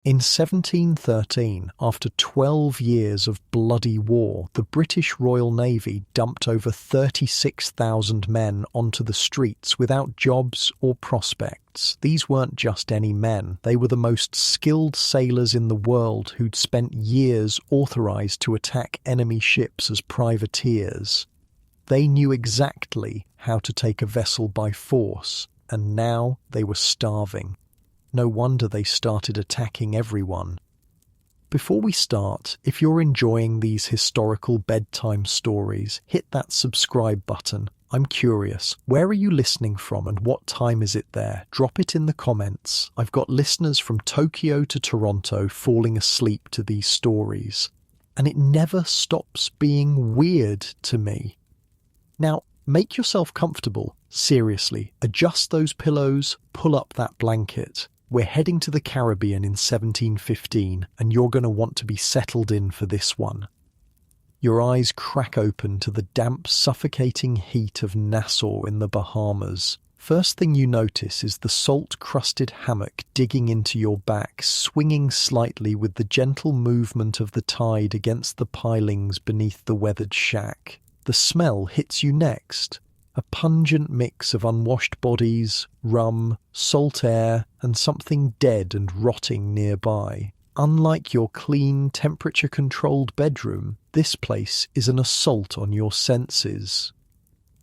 In 1713, after 12 years of bloody war, the British Royal Navy dumped over 36,000 men onto the streets without jobs or prospects. These weren't just any men. They were the most skilled sailors in the world who'd spent years authorized to attack enemy ships as privateers. They knew exactly how to take a vessel by force, and now they were starving. No wonder they started attacking everyone. Before we start, if you're enjoying these historical bedtime stories, hit that subscribe button. I'm curious, where are you listening from and what time is it there? Drop it in the comments. I've got listeners from Tokyo to Toronto falling asleep to these stories, and it never stops being weird to me. Now, make yourself comfortable. Seriously, adjust those pillows, pull up that blanket. We're heading to the Caribbean in 1715, and you're going to want to be settled in for this one. Your eyes crack open to the damp, suffocating heat of Nassau in the Bahamas. First thing you notice is the salt-crusted hammock digging into your back, swinging slightly with the gentle movement of the tide against the pilings beneath the weathered shack. The smell hits you next. A pungent mix of unwashed bodies, rum, salt air, and something dead and rotting nearby. Unlike your clean, temperature-controlled bedroom, this place is an assault on your senses.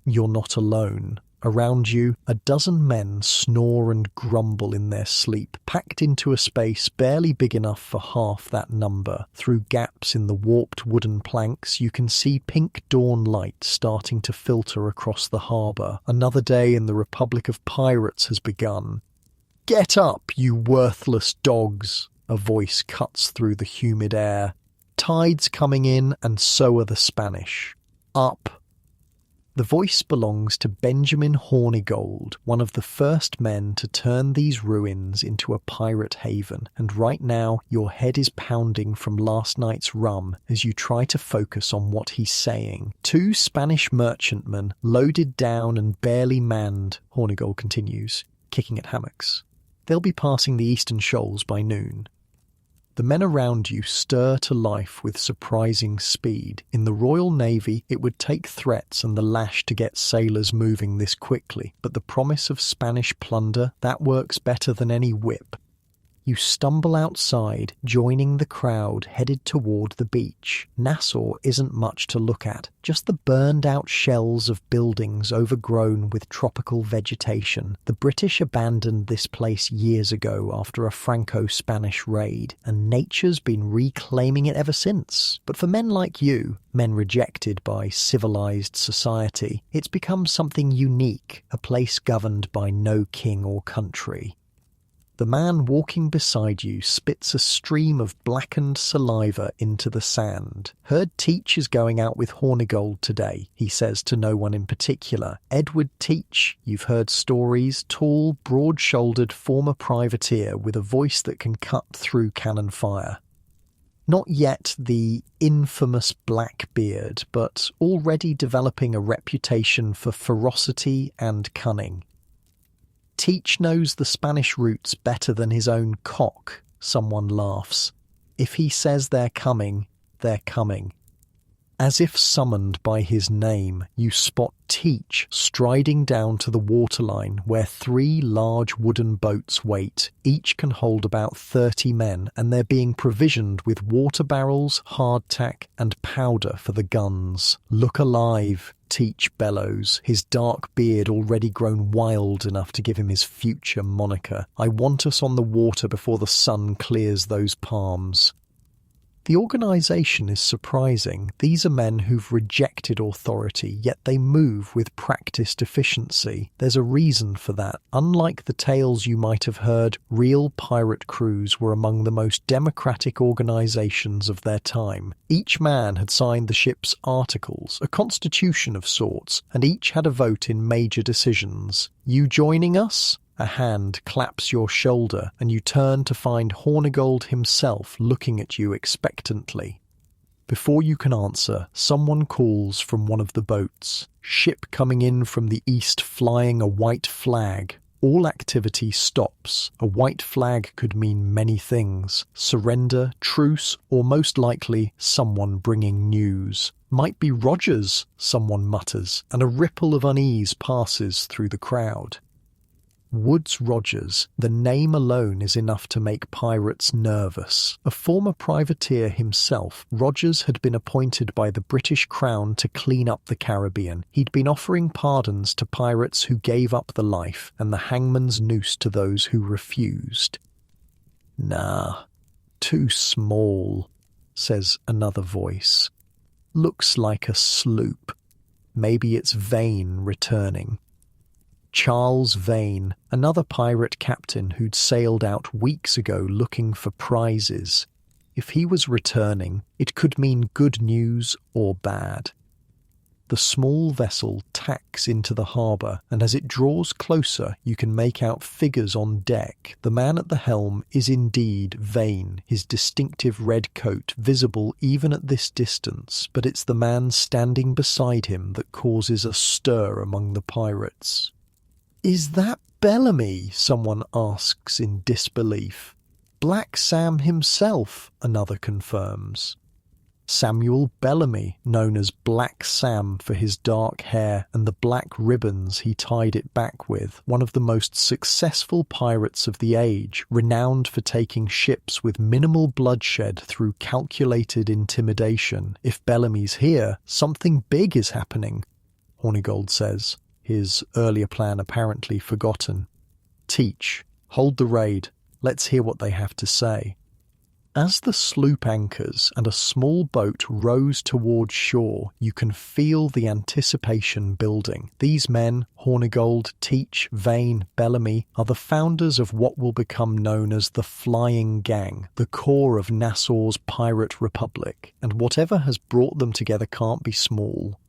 You're not alone. Around you, a dozen men snore and grumble in their sleep, packed into a space barely big enough for half that number. Through gaps in the warped wooden planks, you can see pink dawn light starting to filter across the harbour. Another day in the Republic of Pirates has begun. "Get up, you worthless dogs!" A voice cuts through the humid air. "Tide's coming in, and so are the Spanish. Up!" The voice belongs to Benjamin Hornigold, one of the first men to turn these ruins into a pirate haven, and right now your head is pounding from last night's rum as you try to focus on what he's saying. "Two Spanish merchantmen, loaded down and barely manned," Hornigold continues, kicking at hammocks. "They'll be passing the eastern shoals by noon." The men around you stir to life with surprising speed. In the Royal Navy, it would take threats and the lash to get sailors moving this quickly, but the promise of Spanish plunder, that works better than any whip. You stumble outside, joining the crowd headed toward the beach. Nassau isn't much to look at, just the burned-out shells of buildings overgrown with tropical vegetation. The British abandoned this place years ago after a Franco-Spanish raid, and nature's been reclaiming it ever since. But for men like you, men rejected by civilized society, it's become something unique, a place governed by no king or country. The man walking beside you spits a stream of blackened saliva into the sand. "Heard Teach is going out with Hornigold today," he says to no one in particular. Edward Teach, you've heard stories, tall, broad-shouldered former privateer with a voice that can cut through cannon fire. Not yet the infamous Blackbeard, but already developing a reputation for ferocity and cunning. "Teach knows the Spanish routes better than his own cock," someone laughs. "If he says they're coming, they're coming." As if summoned by his name, you spot Teach striding down to the waterline where 3 large wooden boats wait. Each can hold about 30 men, and they're being provisioned with water barrels, hardtack, and powder for the guns. "Look alive," Teach bellows, his dark beard already grown wild enough to give him his future moniker. "I want us on the water before the sun clears those palms." The organisation is surprising. These are men who've rejected authority, yet they move with practiced efficiency. There's a reason for that. Unlike the tales you might have heard, real pirate crews were among the most democratic organisations of their time. Each man had signed the ship's articles, a constitution of sorts, and each had a vote in major decisions. "You joining us?" A hand claps your shoulder, and you turn to find Hornigold himself looking at you expectantly. Before you can answer, someone calls from one of the boats. "Ship coming in from the east flying a white flag." All activity stops. A white flag could mean many things: surrender, truce, or most likely someone bringing news. Might be Rogers, someone mutters, and a ripple of unease passes through the crowd. Woods Rogers, the name alone is enough to make pirates nervous. A former privateer himself, Rogers had been appointed by the British Crown to clean up the Caribbean. He'd been offering pardons to pirates who gave up the life and the hangman's noose to those who refused. "Nah, too small," says another voice. "Looks like a sloop. Maybe it's Vane returning." Charles Vane, another pirate captain who'd sailed out weeks ago looking for prizes. If he was returning, it could mean good news or bad. The small vessel tacks into the harbour, and as it draws closer, you can make out figures on deck. The man at the helm is indeed Vane, his distinctive red coat visible even at this distance, but it's the man standing beside him that causes a stir among the pirates. "Is that Bellamy?" someone asks in disbelief. "Black Sam himself," another confirms. Samuel Bellamy, known as Black Sam for his dark hair and the black ribbons he tied it back with, one of the most successful pirates of the age, renowned for taking ships with minimal bloodshed through calculated intimidation. "If Bellamy's here, something big is happening," Hornigold says, his earlier plan apparently forgotten. "Teach, hold the raid. Let's hear what they have to say." As the sloop anchors and a small boat rows towards shore, you can feel the anticipation building. These men, Hornigold, Teach, Vane, Bellamy, are the founders of what will become known as the Flying Gang, the core of Nassau's pirate republic, and whatever has brought them together can't be small.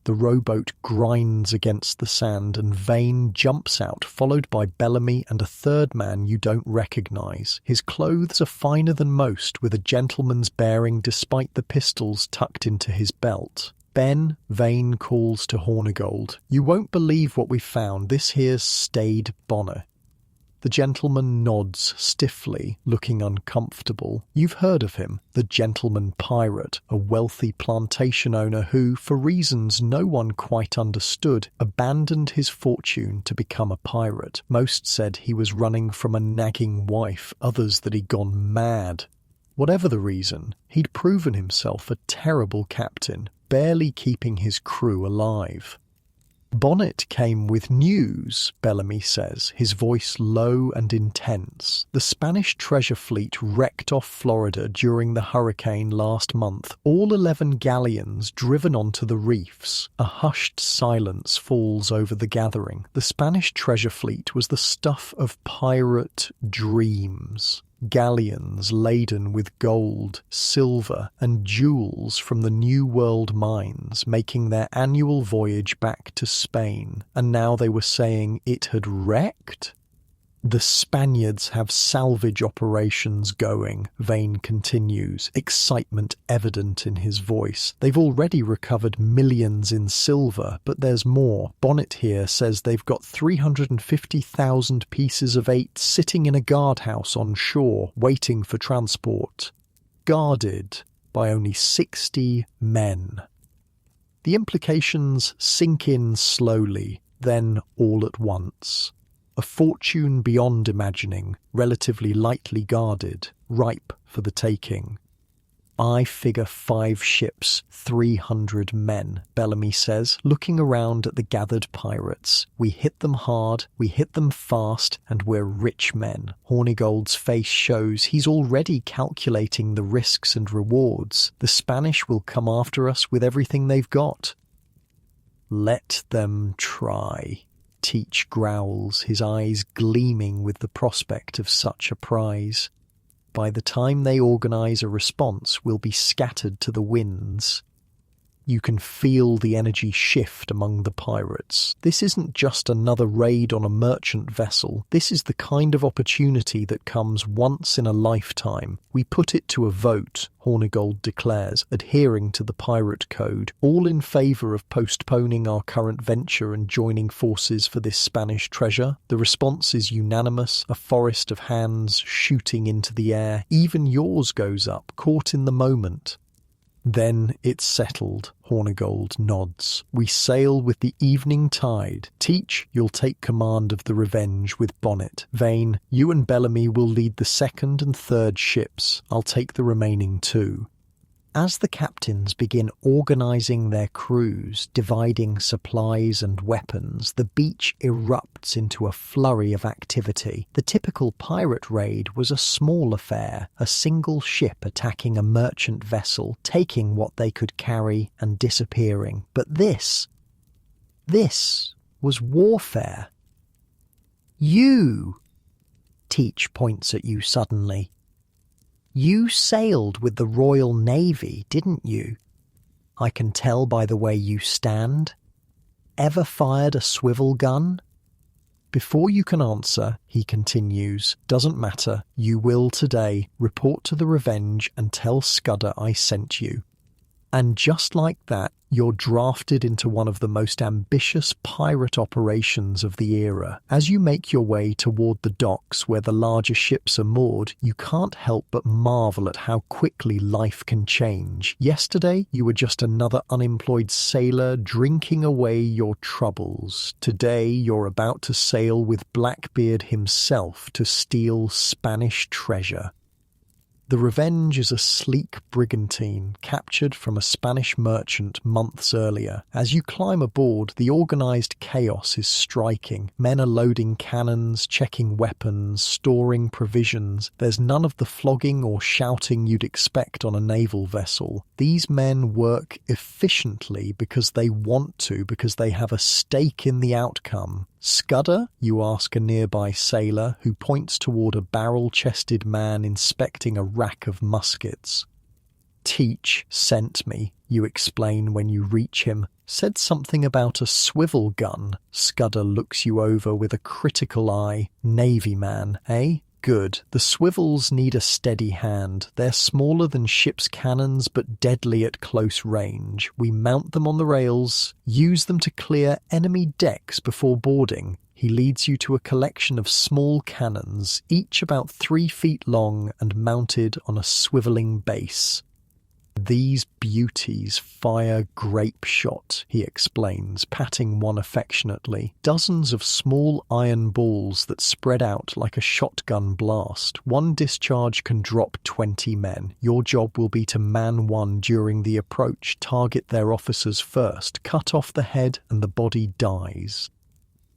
The rowboat grinds against the sand and Vane jumps out, followed by Bellamy and a third man you don't recognise. His clothes are finer than most, with a gentleman's bearing despite the pistols tucked into his belt. "Ben," Vane calls to Hornigold, "you won't believe what we found. This here's Stade Bonner." The gentleman nods stiffly, looking uncomfortable. You've heard of him, the gentleman pirate, a wealthy plantation owner who, for reasons no one quite understood, abandoned his fortune to become a pirate. Most said he was running from a nagging wife, others that he'd gone mad. Whatever the reason, he'd proven himself a terrible captain, barely keeping his crew alive. "Bonnet came with news," Bellamy says, his voice low and intense. "The Spanish treasure fleet wrecked off Florida during the hurricane last month. All 11 galleons driven onto the reefs." A hushed silence falls over the gathering. The Spanish treasure fleet was the stuff of pirate dreams. Galleons laden with gold, silver, and jewels from the New World mines, making their annual voyage back to Spain. And now they were saying it had wrecked? "The Spaniards have salvage operations going," Vane continues, excitement evident in his voice. "They've already recovered millions in silver, but there's more. Bonnet here says they've got 350,000 pieces of 8 sitting in a guardhouse on shore, waiting for transport. Guarded by only 60 men." The implications sink in slowly, then all at once. A fortune beyond imagining, relatively lightly guarded, ripe for the taking. "I figure 5 ships, 300 men," Bellamy says, looking around at the gathered pirates. "We hit them hard, we hit them fast, and we're rich men." Hornigold's face shows he's already calculating the risks and rewards. The Spanish will come after us with everything they've got. "Let them try," Teach growls, his eyes gleaming with the prospect of such a prize. "By the time they organise a response, we'll be scattered to the winds." You can feel the energy shift among the pirates. This isn't just another raid on a merchant vessel. This is the kind of opportunity that comes once in a lifetime. We put it to a vote, Hornigold declares, adhering to the pirate code, all in favour of postponing our current venture and joining forces for this Spanish treasure. The response is unanimous, a forest of hands shooting into the air. Even yours goes up, caught in the moment. Then it's settled, Hornigold nods. We sail with the evening tide. Teach, you'll take command of the Revenge with Bonnet. Vane, you and Bellamy will lead the second and third ships. I'll take the remaining two. As the captains begin organising their crews, dividing supplies and weapons, the beach erupts into a flurry of activity. The typical pirate raid was a small affair, a single ship attacking a merchant vessel, taking what they could carry and disappearing. But this was warfare. You, Teach points at you suddenly. You sailed with the Royal Navy, didn't you? I can tell by the way you stand. Ever fired a swivel gun? Before you can answer, he continues, doesn't matter, you will today. Report to the Revenge and tell Scudder I sent you. And just like that, you're drafted into one of the most ambitious pirate operations of the era. As you make your way toward the docks where the larger ships are moored, you can't help but marvel at how quickly life can change. Yesterday, you were just another unemployed sailor drinking away your troubles. Today, you're about to sail with Blackbeard himself to steal Spanish treasure. The Revenge is a sleek brigantine captured from a Spanish merchant months earlier. As you climb aboard, the organised chaos is striking. Men are loading cannons, checking weapons, storing provisions. There's none of the flogging or shouting you'd expect on a naval vessel. These men work efficiently because they want to, because they have a stake in the outcome. Scudder, you ask a nearby sailor, who points toward a barrel-chested man inspecting a rack of muskets. Teach sent me, you explain when you reach him. Said something about a swivel gun. Scudder looks you over with a critical eye. Navy man, eh? Good. The swivels need a steady hand. They're smaller than ship's cannons but deadly at close range. We mount them on the rails, use them to clear enemy decks before boarding. He leads you to a collection of small cannons, each about 3 feet long and mounted on a swivelling base. These beauties fire grape shot, he explains, patting one affectionately. Dozens of small iron balls that spread out like a shotgun blast. One discharge can drop 20 men. Your job will be to man one during the approach, target their officers first, cut off the head and the body dies.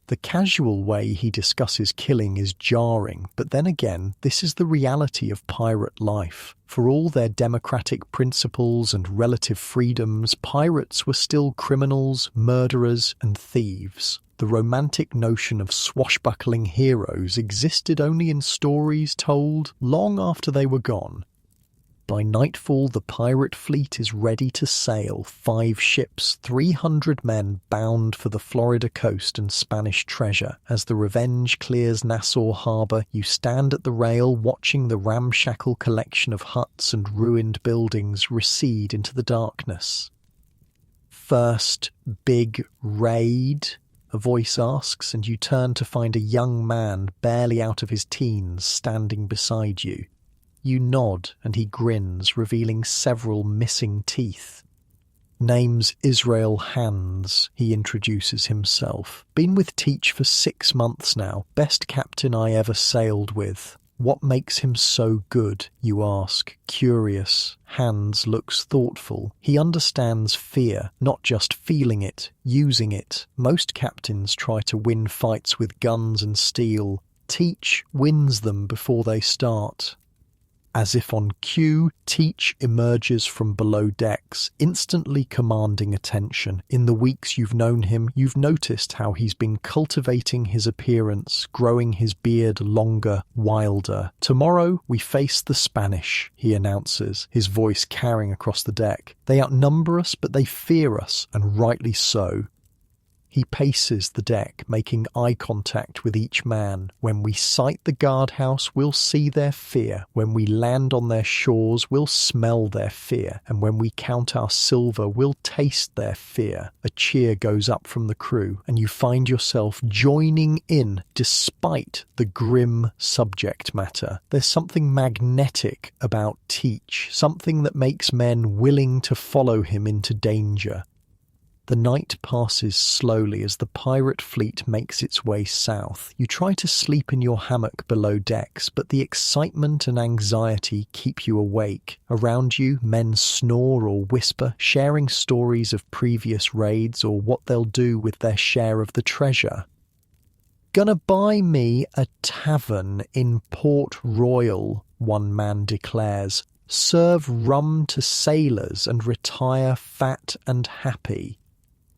The casual way he discusses killing is jarring, but then again, this is the reality of pirate life. For all their democratic principles and relative freedoms, pirates were still criminals, murderers, and thieves. The romantic notion of swashbuckling heroes existed only in stories told long after they were gone. By nightfall, the pirate fleet is ready to sail. 5 ships, 300 men bound for the Florida coast and Spanish treasure. As the Revenge clears Nassau harbour, you stand at the rail watching the ramshackle collection of huts and ruined buildings recede into the darkness. First big raid? A voice asks, and you turn to find a young man barely out of his teens standing beside you. You nod and he grins, revealing several missing teeth. Name's Israel Hands, he introduces himself. Been with Teach for 6 months now. Best captain I ever sailed with. What makes him so good, you ask, curious. Hands looks thoughtful. He understands fear, not just feeling it, using it. Most captains try to win fights with guns and steel. Teach wins them before they start. As if on cue, Teach emerges from below decks, instantly commanding attention. In the weeks you've known him, you've noticed how he's been cultivating his appearance, growing his beard longer, wilder. "Tomorrow we face the Spanish," he announces, his voice carrying across the deck. "They outnumber us, but they fear us, and rightly so." He paces the deck, making eye contact with each man. "When we sight the guardhouse, we'll see their fear. When we land on their shores, we'll smell their fear. And when we count our silver, we'll taste their fear." A cheer goes up from the crew, and you find yourself joining in despite the grim subject matter. There's something magnetic about Teach, something that makes men willing to follow him into danger. The night passes slowly as the pirate fleet makes its way south. You try to sleep in your hammock below decks, but the excitement and anxiety keep you awake. Around you, men snore or whisper, sharing stories of previous raids or what they'll do with their share of the treasure. "Gonna buy me a tavern in Port Royal," one man declares. "Serve rum to sailors and retire fat and happy."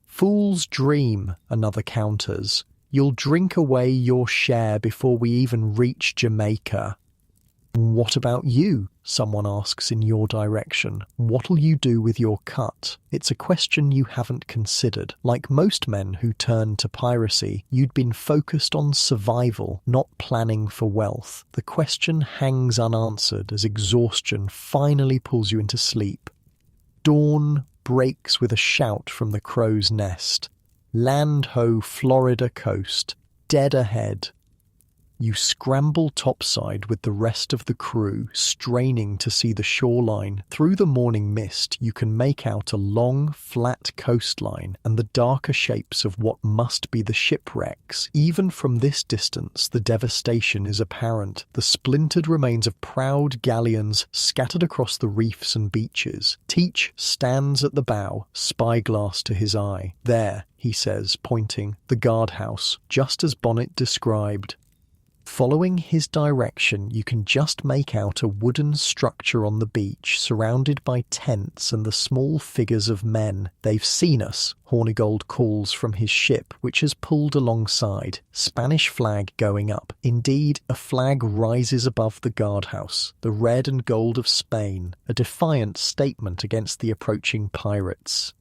"Fool's dream," another counters. "You'll drink away your share before we even reach Jamaica." "What about you?" someone asks in your direction. "What'll you do with your cut?" It's a question you haven't considered. Like most men who turn to piracy, you'd been focused on survival, not planning for wealth. The question hangs unanswered as exhaustion finally pulls you into sleep. Dawn breaks with a shout from the crow's nest. Land ho, Florida coast, dead ahead. You scramble topside with the rest of the crew, straining to see the shoreline. Through the morning mist, you can make out a long, flat coastline and the darker shapes of what must be the shipwrecks. Even from this distance, the devastation is apparent. The splintered remains of proud galleons scattered across the reefs and beaches. Teach stands at the bow, spyglass to his eye. "There," he says, pointing, "the guardhouse, just as Bonny described." Following his direction, you can just make out a wooden structure on the beach, surrounded by tents and the small figures of men. "They've seen us," Hornigold calls from his ship, which has pulled alongside. Spanish flag going up. Indeed, a flag rises above the guardhouse, the red and gold of Spain, a defiant statement against the approaching pirates.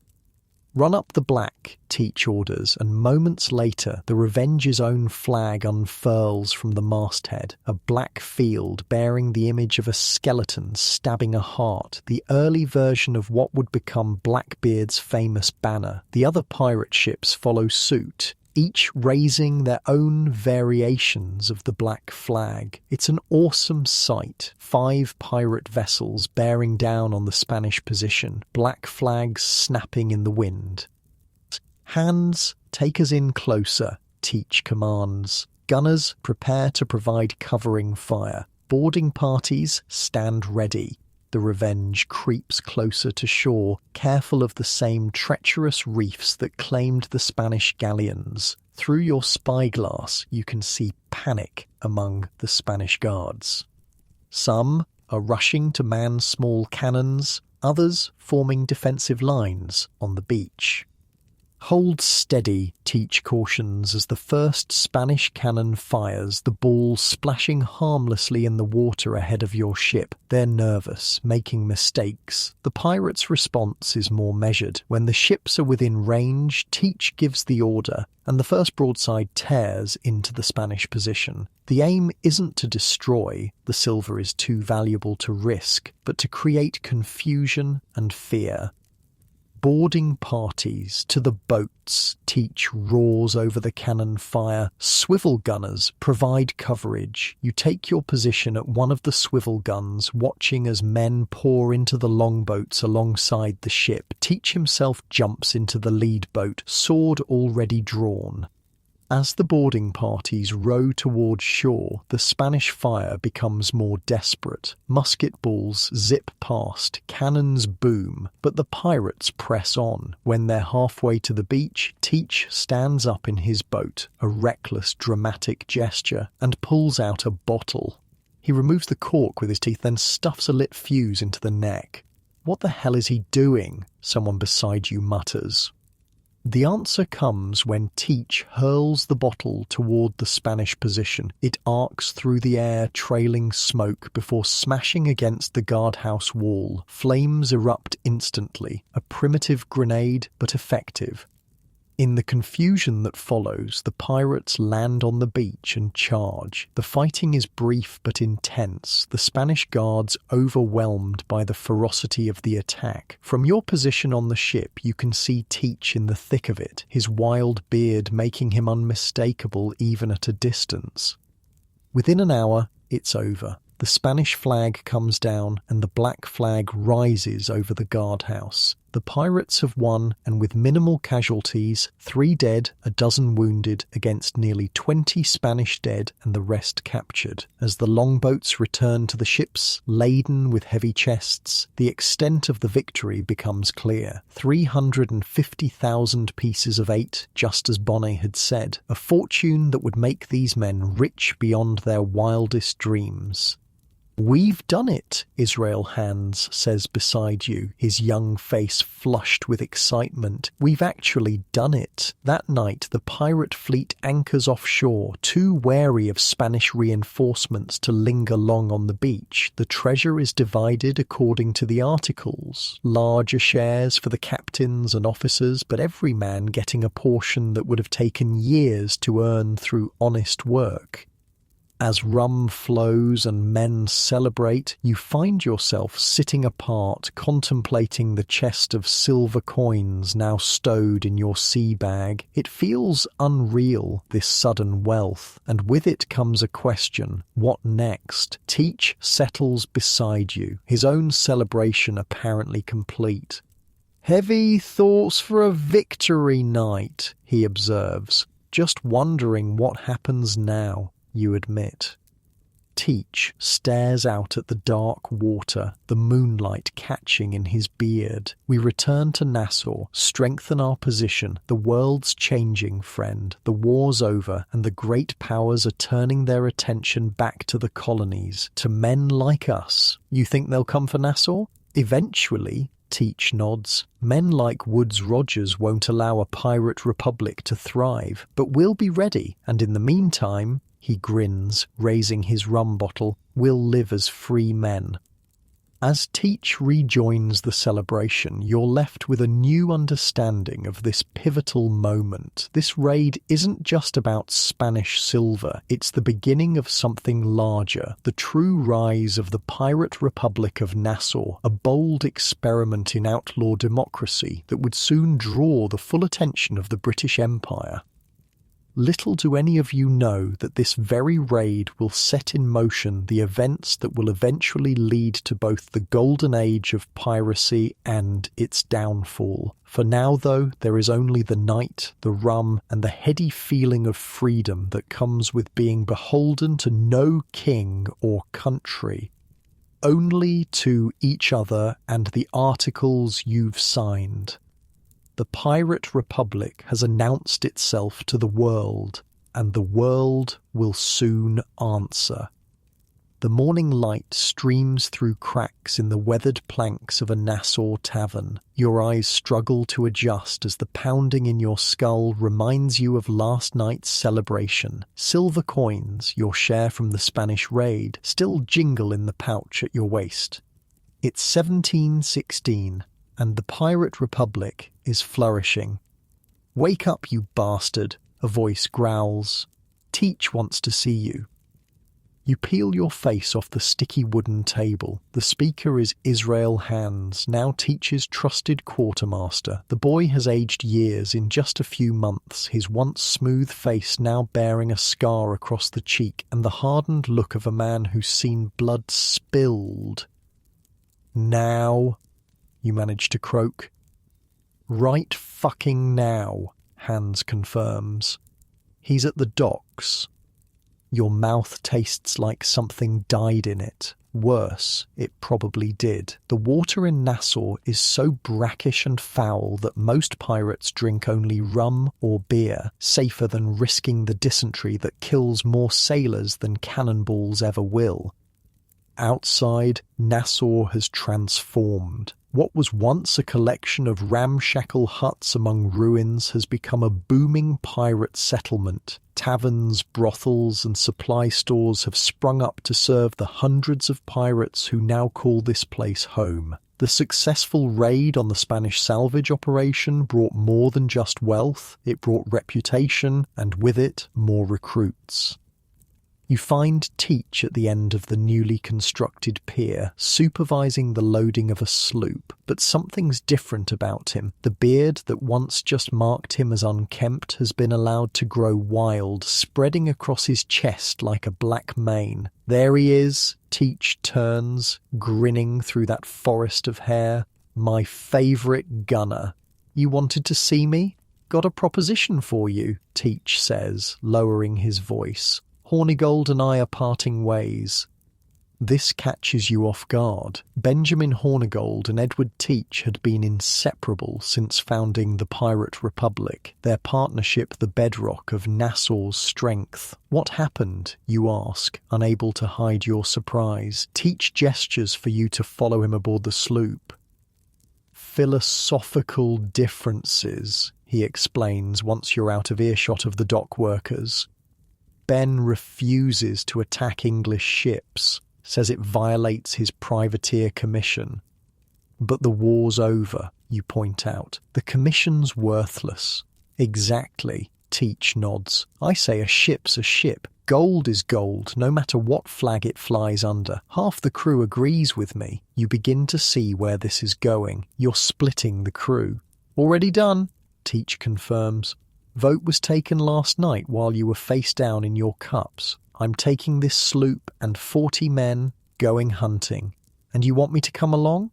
"Run up the black," Teach orders, and moments later the Revenge's own flag unfurls from the masthead, a black field bearing the image of a skeleton stabbing a heart, the early version of what would become Blackbeard's famous banner. The other pirate ships follow suit, each raising their own variations of the black flag. It's an awesome sight. 5 pirate vessels bearing down on the Spanish position, black flags snapping in the wind. "Hands, take us in closer," Teach commands. "Gunners, prepare to provide covering fire. Boarding parties, stand ready." The Revenge creeps closer to shore, careful of the same treacherous reefs that claimed the Spanish galleons. Through your spyglass, you can see panic among the Spanish guards. Some are rushing to man small cannons, others forming defensive lines on the beach. "Hold steady," Teach cautions as the first Spanish cannon fires, the ball splashing harmlessly in the water ahead of your ship. They're nervous, making mistakes. The pirates' response is more measured. When the ships are within range, Teach gives the order, and the first broadside tears into the Spanish position. The aim isn't to destroy, the silver is too valuable to risk, but to create confusion and fear. "Boarding parties, to the boats," Teach roars over the cannon fire. "Swivel gunners, provide coverage." You take your position at one of the swivel guns, watching as men pour into the longboats alongside the ship. Teach himself jumps into the lead boat, sword already drawn. As the boarding parties row towards shore, the Spanish fire becomes more desperate. Musket balls zip past, cannons boom, but the pirates press on. When they're halfway to the beach, Teach stands up in his boat, a reckless, dramatic gesture, and pulls out a bottle. He removes the cork with his teeth, then stuffs a lit fuse into the neck. "What the hell is he doing?" someone beside you mutters. The answer comes when Teach hurls the bottle toward the Spanish position. It arcs through the air, trailing smoke before smashing against the guardhouse wall. Flames erupt instantly, a primitive grenade but effective. In the confusion that follows, the pirates land on the beach and charge. The fighting is brief but intense, the Spanish guards overwhelmed by the ferocity of the attack. From your position on the ship, you can see Teach in the thick of it, his wild beard making him unmistakable even at a distance. Within an hour, it's over. The Spanish flag comes down and the black flag rises over the guardhouse. The pirates have won, and with minimal casualties, 3 dead, a dozen wounded, against nearly 20 Spanish dead and the rest captured. As the longboats return to the ships, laden with heavy chests, the extent of the victory becomes clear. 350,000 pieces of 8, just as Bonny had said, a fortune that would make these men rich beyond their wildest dreams. "We've done it," Israel Hands says beside you, his young face flushed with excitement. "We've actually done it." That night, the pirate fleet anchors offshore, too wary of Spanish reinforcements to linger long on the beach. The treasure is divided according to the articles. Larger shares for the captains and officers, but every man getting a portion that would have taken years to earn through honest work. As rum flows and men celebrate, you find yourself sitting apart, contemplating the chest of silver coins now stowed in your sea bag. It feels unreal, this sudden wealth, and with it comes a question: what next? Teach settles beside you, his own celebration apparently complete. "Heavy thoughts for a victory night," he observes, just wondering what happens now. You admit. Teach stares out at the dark water, the moonlight catching in his beard. "We return to Nassau, strengthen our position. The world's changing, friend. The war's over, and the great powers are turning their attention back to the colonies, to men like us. You think they'll come for Nassau? Eventually." Teach nods. "Men like Woodes Rogers won't allow a pirate republic to thrive, but we'll be ready, and in the meantime," he grins, raising his rum bottle, "we'll live as free men." As Teach rejoins the celebration, you're left with a new understanding of this pivotal moment. This raid isn't just about Spanish silver, it's the beginning of something larger, the true rise of the Pirate Republic of Nassau, a bold experiment in outlaw democracy that would soon draw the full attention of the British Empire. Little do any of you know that this very raid will set in motion the events that will eventually lead to both the golden age of piracy and its downfall. For now, though, there is only the night, the rum, and the heady feeling of freedom that comes with being beholden to no king or country, only to each other and the articles you've signed. The Pirate Republic has announced itself to the world, and the world will soon answer. The morning light streams through cracks in the weathered planks of a Nassau tavern. Your eyes struggle to adjust as the pounding in your skull reminds you of last night's celebration. Silver coins, your share from the Spanish raid, still jingle in the pouch at your waist. It's 1716. And the Pirate Republic is flourishing. "Wake up, you bastard," a voice growls. "Teach wants to see you." You peel your face off the sticky wooden table. The speaker is Israel Hands, now Teach's trusted quartermaster. The boy has aged years in just a few months, his once smooth face now bearing a scar across the cheek and the hardened look of a man who's seen blood spilled. "Now," you manage to croak. "Right fucking now," Hands confirms. "He's at the docks." Your mouth tastes like something died in it. Worse, it probably did. The water in Nassau is so brackish and foul that most pirates drink only rum or beer, safer than risking the dysentery that kills more sailors than cannonballs ever will. Outside, Nassau has transformed. What was once a collection of ramshackle huts among ruins has become a booming pirate settlement. Taverns, brothels, and supply stores have sprung up to serve the hundreds of pirates who now call this place home. The successful raid on the Spanish salvage operation brought more than just wealth, it brought reputation, and with it, more recruits. You find Teach at the end of the newly constructed pier, supervising the loading of a sloop, but something's different about him. The beard that once just marked him as unkempt has been allowed to grow wild, spreading across his chest like a black mane. There he is, Teach turns, grinning through that forest of hair. My favourite gunner. You wanted to see me? Got a proposition for you, Teach says, lowering his voice. Hornigold and I are parting ways. This catches you off guard. Benjamin Hornigold and Edward Teach had been inseparable since founding the Pirate Republic, their partnership the bedrock of Nassau's strength. What happened, you ask, unable to hide your surprise. Teach gestures for you to follow him aboard the sloop. Philosophical differences, he explains once you're out of earshot of the dock workers. Ben refuses to attack English ships, says it violates his privateer commission. But the war's over, you point out. The commission's worthless. Exactly, Teach nods. I say a ship's a ship. Gold is gold, no matter what flag it flies under. Half the crew agrees with me. You begin to see where this is going. You're splitting the crew. Already done, Teach confirms. Vote was taken last night while you were face down in your cups. I'm taking this sloop and 40 men going hunting. And you want me to come along?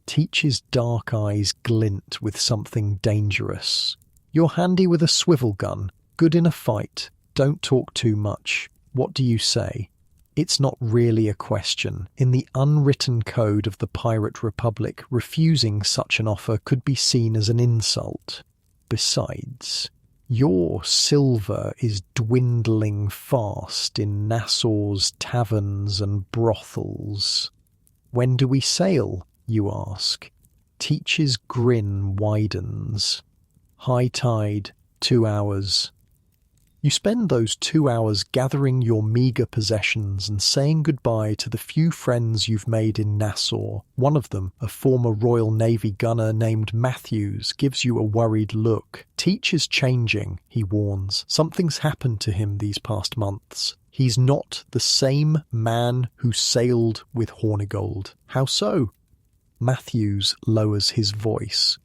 Teach's dark eyes glint with something dangerous. You're handy with a swivel gun, good in a fight, don't talk too much. What do you say? It's not really a question. In the unwritten code of the Pirate Republic, refusing such an offer could be seen as an insult. Besides, your silver is dwindling fast in Nassau's taverns and brothels. When do we sail, you ask? Teach's grin widens. High tide, 2 hours. You spend those 2 hours gathering your meagre possessions and saying goodbye to the few friends you've made in Nassau. One of them, a former Royal Navy gunner named Matthews, gives you a worried look. Teach is changing, he warns. Something's happened to him these past months. He's not the same man who sailed with Hornigold. How so? Matthews lowers his voice.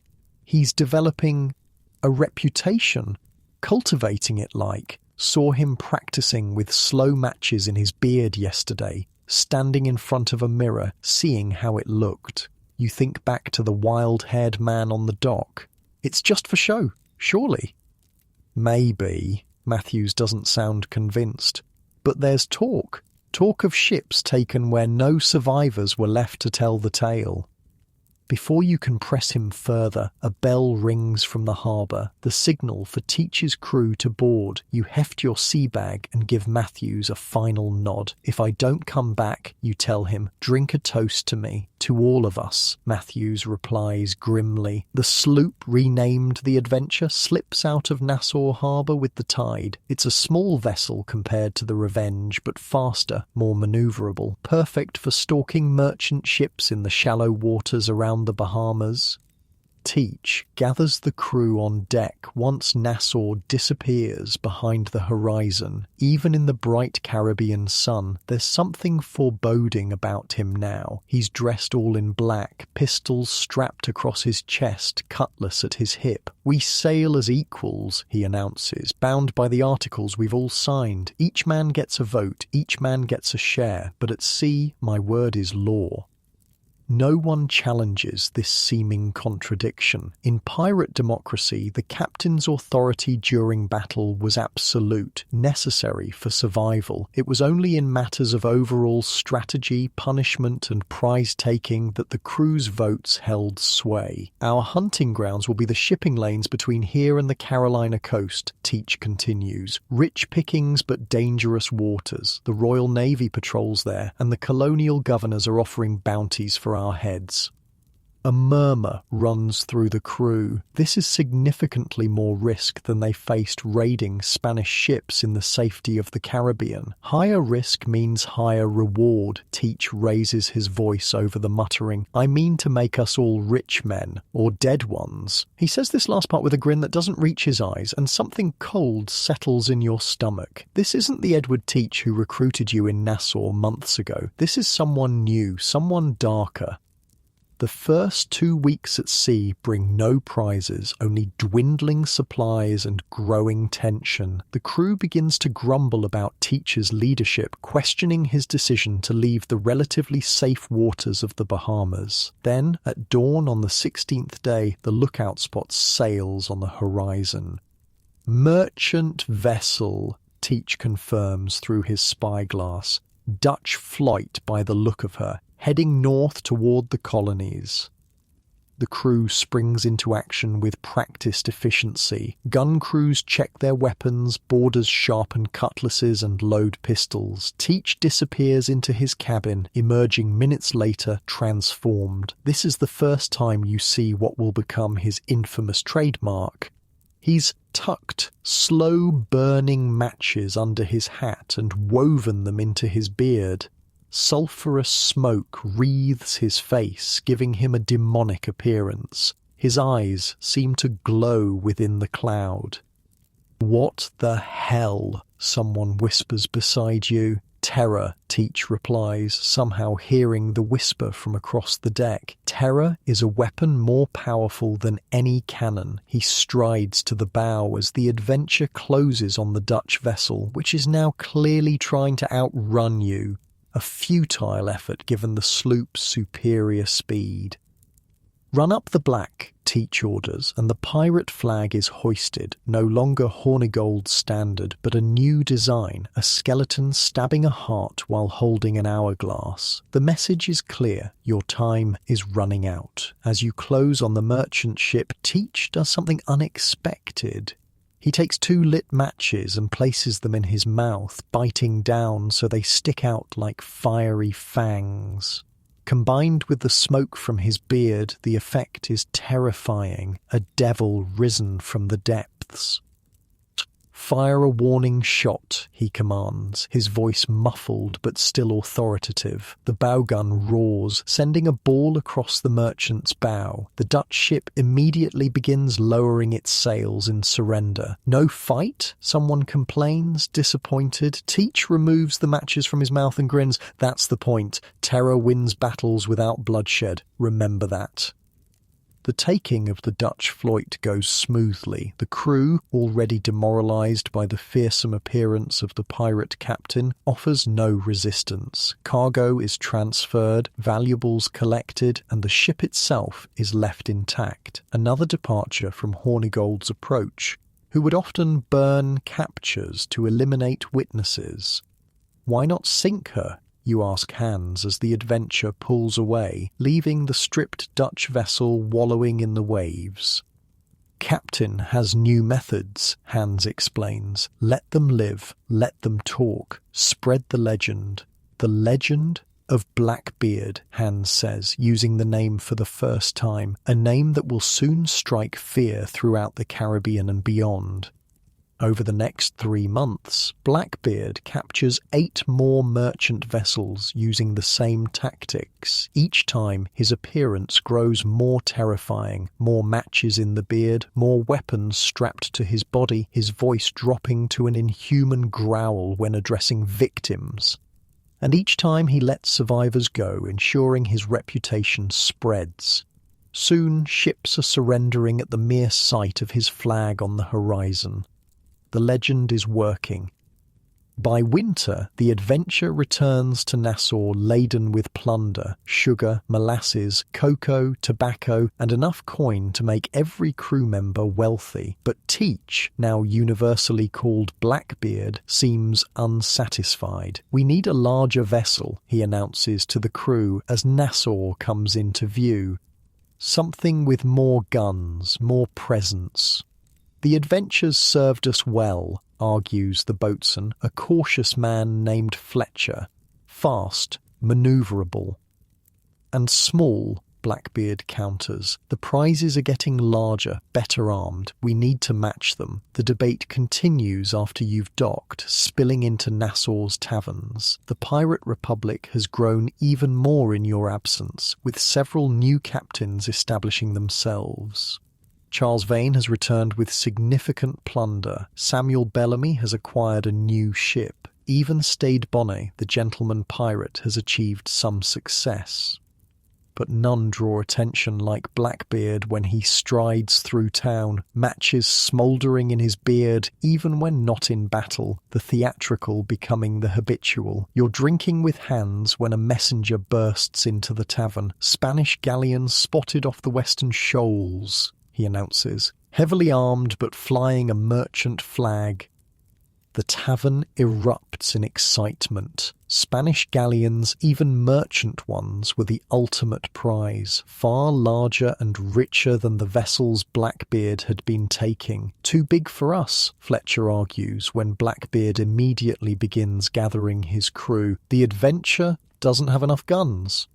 He's developing a reputation. Cultivating it like. Saw him practicing with slow matches in his beard yesterday, standing in front of a mirror, seeing how it looked. You think back to the wild-haired man on the dock. It's just for show, surely. Maybe. Matthews doesn't sound convinced. But there's talk. Talk of ships taken where no survivors were left to tell the tale. Before you can press him further, a bell rings from the harbour, the signal for Teach's crew to board. You heft your sea bag and give Matthews a final nod. If I don't come back, you tell him, drink a toast to me, to all of us, Matthews replies grimly. The sloop, renamed the Adventure, slips out of Nassau harbour with the tide. It's a small vessel compared to the Revenge, but faster, more manoeuvrable, perfect for stalking merchant ships in the shallow waters around the Bahamas. Teach gathers the crew on deck once Nassau disappears behind the horizon. Even in the bright Caribbean sun, there's something foreboding about him now. He's dressed all in black, pistols strapped across his chest, cutlass at his hip. We sail as equals, he announces, bound by the articles we've all signed. Each man gets a vote, each man gets a share, but at sea, my word is law. No one challenges this seeming contradiction. In pirate democracy, the captain's authority during battle was absolute, necessary for survival. It was only in matters of overall strategy, punishment, and prize-taking that the crew's votes held sway. Our hunting grounds will be the shipping lanes between here and the Carolina coast, Teach continues. Rich pickings but dangerous waters. The Royal Navy patrols there, and the colonial governors are offering bounties for our heads. A murmur runs through the crew. This is significantly more risk than they faced raiding Spanish ships in the safety of the Caribbean. Higher risk means higher reward. Teach raises his voice over the muttering. I mean to make us all rich men, or dead ones. He says this last part with a grin that doesn't reach his eyes, and something cold settles in your stomach. This isn't the Edward Teach who recruited you in Nassau months ago. This is someone new, someone darker. The first 2 weeks at sea bring no prizes, only dwindling supplies and growing tension. The crew begins to grumble about Teach's leadership, questioning his decision to leave the relatively safe waters of the Bahamas. Then, at dawn on the 16th day, the lookout spot sails on the horizon. Merchant vessel, Teach confirms through his spyglass. Dutch flight by the look of her, heading north toward the colonies. The crew springs into action with practiced efficiency. Gun crews check their weapons, boarders sharpen cutlasses and load pistols. Teach disappears into his cabin, emerging minutes later transformed. This is the first time you see what will become his infamous trademark. He's tucked slow-burning matches under his hat and woven them into his beard. Sulphurous smoke wreathes his face, giving him a demonic appearance. His eyes seem to glow within the cloud. "What the hell?" someone whispers beside you. "Terror," Teach replies, somehow hearing the whisper from across the deck. Terror is a weapon more powerful than any cannon. He strides to the bow as the adventure closes on the Dutch vessel, which is now clearly trying to outrun you. A futile effort given the sloop's superior speed. "Run up the black," Teach orders, and the pirate flag is hoisted, no longer Hornigold's standard, but a new design, a skeleton stabbing a heart while holding an hourglass. The message is clear, your time is running out. As you close on the merchant ship, Teach does something unexpected. He takes 2 lit matches and places them in his mouth, biting down so they stick out like fiery fangs. Combined with the smoke from his beard, the effect is terrifying, a devil risen from the depths. "Fire a warning shot," he commands, his voice muffled but still authoritative. The bow gun roars, sending a ball across the merchant's bow. The Dutch ship immediately begins lowering its sails in surrender. "No fight?" someone complains, disappointed. Teach removes the matches from his mouth and grins. "That's the point. Terror wins battles without bloodshed. Remember that." The taking of the Dutch fleet goes smoothly. The crew, already demoralised by the fearsome appearance of the pirate captain, offers no resistance. Cargo is transferred, valuables collected, and the ship itself is left intact. Another departure from Hornigold's approach, who would often burn captures to eliminate witnesses. "Why not sink her?" you ask Hans as the adventure pulls away, leaving the stripped Dutch vessel wallowing in the waves. "Captain has new methods," Hans explains. "Let them live, let them talk, spread the legend." "The legend of Blackbeard," Hans says, using the name for the first time, a name that will soon strike fear throughout the Caribbean and beyond. Over the next 3 months, Blackbeard captures 8 more merchant vessels using the same tactics. Each time, his appearance grows more terrifying, more matches in the beard, more weapons strapped to his body, his voice dropping to an inhuman growl when addressing victims. And each time he lets survivors go, ensuring his reputation spreads. Soon, ships are surrendering at the mere sight of his flag on the horizon. The legend is working. By winter, the adventure returns to Nassau laden with plunder, sugar, molasses, cocoa, tobacco, and enough coin to make every crew member wealthy. But Teach, now universally called Blackbeard, seems unsatisfied. "We need a larger vessel," he announces to the crew as Nassau comes into view. "Something with more guns, more presence." "The adventures served us well," argues the boatswain, a cautious man named Fletcher. "Fast, manoeuvrable." "And small," Blackbeard counters. "The prizes are getting larger, better armed. We need to match them." The debate continues after you've docked, spilling into Nassau's taverns. The Pirate Republic has grown even more in your absence, with several new captains establishing themselves. Charles Vane has returned with significant plunder. Samuel Bellamy has acquired a new ship. Even Stade Bonny, the gentleman pirate, has achieved some success. But none draw attention like Blackbeard when he strides through town, matches smouldering in his beard, even when not in battle, the theatrical becoming the habitual. You're drinking with hands when a messenger bursts into the tavern. "Spanish galleons spotted off the western shoals," he announces, heavily armed but flying a merchant flag. The tavern erupts in excitement. Spanish galleons, even merchant ones, were the ultimate prize, far larger and richer than the vessels Blackbeard had been taking. "Too big for us," Fletcher argues when Blackbeard immediately begins gathering his crew. "The adventure doesn't have enough guns."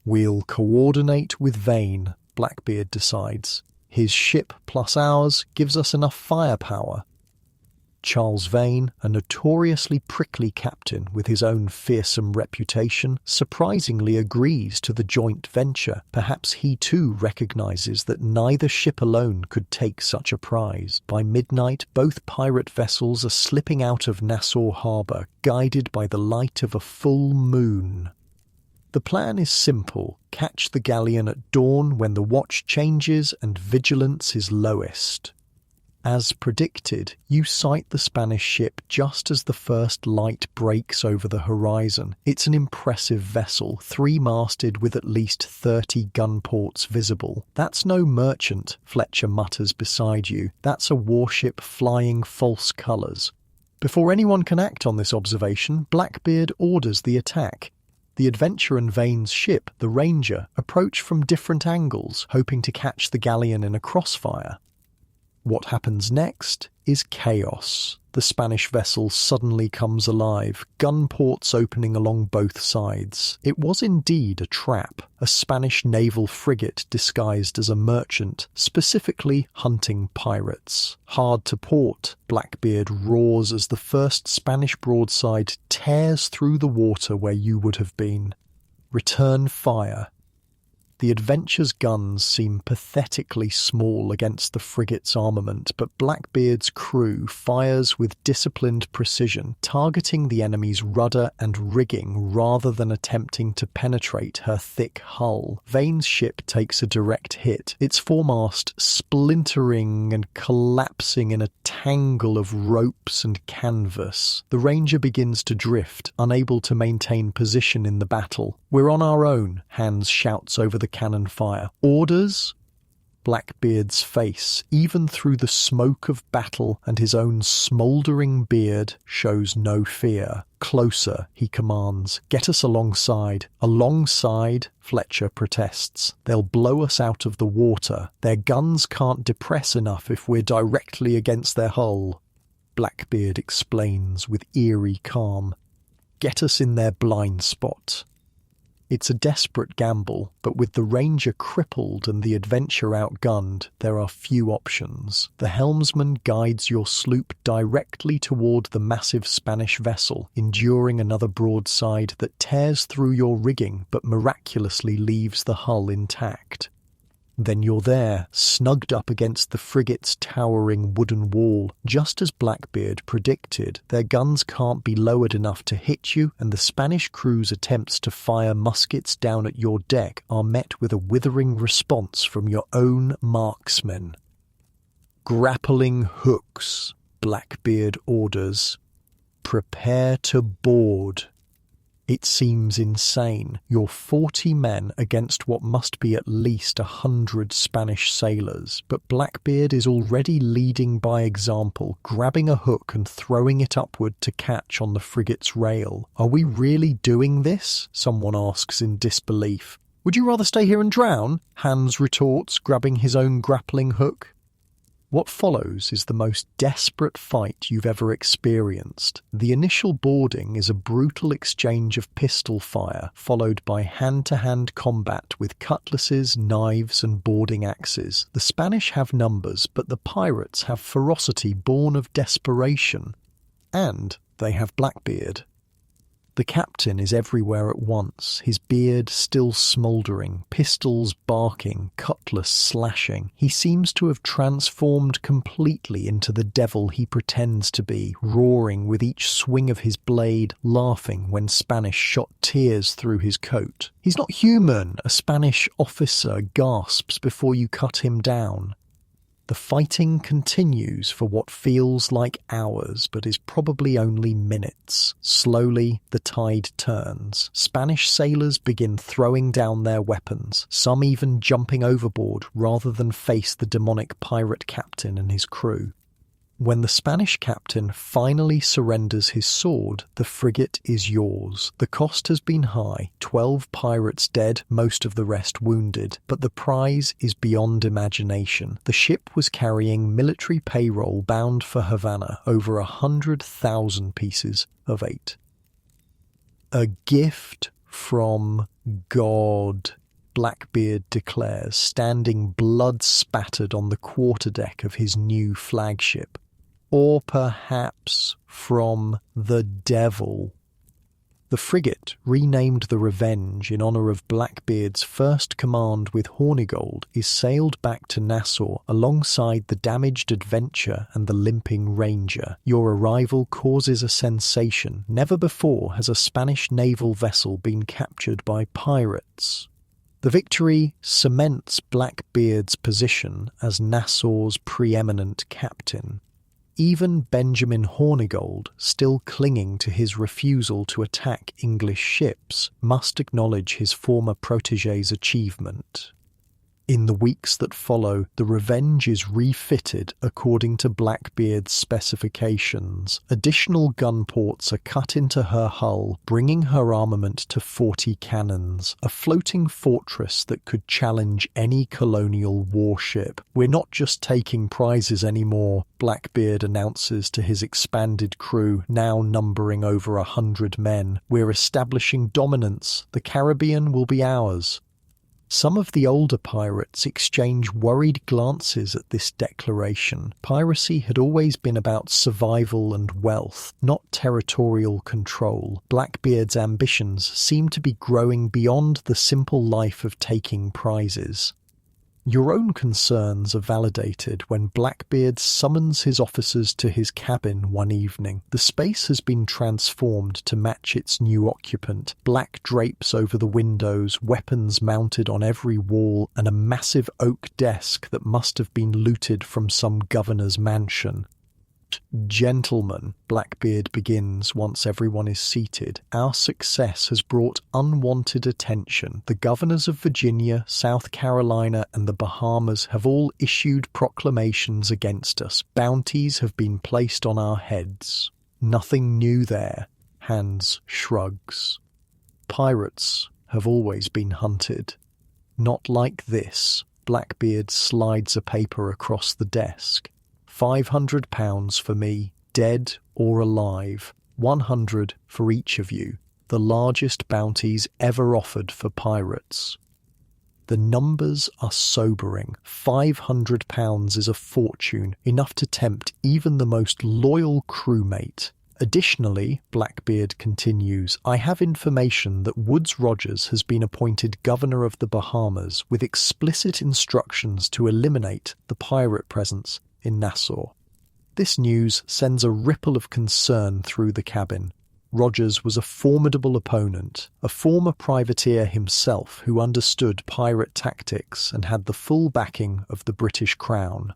"We'll coordinate with Vane," Blackbeard decides. "His ship plus ours gives us enough firepower." Charles Vane, a notoriously prickly captain with his own fearsome reputation, surprisingly agrees to the joint venture. Perhaps he too recognizes that neither ship alone could take such a prize. By midnight, both pirate vessels are slipping out of Nassau harbour, guided by the light of a full moon. The plan is simple. Catch the galleon at dawn when the watch changes and vigilance is lowest. As predicted, you sight the Spanish ship just as the first light breaks over the horizon. It's an impressive vessel, three-masted with at least 30 gun ports visible. "That's no merchant," Fletcher mutters beside you. "That's a warship flying false colours." Before anyone can act on this observation, Blackbeard orders the attack. The Adventure and Vane's ship, the Ranger, approach from different angles, hoping to catch the galleon in a crossfire. What happens next is chaos. The Spanish vessel suddenly comes alive, gun ports opening along both sides. It was indeed a trap, a Spanish naval frigate disguised as a merchant, specifically hunting pirates. "Hard to port," Blackbeard roars as the first Spanish broadside tears through the water where you would have been. "Return fire." The Adventure's guns seem pathetically small against the frigate's armament, but Blackbeard's crew fires with disciplined precision, targeting the enemy's rudder and rigging rather than attempting to penetrate her thick hull. Vane's ship takes a direct hit, its foremast splintering and collapsing in a tangle of ropes and canvas. The Ranger begins to drift, unable to maintain position in the battle. "We're on our own," Hans shouts over the cannon fire. "Orders?" Blackbeard's face, even through the smoke of battle and his own smouldering beard, shows no fear. "Closer," he commands. "Get us alongside." "Alongside?" Fletcher protests. "They'll blow us out of the water. Their guns can't depress enough if we're directly against their hull." Blackbeard explains with eerie calm. "Get us in their blind spot." It's a desperate gamble, but with the Ranger crippled and the Adventure outgunned, there are few options. The helmsman guides your sloop directly toward the massive Spanish vessel, enduring another broadside that tears through your rigging but miraculously leaves the hull intact. Then you're there, snugged up against the frigate's towering wooden wall. Just as Blackbeard predicted, their guns can't be lowered enough to hit you, and the Spanish crew's attempts to fire muskets down at your deck are met with a withering response from your own marksmen. "Grappling hooks," Blackbeard orders. Prepare to board. It seems insane. You're 40 men against what must be at least 100 Spanish sailors, but Blackbeard is already leading by example, grabbing a hook and throwing it upward to catch on the frigate's rail. Are we really doing this? Someone asks in disbelief. Would you rather stay here and drown? Hans retorts, grabbing his own grappling hook. What follows is the most desperate fight you've ever experienced. The initial boarding is a brutal exchange of pistol fire, followed by hand-to-hand combat with cutlasses, knives and boarding axes. The Spanish have numbers, but the pirates have ferocity born of desperation. And they have Blackbeard. The captain is everywhere at once, his beard still smouldering, pistols barking, cutlass slashing. He seems to have transformed completely into the devil he pretends to be, roaring with each swing of his blade, laughing when Spanish shot tears through his coat. He's not human, a Spanish officer gasps before you cut him down. The fighting continues for what feels like hours, but is probably only minutes. Slowly, the tide turns. Spanish sailors begin throwing down their weapons, some even jumping overboard rather than face the demonic pirate captain and his crew. When the Spanish captain finally surrenders his sword, the frigate is yours. The cost has been high, 12 pirates dead, most of the rest wounded, but the prize is beyond imagination. The ship was carrying military payroll bound for Havana, over 100,000 pieces of 8. A gift from God, Blackbeard declares, standing blood-spattered on the quarterdeck of his new flagship. Or perhaps from the devil. The frigate, renamed the Revenge in honour of Blackbeard's first command with Hornigold, is sailed back to Nassau alongside the damaged Adventure and the limping Ranger. Your arrival causes a sensation. Never before has a Spanish naval vessel been captured by pirates. The victory cements Blackbeard's position as Nassau's preeminent captain. Even Benjamin Hornigold, still clinging to his refusal to attack English ships, must acknowledge his former protégé's achievement. In the weeks that follow, the Revenge is refitted according to Blackbeard's specifications. Additional gun ports are cut into her hull, bringing her armament to 40 cannons, a floating fortress that could challenge any colonial warship. We're not just taking prizes anymore, Blackbeard announces to his expanded crew, now numbering over 100 men. We're establishing dominance. The Caribbean will be ours. Some of the older pirates exchange worried glances at this declaration. Piracy had always been about survival and wealth, not territorial control. Blackbeard's ambitions seem to be growing beyond the simple life of taking prizes. Your own concerns are validated when Blackbeard summons his officers to his cabin one evening. The space has been transformed to match its new occupant. Black drapes over the windows, weapons mounted on every wall, and a massive oak desk that must have been looted from some governor's mansion. Gentlemen, Blackbeard begins once everyone is seated, our success has brought unwanted attention. The governors of Virginia, South Carolina, and the Bahamas have all issued proclamations against us. Bounties have been placed on our heads. Nothing new there. Hans shrugs. Pirates have always been hunted. Not like this. Blackbeard slides a paper across the desk. £500 for me, dead or alive, 100 for each of you, the largest bounties ever offered for pirates. The numbers are sobering. £500 is a fortune, enough to tempt even the most loyal crewmate. Additionally, Blackbeard continues, I have information that Woodes Rogers has been appointed governor of the Bahamas with explicit instructions to eliminate the pirate presence in Nassau. This news sends a ripple of concern through the cabin. Rogers was a formidable opponent, a former privateer himself who understood pirate tactics and had the full backing of the British Crown.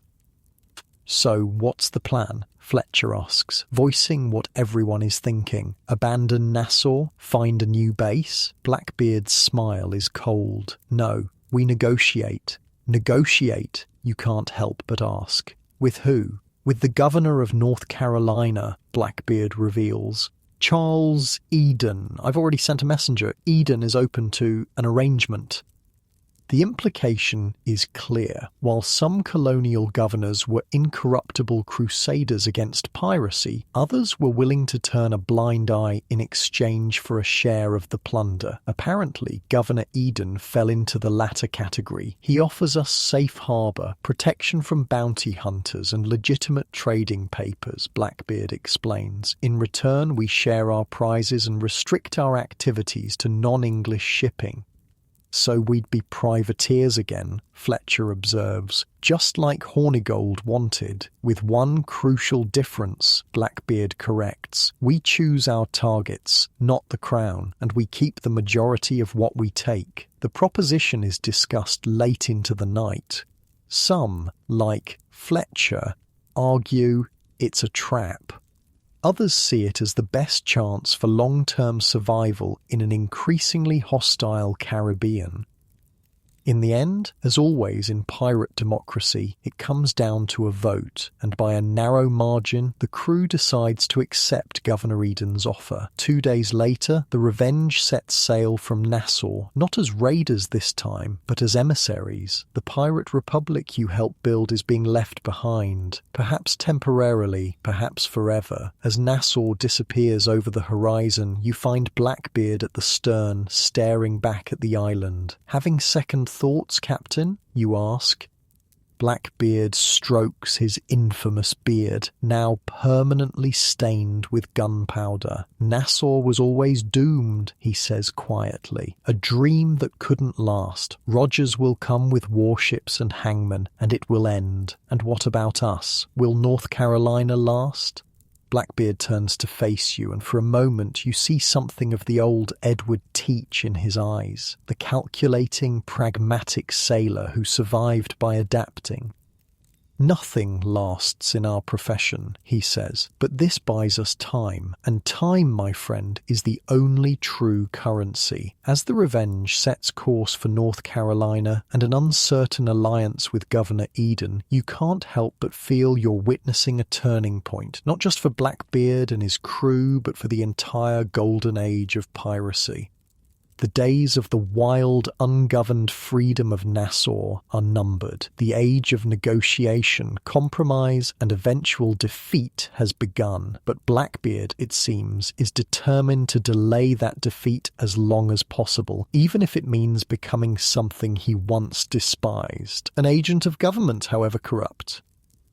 "So, what's the plan?" Fletcher asks, voicing what everyone is thinking. "Abandon Nassau? Find a new base?" Blackbeard's smile is cold. "No, we negotiate." "Negotiate?" you can't help but ask. "With who?" "With the governor of North Carolina," Blackbeard reveals. "Charles Eden. I've already sent a messenger. Eden is open to an arrangement." The implication is clear. While some colonial governors were incorruptible crusaders against piracy, others were willing to turn a blind eye in exchange for a share of the plunder. Apparently, Governor Eden fell into the latter category. "He offers us safe harbour, protection from bounty hunters, and legitimate trading papers," Blackbeard explains. "In return, we share our prizes and restrict our activities to non-English shipping." "So we'd be privateers again," Fletcher observes, "just like Hornigold wanted, with one crucial difference," Blackbeard corrects. "We choose our targets, not the crown, and we keep the majority of what we take." The proposition is discussed late into the night. Some, like Fletcher, argue it's a trap. Others see it as the best chance for long-term survival in an increasingly hostile Caribbean. In the end, as always in pirate democracy, it comes down to a vote, and by a narrow margin, the crew decides to accept Governor Eden's offer. 2 days later, the Revenge sets sail from Nassau, not as raiders this time, but as emissaries. The pirate republic you helped build is being left behind, perhaps temporarily, perhaps forever. As Nassau disappears over the horizon, you find Blackbeard at the stern, staring back at the island. "Having second thoughts, Captain?" you ask. Blackbeard strokes his infamous beard, now permanently stained with gunpowder. "Nassau was always doomed," he says quietly. "A dream that couldn't last. Rogers will come with warships and hangmen, and it will end. And what about us? Will North Carolina last?" Blackbeard turns to face you, and for a moment you see something of the old Edward Teach in his eyes, the calculating, pragmatic sailor who survived by adapting. "Nothing lasts in our profession," he says, "but this buys us time, and time, my friend, is the only true currency." As the Revenge sets course for North Carolina and an uncertain alliance with Governor Eden, you can't help but feel you're witnessing a turning point, not just for Blackbeard and his crew, but for the entire golden age of piracy. The days of the wild, ungoverned freedom of Nassau are numbered. The age of negotiation, compromise, and eventual defeat has begun. But Blackbeard, it seems, is determined to delay that defeat as long as possible, even if it means becoming something he once despised. An agent of government, however corrupt.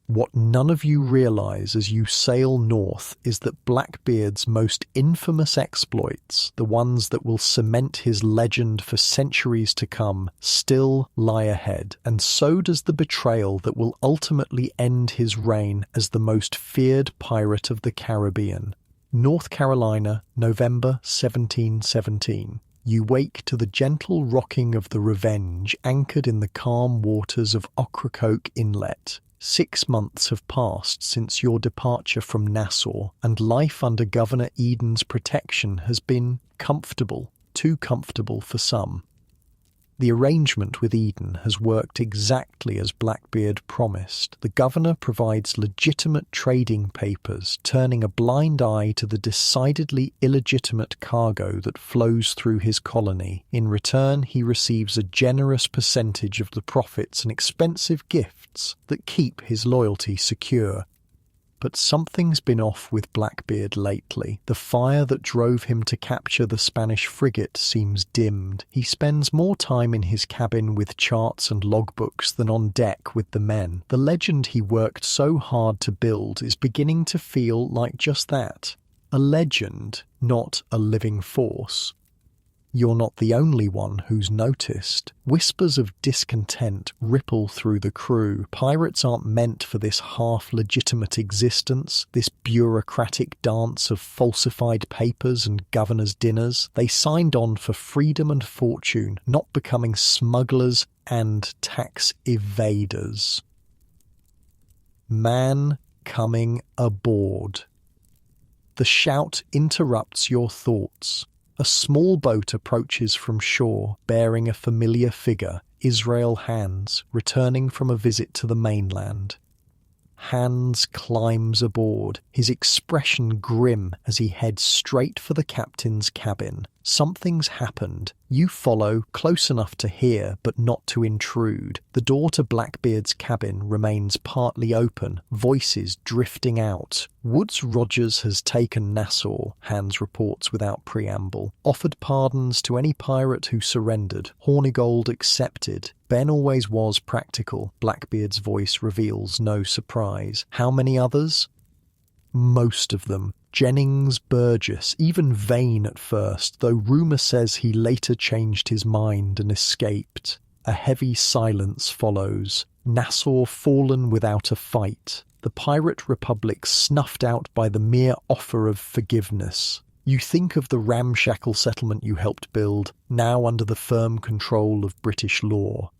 What none of you realize as you sail north is that Blackbeard's most infamous exploits, the ones that will cement his legend for centuries to come, still lie ahead, and so does the betrayal that will ultimately end his reign as the most feared pirate of the Caribbean. North Carolina, November 1717. You wake to the gentle rocking of the Revenge anchored in the calm waters of Ocracoke Inlet. 6 months have passed since your departure from Nassau, and life under Governor Eden's protection has been comfortable, too comfortable for some. The arrangement with Eden has worked exactly as Blackbeard promised. The governor provides legitimate trading papers, turning a blind eye to the decidedly illegitimate cargo that flows through his colony. In return, he receives a generous percentage of the profits and expensive gifts that keep his loyalty secure. But something's been off with Blackbeard lately. The fire that drove him to capture the Spanish frigate seems dimmed. He spends more time in his cabin with charts and logbooks than on deck with the men. The legend he worked so hard to build is beginning to feel like just that. A legend, not a living force. You're not the only one who's noticed. Whispers of discontent ripple through the crew. Pirates aren't meant for this half-legitimate existence, this bureaucratic dance of falsified papers and governors' dinners. They signed on for freedom and fortune, not becoming smugglers and tax evaders. Man coming aboard. The shout interrupts your thoughts. A small boat approaches from shore, bearing a familiar figure, Israel Hands, returning from a visit to the mainland. Hands climbs aboard, his expression grim as he heads straight for the captain's cabin. Something's happened. You follow, close enough to hear, but not to intrude. The door to Blackbeard's cabin remains partly open, voices drifting out. Woods Rogers has taken Nassau, Hands reports without preamble. Offered pardons to any pirate who surrendered. Hornigold accepted. Ben always was practical. Blackbeard's voice reveals no surprise. How many others? Most of them. Jennings, Burgess, even Vane at first, though rumour says he later changed his mind and escaped. A heavy silence follows. Nassau fallen without a fight. The pirate republic snuffed out by the mere offer of forgiveness. You think of the ramshackle settlement you helped build, now under the firm control of British law.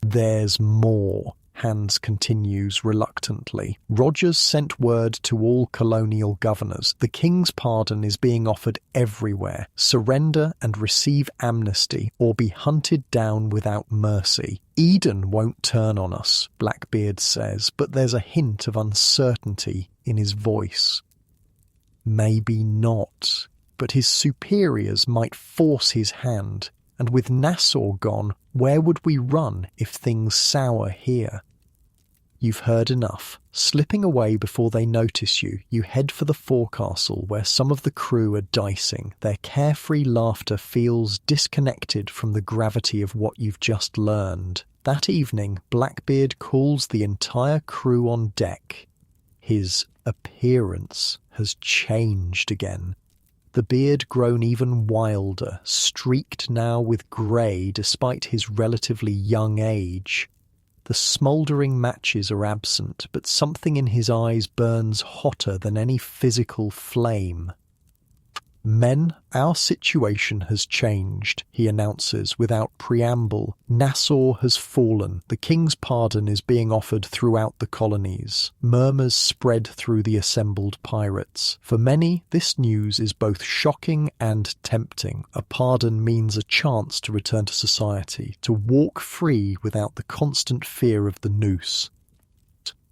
There's more. Hands continues reluctantly. Rogers sent word to all colonial governors. The king's pardon is being offered everywhere. Surrender and receive amnesty, or be hunted down without mercy. Eden won't turn on us, Blackbeard says, but there's a hint of uncertainty in his voice. Maybe not, but his superiors might force his hand. And with Nassau gone, where would we run if things sour here? You've heard enough. Slipping away before they notice you, you head for the forecastle where some of the crew are dicing. Their carefree laughter feels disconnected from the gravity of what you've just learned. That evening, Blackbeard calls the entire crew on deck. His appearance has changed again. The beard grown even wilder, streaked now with grey despite his relatively young age. The smouldering matches are absent, but something in his eyes burns hotter than any physical flame. Men, our situation has changed, he announces without preamble. Nassau has fallen. The king's pardon is being offered throughout the colonies. Murmurs spread through the assembled pirates. For many, this news is both shocking and tempting. A pardon means a chance to return to society, to walk free without the constant fear of the noose.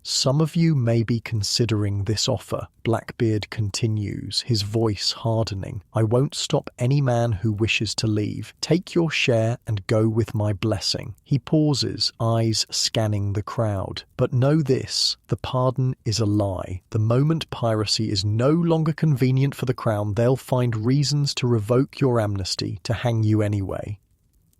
Some of you may be considering this offer, Blackbeard continues, his voice hardening. I won't stop any man who wishes to leave. Take your share and go with my blessing. He pauses, eyes scanning the crowd. But know this, the pardon is a lie. The moment piracy is no longer convenient for the crown, they'll find reasons to revoke your amnesty, to hang you anyway.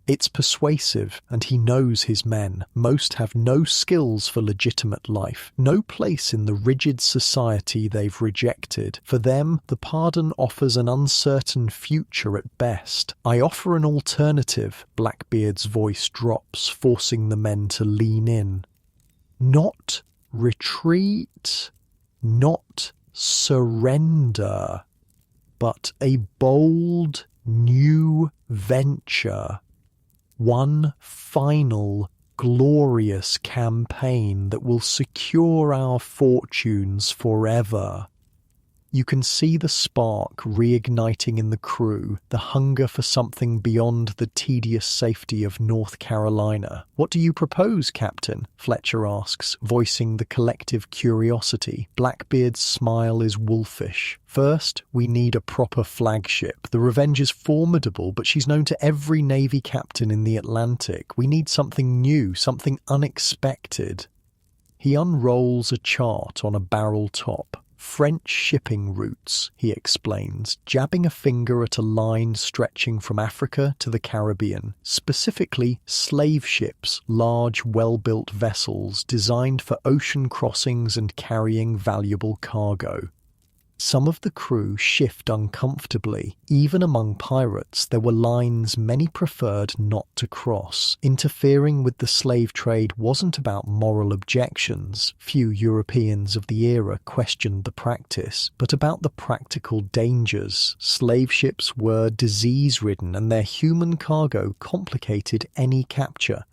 It's persuasive, and he knows his men. Most have no skills for legitimate life, no place in the rigid society they've rejected. For them, the pardon offers an uncertain future at best. I offer an alternative, Blackbeard's voice drops, forcing the men to lean in. Not retreat, not surrender, but a bold new venture. One final, glorious campaign that will secure our fortunes forever. You can see the spark reigniting in the crew, the hunger for something beyond the tedious safety of North Carolina. What do you propose, Captain? Fletcher asks, voicing the collective curiosity. Blackbeard's smile is wolfish. First, we need a proper flagship. The Revenge is formidable, but she's known to every Navy captain in the Atlantic. We need something new, something unexpected. He unrolls a chart on a barrel top. French shipping routes, he explains, jabbing a finger at a line stretching from Africa to the Caribbean, specifically slave ships, large, well-built vessels designed for ocean crossings and carrying valuable cargo. Some of the crew shift uncomfortably. Even among pirates, there were lines many preferred not to cross. Interfering with the slave trade wasn't about moral objections. Few Europeans of the era questioned the practice, but about the practical dangers. Slave ships were disease-ridden and their human cargo complicated any capture.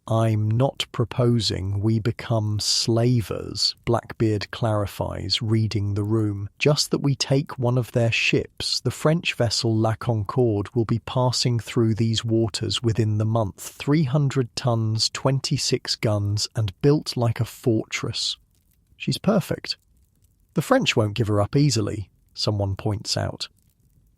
"I'm not proposing we become slavers," Blackbeard clarifies, reading the room. "Just that we take one of their ships. The French vessel La Concorde will be passing through these waters within the month. 300 tons, 26 guns, and built like a fortress." She's perfect. "The French won't give her up easily," someone points out.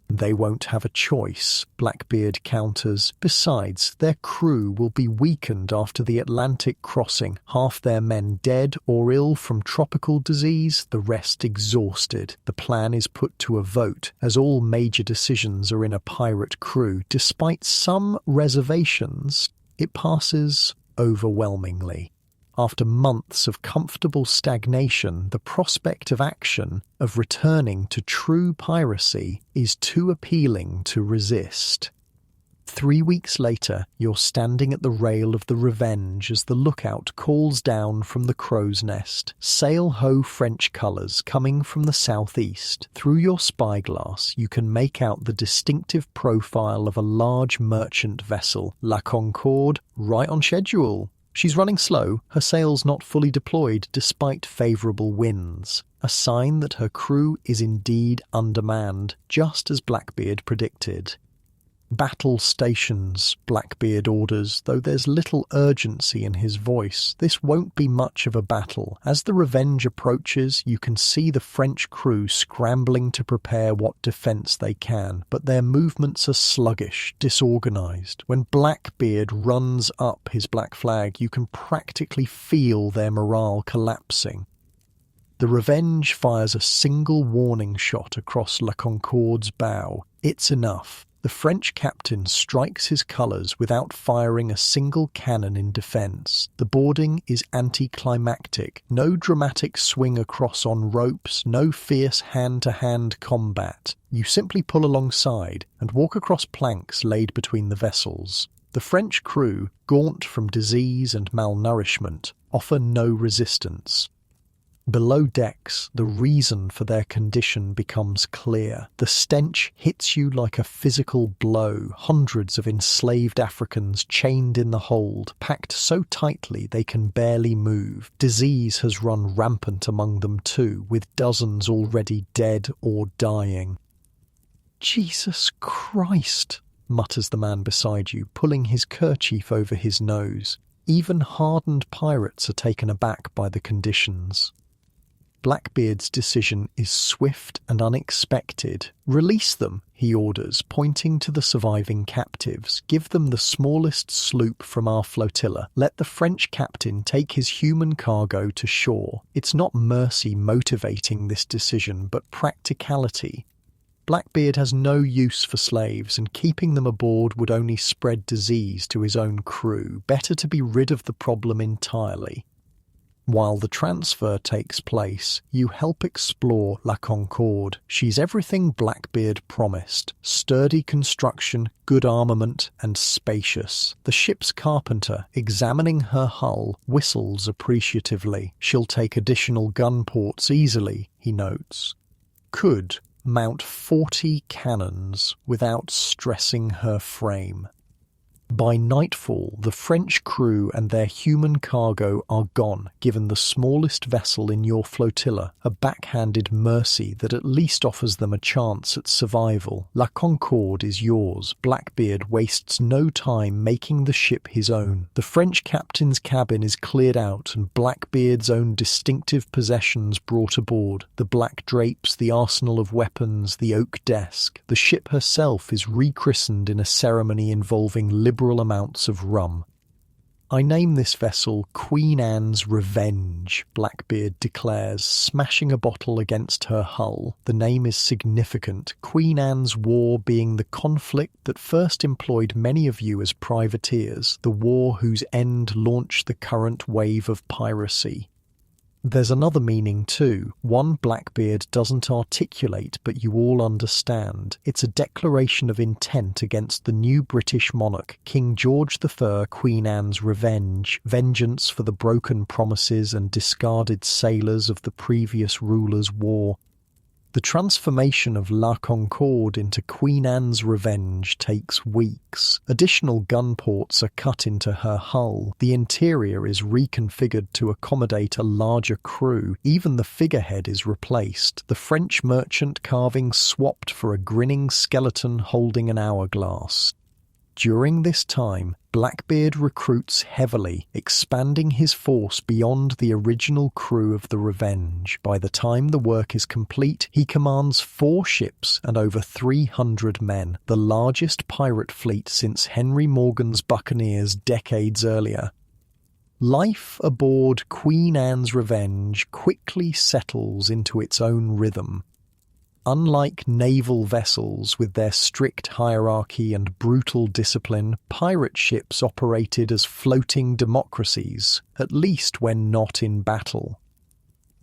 "They won't have a choice," Blackbeard counters. "Besides, their crew will be weakened after the Atlantic crossing, half their men dead or ill from tropical disease, the rest exhausted. The plan is put to a vote, as all major decisions are in a pirate crew. Despite some reservations, it passes overwhelmingly. After months of comfortable stagnation, the prospect of action, of returning to true piracy, is too appealing to resist." 3 weeks later, you're standing at the rail of the Revenge as the lookout calls down from the crow's nest. Sail-ho French colours coming from the southeast. Through your spyglass, you can make out the distinctive profile of a large merchant vessel, La Concorde, right on schedule. She's running slow, her sails not fully deployed despite favourable winds, a sign that her crew is indeed undermanned, just as Blackbeard predicted. "Battle stations," Blackbeard orders, though there's little urgency in his voice. This won't be much of a battle. As the Revenge approaches, you can see the French crew scrambling to prepare what defence they can, but their movements are sluggish, disorganised. When Blackbeard runs up his black flag, you can practically feel their morale collapsing. The Revenge fires a single warning shot across La Concorde's bow. It's enough. The French captain strikes his colours without firing a single cannon in defence. The boarding is anticlimactic. No dramatic swing across on ropes, no fierce hand-to-hand combat. You simply pull alongside and walk across planks laid between the vessels. The French crew, gaunt from disease and malnourishment, offer no resistance. Below decks, the reason for their condition becomes clear. The stench hits you like a physical blow. Hundreds of enslaved Africans chained in the hold, packed so tightly they can barely move. Disease has run rampant among them too, with dozens already dead or dying. "Jesus Christ," mutters the man beside you, pulling his kerchief over his nose. Even hardened pirates are taken aback by the conditions. Blackbeard's decision is swift and unexpected. "Release them," he orders, pointing to the surviving captives. "Give them the smallest sloop from our flotilla. Let the French captain take his human cargo to shore." It's not mercy motivating this decision, but practicality. Blackbeard has no use for slaves, and keeping them aboard would only spread disease to his own crew. Better to be rid of the problem entirely. While the transfer takes place, you help explore La Concorde. She's everything Blackbeard promised. Sturdy construction, good armament, and spacious. The ship's carpenter, examining her hull, whistles appreciatively. "She'll take additional gun ports easily," he notes. "Could mount 40 cannons without stressing her frame." By nightfall, the French crew and their human cargo are gone, given the smallest vessel in your flotilla, a backhanded mercy that at least offers them a chance at survival. La Concorde is yours. Blackbeard wastes no time making the ship his own. The French captain's cabin is cleared out and Blackbeard's own distinctive possessions brought aboard. The black drapes, the arsenal of weapons, the oak desk. The ship herself is rechristened in a ceremony involving liberal amounts of rum. "I name this vessel Queen Anne's Revenge," Blackbeard declares, smashing a bottle against her hull. The name is significant, Queen Anne's War being the conflict that first employed many of you as privateers, the war whose end launched the current wave of piracy. There's another meaning too, one Blackbeard doesn't articulate but you all understand. It's a declaration of intent against the new British monarch, King George III, Queen Anne's Revenge, vengeance for the broken promises and discarded sailors of the previous ruler's war. The transformation of La Concorde into Queen Anne's Revenge takes weeks. Additional gun ports are cut into her hull. The interior is reconfigured to accommodate a larger crew. Even the figurehead is replaced. The French merchant carving swapped for a grinning skeleton holding an hourglass. During this time, Blackbeard recruits heavily, expanding his force beyond the original crew of the Revenge. By the time the work is complete, he commands 4 ships and over 300 men, the largest pirate fleet since Henry Morgan's buccaneers decades earlier. Life aboard Queen Anne's Revenge quickly settles into its own rhythm. Unlike naval vessels with their strict hierarchy and brutal discipline, pirate ships operated as floating democracies, at least when not in battle.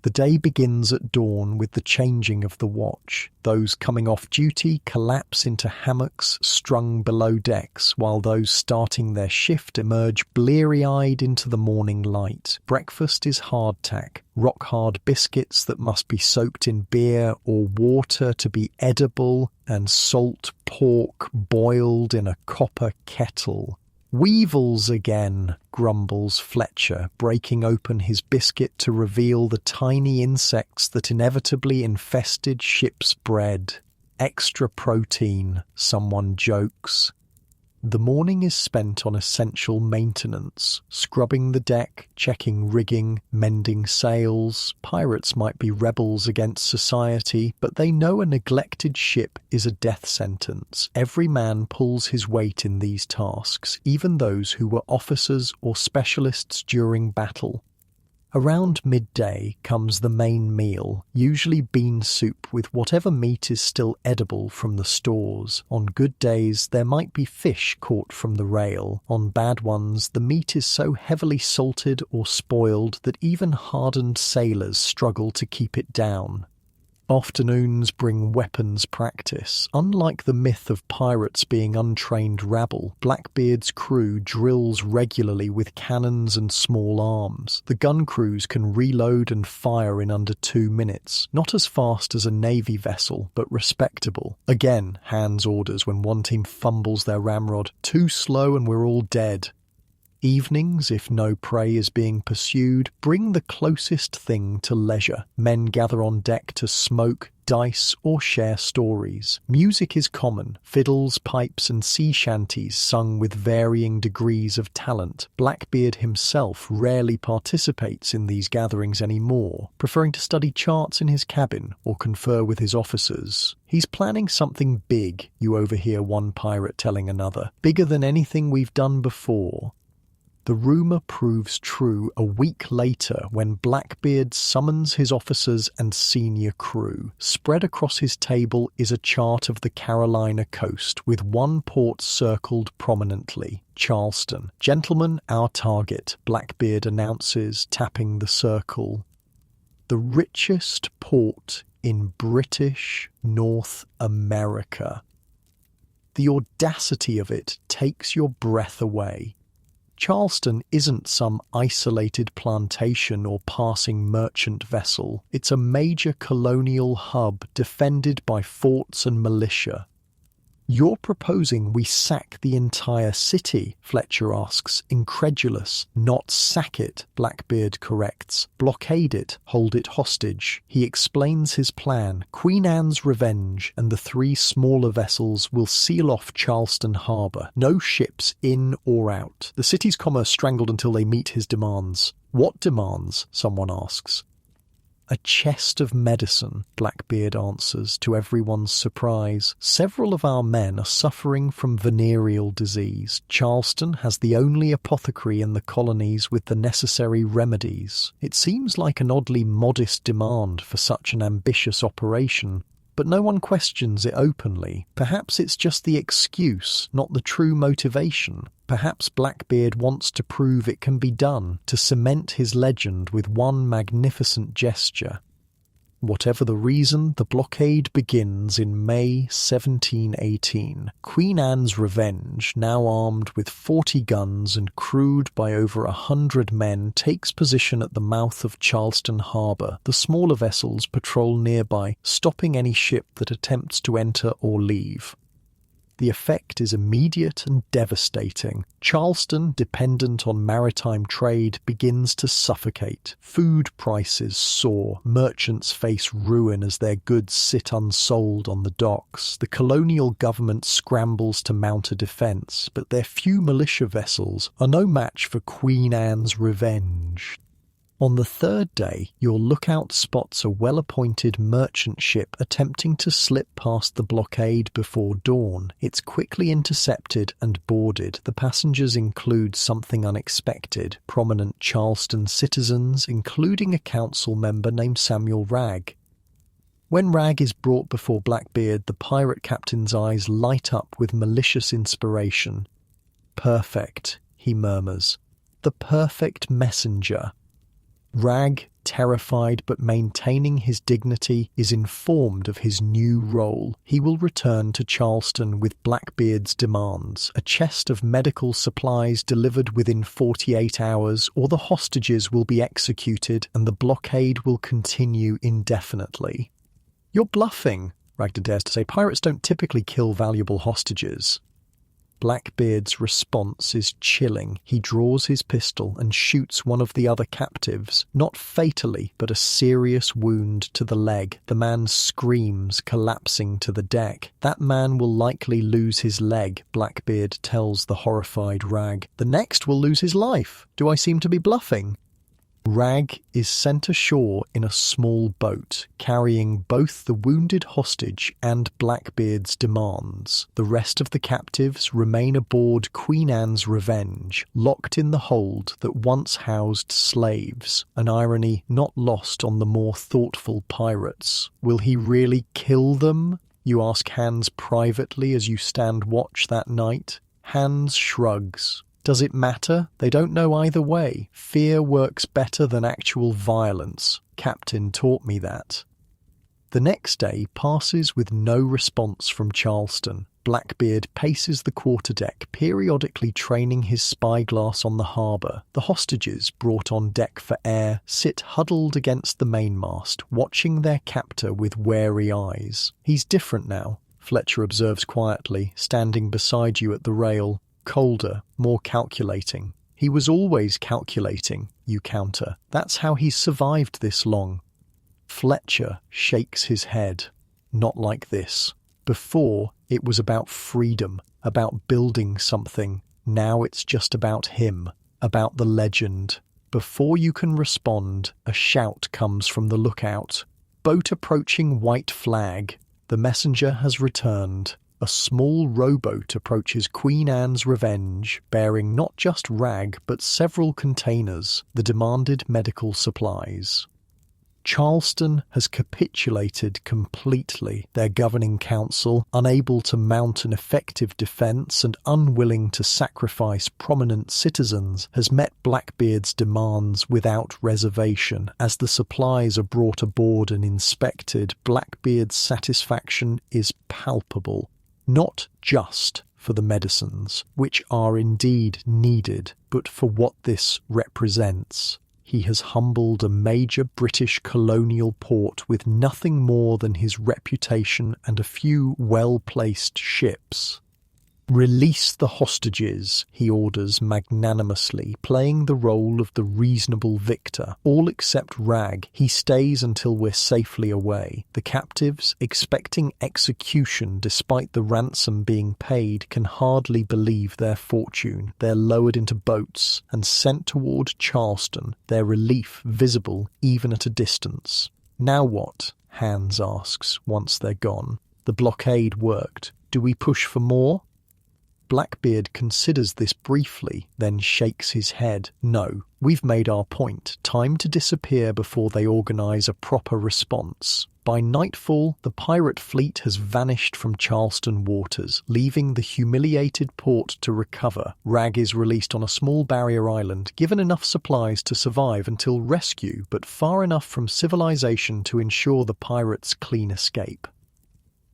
The day begins at dawn with the changing of the watch. Those coming off duty collapse into hammocks strung below decks, while those starting their shift emerge bleary-eyed into the morning light. Breakfast is hardtack, rock-hard biscuits that must be soaked in beer or water to be edible, and salt pork boiled in a copper kettle. "Weevils again," grumbles Fletcher, breaking open his biscuit to reveal the tiny insects that inevitably infested ship's bread. "Extra protein," someone jokes. The morning is spent on essential maintenance, scrubbing the deck, checking rigging, mending sails. Pirates might be rebels against society, but they know a neglected ship is a death sentence. Every man pulls his weight in these tasks, even those who were officers or specialists during battle. Around midday comes the main meal, usually bean soup with whatever meat is still edible from the stores. On good days, there might be fish caught from the rail. On bad ones, the meat is so heavily salted or spoiled that even hardened sailors struggle to keep it down. Afternoons bring weapons practice. Unlike the myth of pirates being untrained rabble, Blackbeard's crew drills regularly with cannons and small arms. The gun crews can reload and fire in under 2 minutes. Not as fast as a navy vessel, but respectable. Again, Hans orders when one team fumbles their ramrod. "Too slow and we're all dead." Evenings, if no prey is being pursued, bring the closest thing to leisure. Men gather on deck to smoke, dice, or share stories. Music is common, fiddles, pipes, and sea shanties sung with varying degrees of talent. Blackbeard himself rarely participates in these gatherings anymore, preferring to study charts in his cabin or confer with his officers. He's planning something big, you overhear one pirate telling another. "Bigger than anything we've done before." The rumour proves true a week later when Blackbeard summons his officers and senior crew. Spread across his table is a chart of the Carolina coast, with one port circled prominently, Charleston. "Gentlemen, our target," Blackbeard announces, tapping the circle. The richest port in British North America. The audacity of it takes your breath away. Charleston isn't some isolated plantation or passing merchant vessel. It's a major colonial hub defended by forts and militia. "You're proposing we sack the entire city?" Fletcher asks, incredulous. "Not sack it," Blackbeard corrects. "Blockade it, hold it hostage." He explains his plan. Queen Anne's Revenge and the 3 smaller vessels will seal off Charleston harbour. No ships in or out. The city's commerce strangled until they meet his demands. "What demands?" someone asks. "A chest of medicine," Blackbeard answers, to everyone's surprise. "Several of our men are suffering from venereal disease. Charleston has the only apothecary in the colonies with the necessary remedies." It seems like an oddly modest demand for such an ambitious operation, but no one questions it openly. Perhaps it's just the excuse, not the true motivation. Perhaps Blackbeard wants to prove it can be done, to cement his legend with one magnificent gesture. Whatever the reason, the blockade begins in May 1718. Queen Anne's Revenge, now armed with 40 guns and crewed by over 100 men, takes position at the mouth of Charleston harbour. The smaller vessels patrol nearby, stopping any ship that attempts to enter or leave. The effect is immediate and devastating. Charleston, dependent on maritime trade, begins to suffocate. Food prices soar. Merchants face ruin as their goods sit unsold on the docks. The colonial government scrambles to mount a defence, but their few militia vessels are no match for Queen Anne's Revenge. On the third day, your lookout spots a well-appointed merchant ship attempting to slip past the blockade before dawn. It's quickly intercepted and boarded. The passengers include something unexpected: prominent Charleston citizens, including a council member named Samuel Wragg. When Wragg is brought before Blackbeard, the pirate captain's eyes light up with malicious inspiration. "Perfect," he murmurs. "The perfect messenger." Wragg, terrified but maintaining his dignity, is informed of his new role. He will return to Charleston with Blackbeard's demands: a chest of medical supplies delivered within 48 hours, or the hostages will be executed and the blockade will continue indefinitely. "You're bluffing," Wragg dares to say. "Pirates don't typically kill valuable hostages." Blackbeard's response is chilling. He draws his pistol and shoots one of the other captives, not fatally, but a serious wound to the leg. The man screams, collapsing to the deck. "That man will likely lose his leg," Blackbeard tells the horrified Wragg. "The next will lose his life. Do I seem to be bluffing?" Wragg is sent ashore in a small boat, carrying both the wounded hostage and Blackbeard's demands. The rest of the captives remain aboard Queen Anne's Revenge, locked in the hold that once housed slaves, an irony not lost on the more thoughtful pirates. Will he really kill them? You ask Hans privately as you stand watch that night. Hans shrugs. Does it matter? They don't know either way. Fear works better than actual violence. Captain taught me that. The next day passes with no response from Charleston. Blackbeard paces the quarterdeck, periodically training his spyglass on the harbour. The hostages, brought on deck for air, sit huddled against the mainmast, watching their captor with wary eyes. "He's different now," Fletcher observes quietly, standing beside you at the rail. "Colder, more calculating." "He was always calculating," you counter. "That's how he's survived this long." Fletcher shakes his head. "Not like this. Before, it was about freedom, about building something. Now it's just about him, about the legend." Before you can respond, a shout comes from the lookout. "Boat approaching white flag." The messenger has returned. A small rowboat approaches Queen Anne's Revenge, bearing not just Wragg but several containers, the demanded medical supplies. Charleston has capitulated completely. Their governing council, unable to mount an effective defence and unwilling to sacrifice prominent citizens, has met Blackbeard's demands without reservation. As the supplies are brought aboard and inspected, Blackbeard's satisfaction is palpable. Not just for the medicines, which are indeed needed, but for what this represents. He has humbled a major British colonial port with nothing more than his reputation and a few well-placed ships. "Release the hostages," he orders magnanimously, playing the role of the reasonable victor. All except Wragg. He stays until we're safely away. The captives, expecting execution despite the ransom being paid, can hardly believe their fortune. They're lowered into boats and sent toward Charleston, their relief visible even at a distance. "Now what?" Hans asks once they're gone. "The blockade worked. Do we push for more?" Blackbeard considers this briefly, then shakes his head. No, we've made our point. Time to disappear before they organise a proper response. By nightfall, the pirate fleet has vanished from Charleston waters, leaving the humiliated port to recover. Rag is released on a small barrier island, given enough supplies to survive until rescue, but far enough from civilization to ensure the pirates' clean escape.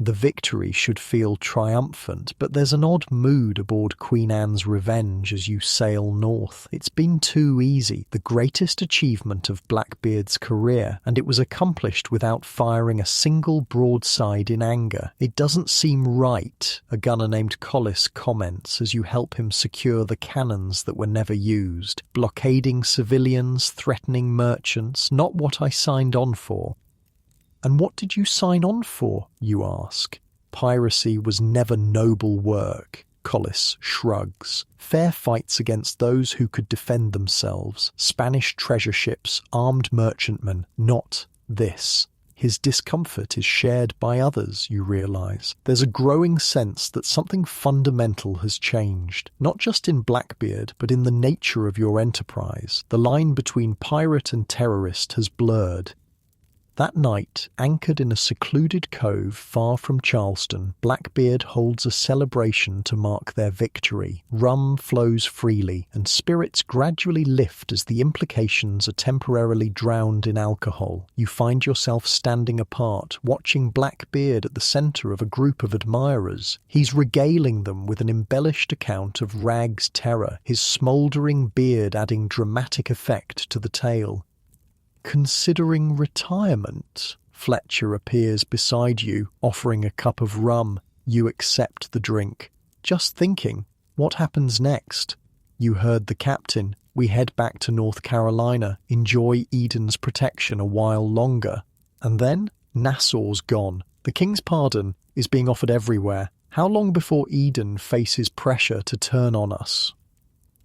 The victory should feel triumphant, but there's an odd mood aboard Queen Anne's Revenge as you sail north. It's been too easy, the greatest achievement of Blackbeard's career, and it was accomplished without firing a single broadside in anger. It doesn't seem right, a gunner named Collis comments as you help him secure the cannons that were never used. Blockading civilians, threatening merchants, not what I signed on for. And what did you sign on for, you ask? Piracy was never noble work, Collis shrugs. Fair fights against those who could defend themselves, Spanish treasure ships, armed merchantmen, not this. His discomfort is shared by others, you realise. There's a growing sense that something fundamental has changed, not just in Blackbeard, but in the nature of your enterprise. The line between pirate and terrorist has blurred. That night, anchored in a secluded cove far from Charleston, Blackbeard holds a celebration to mark their victory. Rum flows freely, and spirits gradually lift as the implications are temporarily drowned in alcohol. You find yourself standing apart, watching Blackbeard at the centre of a group of admirers. He's regaling them with an embellished account of Rag's terror, his smouldering beard adding dramatic effect to the tale. Considering retirement, Fletcher appears beside you, offering a cup of rum. You accept the drink. Just thinking, what happens next? You heard the captain. We head back to North Carolina, enjoy Eden's protection a while longer. And then, Nassau's gone. The King's pardon is being offered everywhere. How long before Eden faces pressure to turn on us?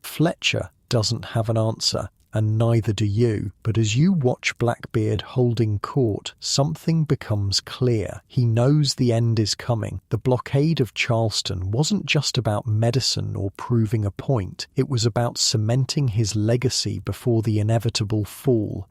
Fletcher doesn't have an answer. And neither do you. But as you watch Blackbeard holding court, something becomes clear. He knows the end is coming. The blockade of Charleston wasn't just about medicine or proving a point. It was about cementing his legacy before the inevitable fall.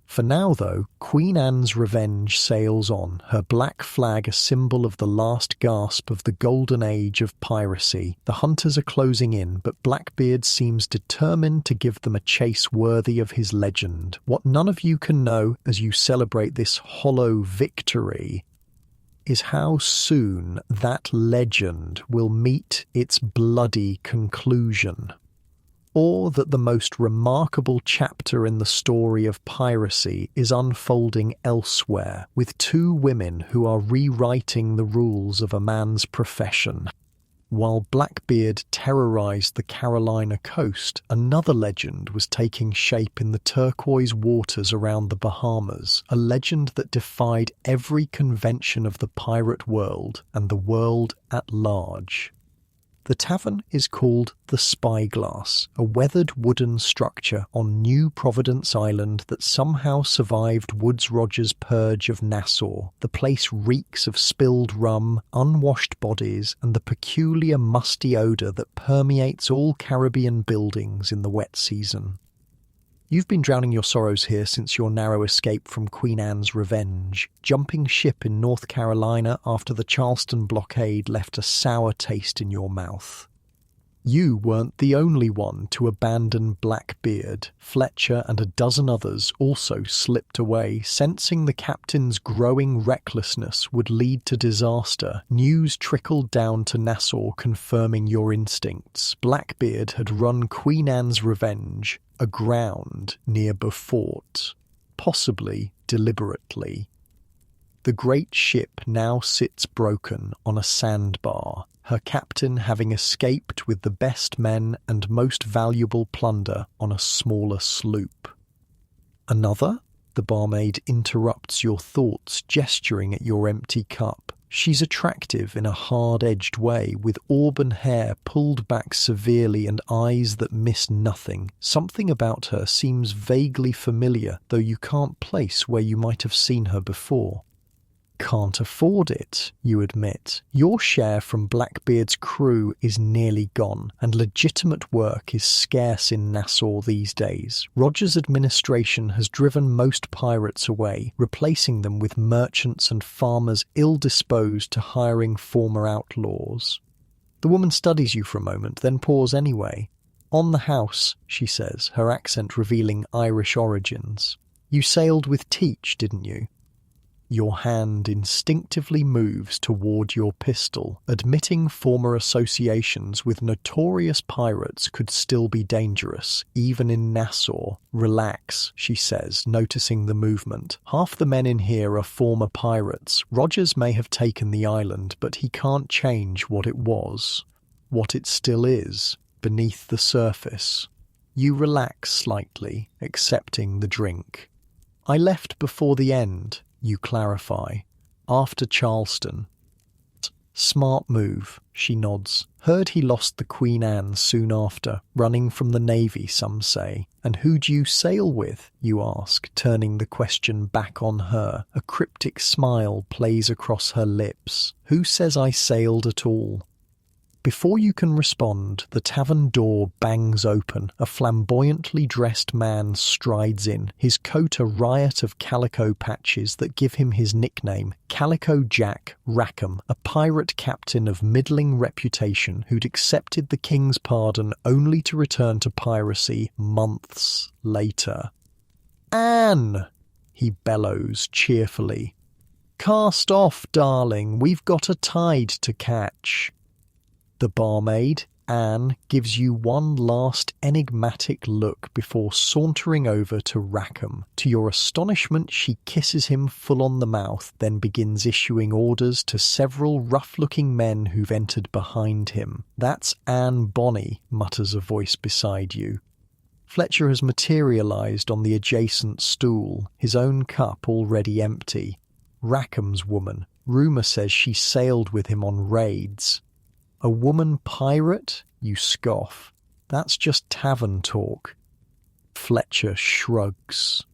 For now, though, Queen Anne's Revenge sails on, her black flag a symbol of the last gasp of the golden age of piracy. The hunters are closing in, but Blackbeard seems determined to give them a chase worthy of his legend. What none of you can know as you celebrate this hollow victory is how soon that legend will meet its bloody conclusion. Or that the most remarkable chapter in the story of piracy is unfolding elsewhere, with two women who are rewriting the rules of a man's profession. While Blackbeard terrorised the Carolina coast, another legend was taking shape in the turquoise waters around the Bahamas, a legend that defied every convention of the pirate world and the world at large. The tavern is called the Spyglass, a weathered wooden structure on New Providence Island that somehow survived Woodes Rogers's purge of Nassau. The place reeks of spilled rum, unwashed bodies, and the peculiar musty odour that permeates all Caribbean buildings in the wet season. You've been drowning your sorrows here since your narrow escape from Queen Anne's Revenge. Jumping ship in North Carolina after the Charleston blockade left a sour taste in your mouth. You weren't the only one to abandon Blackbeard. Fletcher and a dozen others also slipped away, sensing the captain's growing recklessness would lead to disaster. News trickled down to Nassau confirming your instincts. Blackbeard had run Queen Anne's Revenge aground near Beaufort, possibly deliberately. The great ship now sits broken on a sandbar, her captain having escaped with the best men and most valuable plunder on a smaller sloop. Another? The barmaid interrupts your thoughts, gesturing at your empty cup. She's attractive in a hard-edged way, with auburn hair pulled back severely and eyes that miss nothing. Something about her seems vaguely familiar, though you can't place where you might have seen her before. can't afford it, you admit. Your share from Blackbeard's crew is nearly gone, and legitimate work is scarce in Nassau these days. Roger's administration has driven most pirates away, replacing them with merchants and farmers ill-disposed to hiring former outlaws. The woman studies you for a moment, then pours anyway. On the house, she says, her accent revealing Irish origins. You sailed with Teach, didn't you? Your hand instinctively moves toward your pistol, admitting former associations with notorious pirates could still be dangerous, even in Nassau. Relax, she says, noticing the movement. Half the men in here are former pirates. Rogers may have taken the island, but he can't change what it was, what it still is, beneath the surface. You relax slightly, accepting the drink. I left before the end, you clarify, after Charleston. Smart move, she nods. Heard he lost the Queen Anne soon after, running from the Navy, some say. And who'd you sail with, you ask, turning the question back on her. A cryptic smile plays across her lips. Who says I sailed at all? Before you can respond, the tavern door bangs open. A flamboyantly dressed man strides in, his coat a riot of calico patches that give him his nickname, Calico Jack Rackom, a pirate captain of middling reputation who'd accepted the king's pardon only to return to piracy months later. "Anne!" he bellows cheerfully. "Cast off, darling, we've got a tide to catch." The barmaid, Anne, gives you one last enigmatic look before sauntering over to Rackom. To your astonishment, she kisses him full on the mouth, then begins issuing orders to several rough-looking men who've entered behind him. "That's Anne Bonny," mutters a voice beside you. Fletcher has materialised on the adjacent stool, his own cup already empty. Rackham's woman. Rumour says she sailed with him on raids. A woman pirate? You scoff. That's just tavern talk. Fletcher shrugs.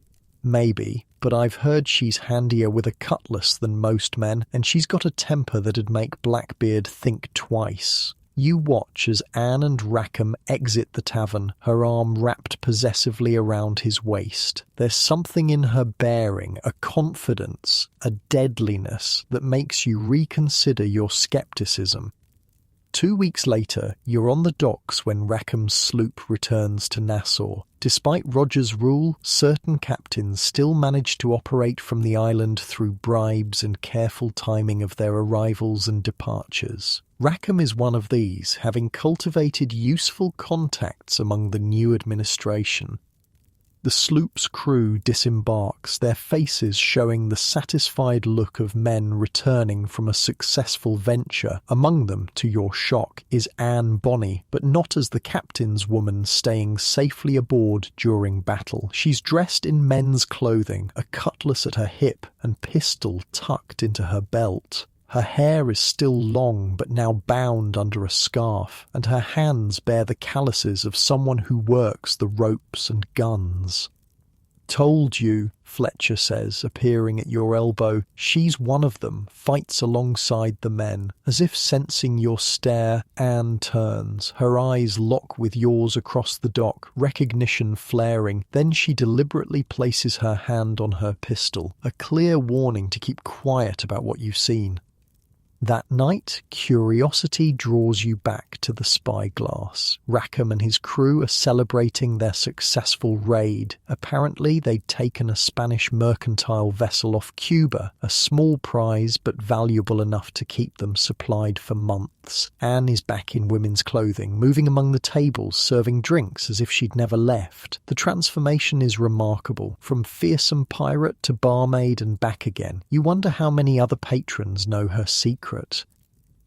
Maybe, but I've heard she's handier with a cutlass than most men, and she's got a temper that'd make Blackbeard think twice. You watch as Anne and Rackom exit the tavern, her arm wrapped possessively around his waist. There's something in her bearing, a confidence, a deadliness that makes you reconsider your skepticism. 2 weeks later, you're on the docks when Rackham's sloop returns to Nassau. Despite Roger's rule, certain captains still manage to operate from the island through bribes and careful timing of their arrivals and departures. Rackom is one of these, having cultivated useful contacts among the new administration. The sloop's crew disembarks, their faces showing the satisfied look of men returning from a successful venture. Among them, to your shock, is Anne Bonny, but not as the captain's woman staying safely aboard during battle. She's dressed in men's clothing, a cutlass at her hip and pistol tucked into her belt. Her hair is still long but now bound under a scarf, and her hands bear the calluses of someone who works the ropes and guns. "Told you," Fletcher says, appearing at your elbow. She's one of them, fights alongside the men. As if sensing your stare, Anne turns. Her eyes lock with yours across the dock, recognition flaring. Then she deliberately places her hand on her pistol, a clear warning to keep quiet about what you've seen. That night, curiosity draws you back to the spyglass. Rackom and his crew are celebrating their successful raid. Apparently, they'd taken a Spanish mercantile vessel off Cuba, a small prize but valuable enough to keep them supplied for months. Anne is back in women's clothing, moving among the tables, serving drinks as if she'd never left. The transformation is remarkable, from fearsome pirate to barmaid and back again. You wonder how many other patrons know her secret.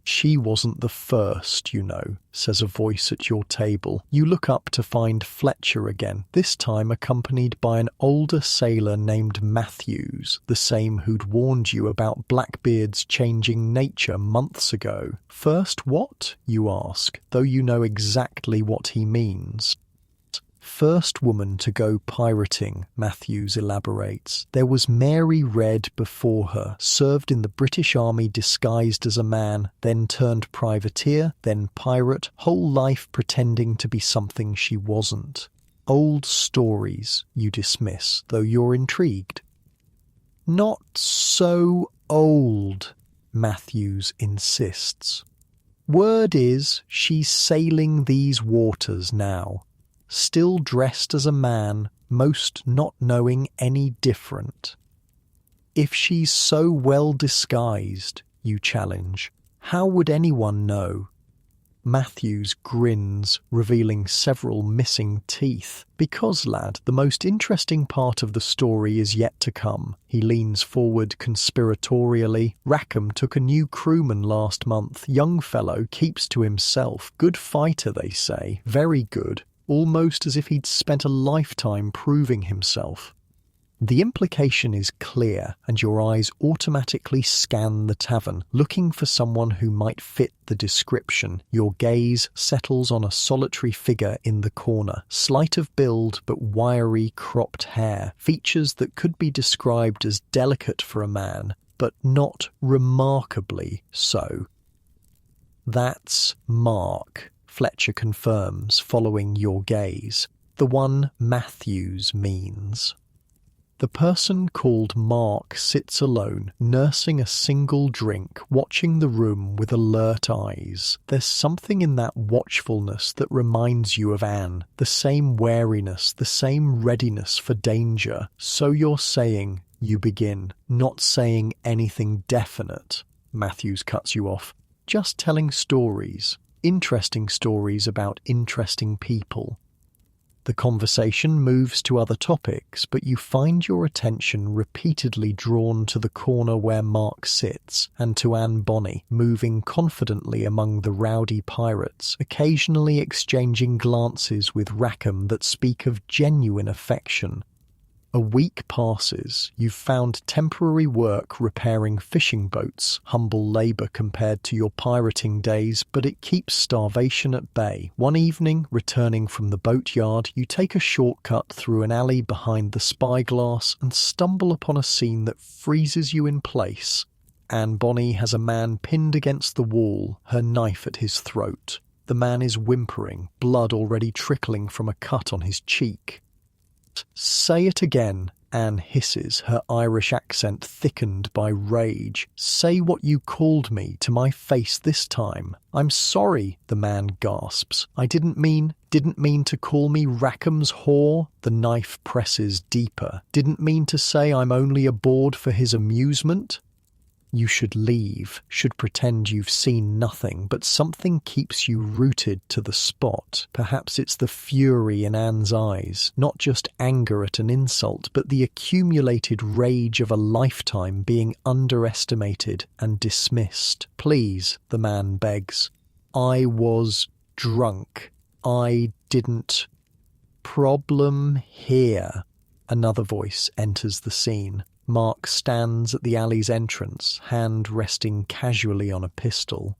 "She wasn't the first, you know," says a voice at your table. You look up to find Fletcher again, this time accompanied by an older sailor named Matthews, the same who'd warned you about Blackbeard's changing nature months ago. "First what?" you ask, though you know exactly what he means. First woman to go pirating, Matthews elaborates. There was Mary Red before her, served in the British Army disguised as a man, then turned privateer, then pirate, whole life pretending to be something she wasn't. Old stories you dismiss, though you're intrigued. Not so old, Matthews insists. Word is she's sailing these waters now, still dressed as a man, most not knowing any different. If she's so well disguised, you challenge, how would anyone know? Matthews grins, revealing several missing teeth. Because, lad, the most interesting part of the story is yet to come. He leans forward conspiratorially. Rackom took a new crewman last month. Young fellow, keeps to himself. Good fighter, they say. Very good. Almost as if he'd spent a lifetime proving himself. The implication is clear, and your eyes automatically scan the tavern, looking for someone who might fit the description. Your gaze settles on a solitary figure in the corner, slight of build but wiry cropped hair, features that could be described as delicate for a man, but not remarkably so. That's Mark, Fletcher confirms, following your gaze. The one Matthews means. The person called Mark sits alone, nursing a single drink, watching the room with alert eyes. There's something in that watchfulness that reminds you of Anne, the same wariness, the same readiness for danger. So you're saying, you begin, not saying anything definite. Matthews cuts you off. Just telling stories, interesting stories about interesting people. The conversation moves to other topics, but you find your attention repeatedly drawn to the corner where Mark sits, and to Anne Bonny, moving confidently among the rowdy pirates, occasionally exchanging glances with Rackom that speak of genuine affection. A week passes. You've found temporary work repairing fishing boats, humble labour compared to your pirating days, but it keeps starvation at bay. One evening, returning from the boatyard, you take a shortcut through an alley behind the spyglass and stumble upon a scene that freezes you in place. Anne Bonny has a man pinned against the wall, her knife at his throat. The man is whimpering, blood already trickling from a cut on his cheek. Say it again, Anne hisses, her Irish accent thickened by rage. Say what you called me to my face this time. I'm sorry, the man gasps. I didn't mean to call me Rackham's whore. The knife presses deeper. Didn't mean to say I'm only aboard for his amusement. You should leave, should pretend you've seen nothing, but something keeps you rooted to the spot. Perhaps it's the fury in Anne's eyes, not just anger at an insult, but the accumulated rage of a lifetime being underestimated and dismissed. Please, the man begs. I was drunk. I didn't. Problem here. Another voice enters the scene. Mark stands at the alley's entrance, hand resting casually on a pistol.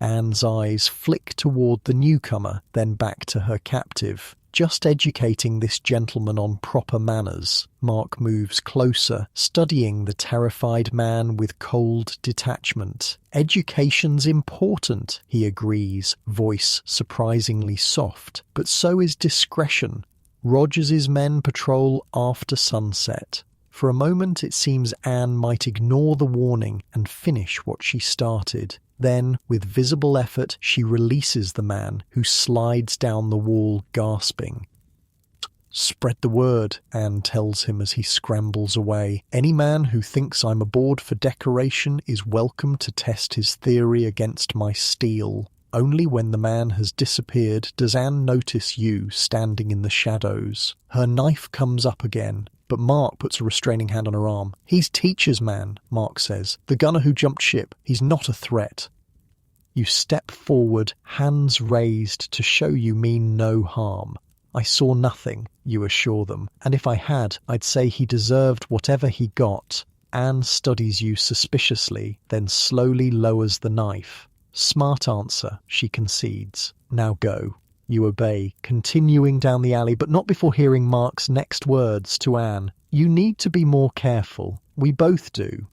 Anne's eyes flick toward the newcomer, then back to her captive. Just educating this gentleman on proper manners. Mark moves closer, studying the terrified man with cold detachment. Education's important, he agrees, voice surprisingly soft. But so is discretion. Rogers's men patrol after sunset. For a moment it seems Anne might ignore the warning and finish what she started. Then, with visible effort, she releases the man, who slides down the wall gasping. Spread the word, Anne tells him as he scrambles away. Any man who thinks I'm aboard for decoration is welcome to test his theory against my steel. Only when the man has disappeared does Anne notice you standing in the shadows. Her knife comes up again. But Mark puts a restraining hand on her arm. He's Teach's man, Mark says. The gunner who jumped ship. He's not a threat. You step forward, hands raised to show you mean no harm. I saw nothing, you assure them. And if I had, I'd say he deserved whatever he got. Anne studies you suspiciously, then slowly lowers the knife. Smart answer, she concedes. Now go. You obey, continuing down the alley, but not before hearing Mark's next words to Anne. You need to be more careful. We both do.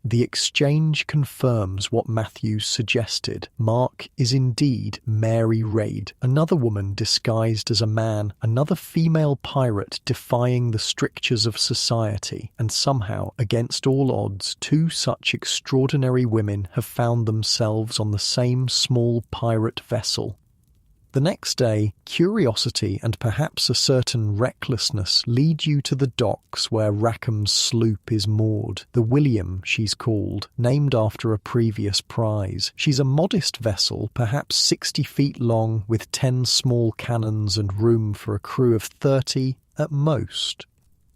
The exchange confirms what Matthews suggested. Mark is indeed Mary Reid, another woman disguised as a man, another female pirate defying the strictures of society, and somehow, against all odds, two such extraordinary women have found themselves on the same small pirate vessel. The next day, curiosity and perhaps a certain recklessness lead you to the docks where Rackham's sloop is moored. The William, she's called, named after a previous prize. She's a modest vessel, perhaps 60 feet long, with 10 small cannons and room for a crew of 30 at most.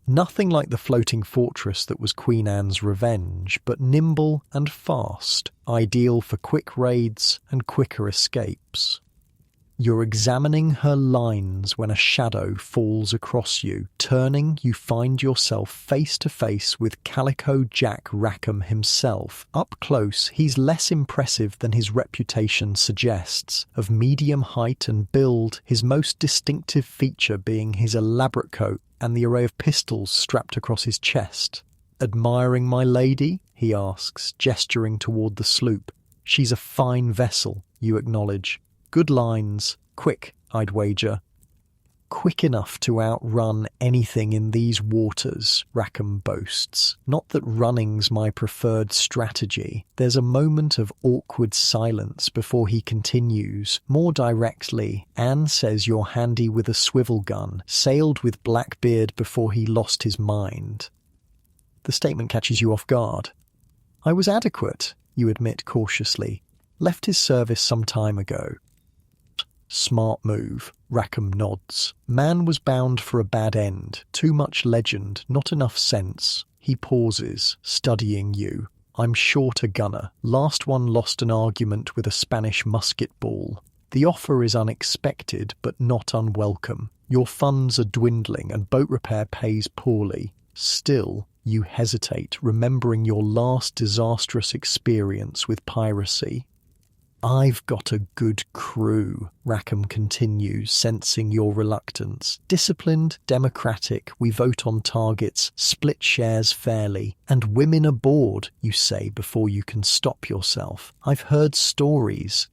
Nothing like the floating fortress that was Queen Anne's Revenge, but nimble and fast, ideal for quick raids and quicker escapes. You're examining her lines when a shadow falls across you. Turning, you find yourself face to face with Calico Jack Rackom himself. Up close, he's less impressive than his reputation suggests. Of medium height and build, his most distinctive feature being his elaborate coat and the array of pistols strapped across his chest. "Admiring my lady?" he asks, gesturing toward the sloop. "She's a fine vessel," you acknowledge. "Good lines. Quick, I'd wager." "Quick enough to outrun anything in these waters," Rackom boasts. "Not that running's my preferred strategy." There's a moment of awkward silence before he continues. More directly, "Anne says you're handy with a swivel gun, sailed with Blackbeard before he lost his mind." The statement catches you off guard. "I was adequate," you admit cautiously. "Left his service some time ago." "Smart move," Rackom nods. "Man was bound for a bad end. Too much legend, not enough sense." He pauses, studying you. "I'm short a gunner. Last one lost an argument with a Spanish musket ball. The offer is unexpected, but not unwelcome. Your funds are dwindling and boat repair pays poorly. Still, you hesitate, remembering your last disastrous experience with piracy. "I've got a good crew," Rackom continues, sensing your reluctance. "Disciplined, democratic, we vote on targets, split shares fairly. And women aboard," you say before you can stop yourself. "I've heard stories."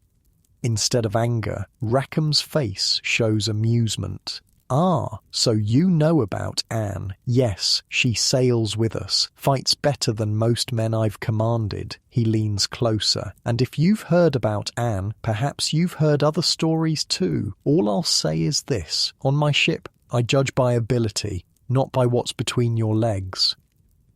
Instead of anger, Rackham's face shows amusement. "Ah, so you know about Anne. Yes, she sails with us, fights better than most men I've commanded." He leans closer. "And if you've heard about Anne, perhaps you've heard other stories too. All I'll say is this. On my ship, I judge by ability, not by what's between your legs."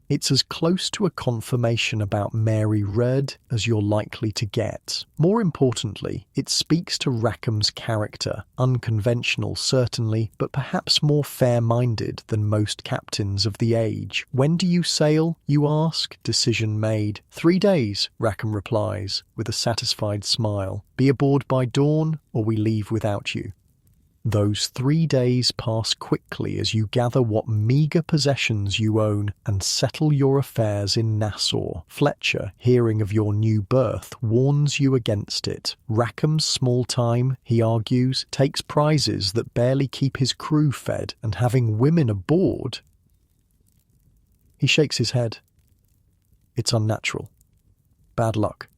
It's as close to a confirmation about Mary Reid as you're likely to get. More importantly, it speaks to Rackham's character, unconventional certainly, but perhaps more fair-minded than most captains of the age. "When do you sail?" you ask. Decision made. 3 days, Rackom replies, with a satisfied smile. "Be aboard by dawn, or we leave without you." Those 3 days pass quickly as you gather what meagre possessions you own and settle your affairs in Nassau. Fletcher, hearing of your new birth, warns you against it. Rackham's small time, he argues, takes prizes that barely keep his crew fed, and having women aboard... He shakes his head. "It's unnatural. Bad luck."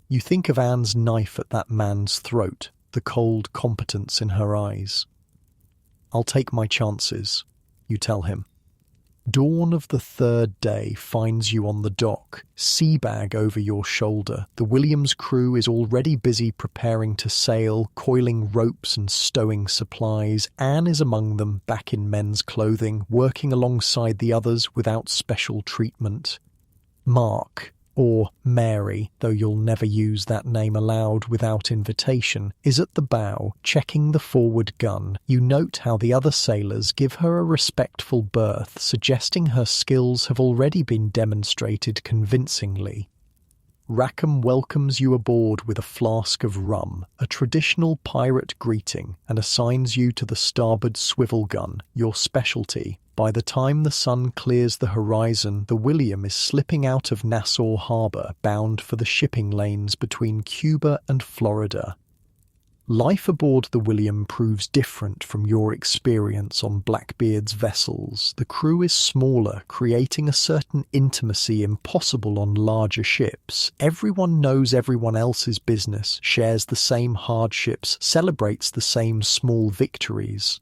You think of Anne's knife at that man's throat, the cold competence in her eyes. "I'll take my chances," you tell him. Dawn of the 3rd day finds you on the dock, sea bag over your shoulder. The William's crew is already busy preparing to sail, coiling ropes and stowing supplies. Anne is among them, back in men's clothing, working alongside the others without special treatment. Mark, or Mary, though you'll never use that name aloud without invitation, is at the bow, checking the forward gun. You note how the other sailors give her a respectful berth, suggesting her skills have already been demonstrated convincingly. Rackom welcomes you aboard with a flask of rum, a traditional pirate greeting, and assigns you to the starboard swivel gun, your specialty. By the time the sun clears the horizon, the William is slipping out of Nassau Harbour, bound for the shipping lanes between Cuba and Florida. Life aboard the William proves different from your experience on Blackbeard's vessels. The crew is smaller, creating a certain intimacy impossible on larger ships. Everyone knows everyone else's business, shares the same hardships, celebrates the same small victories.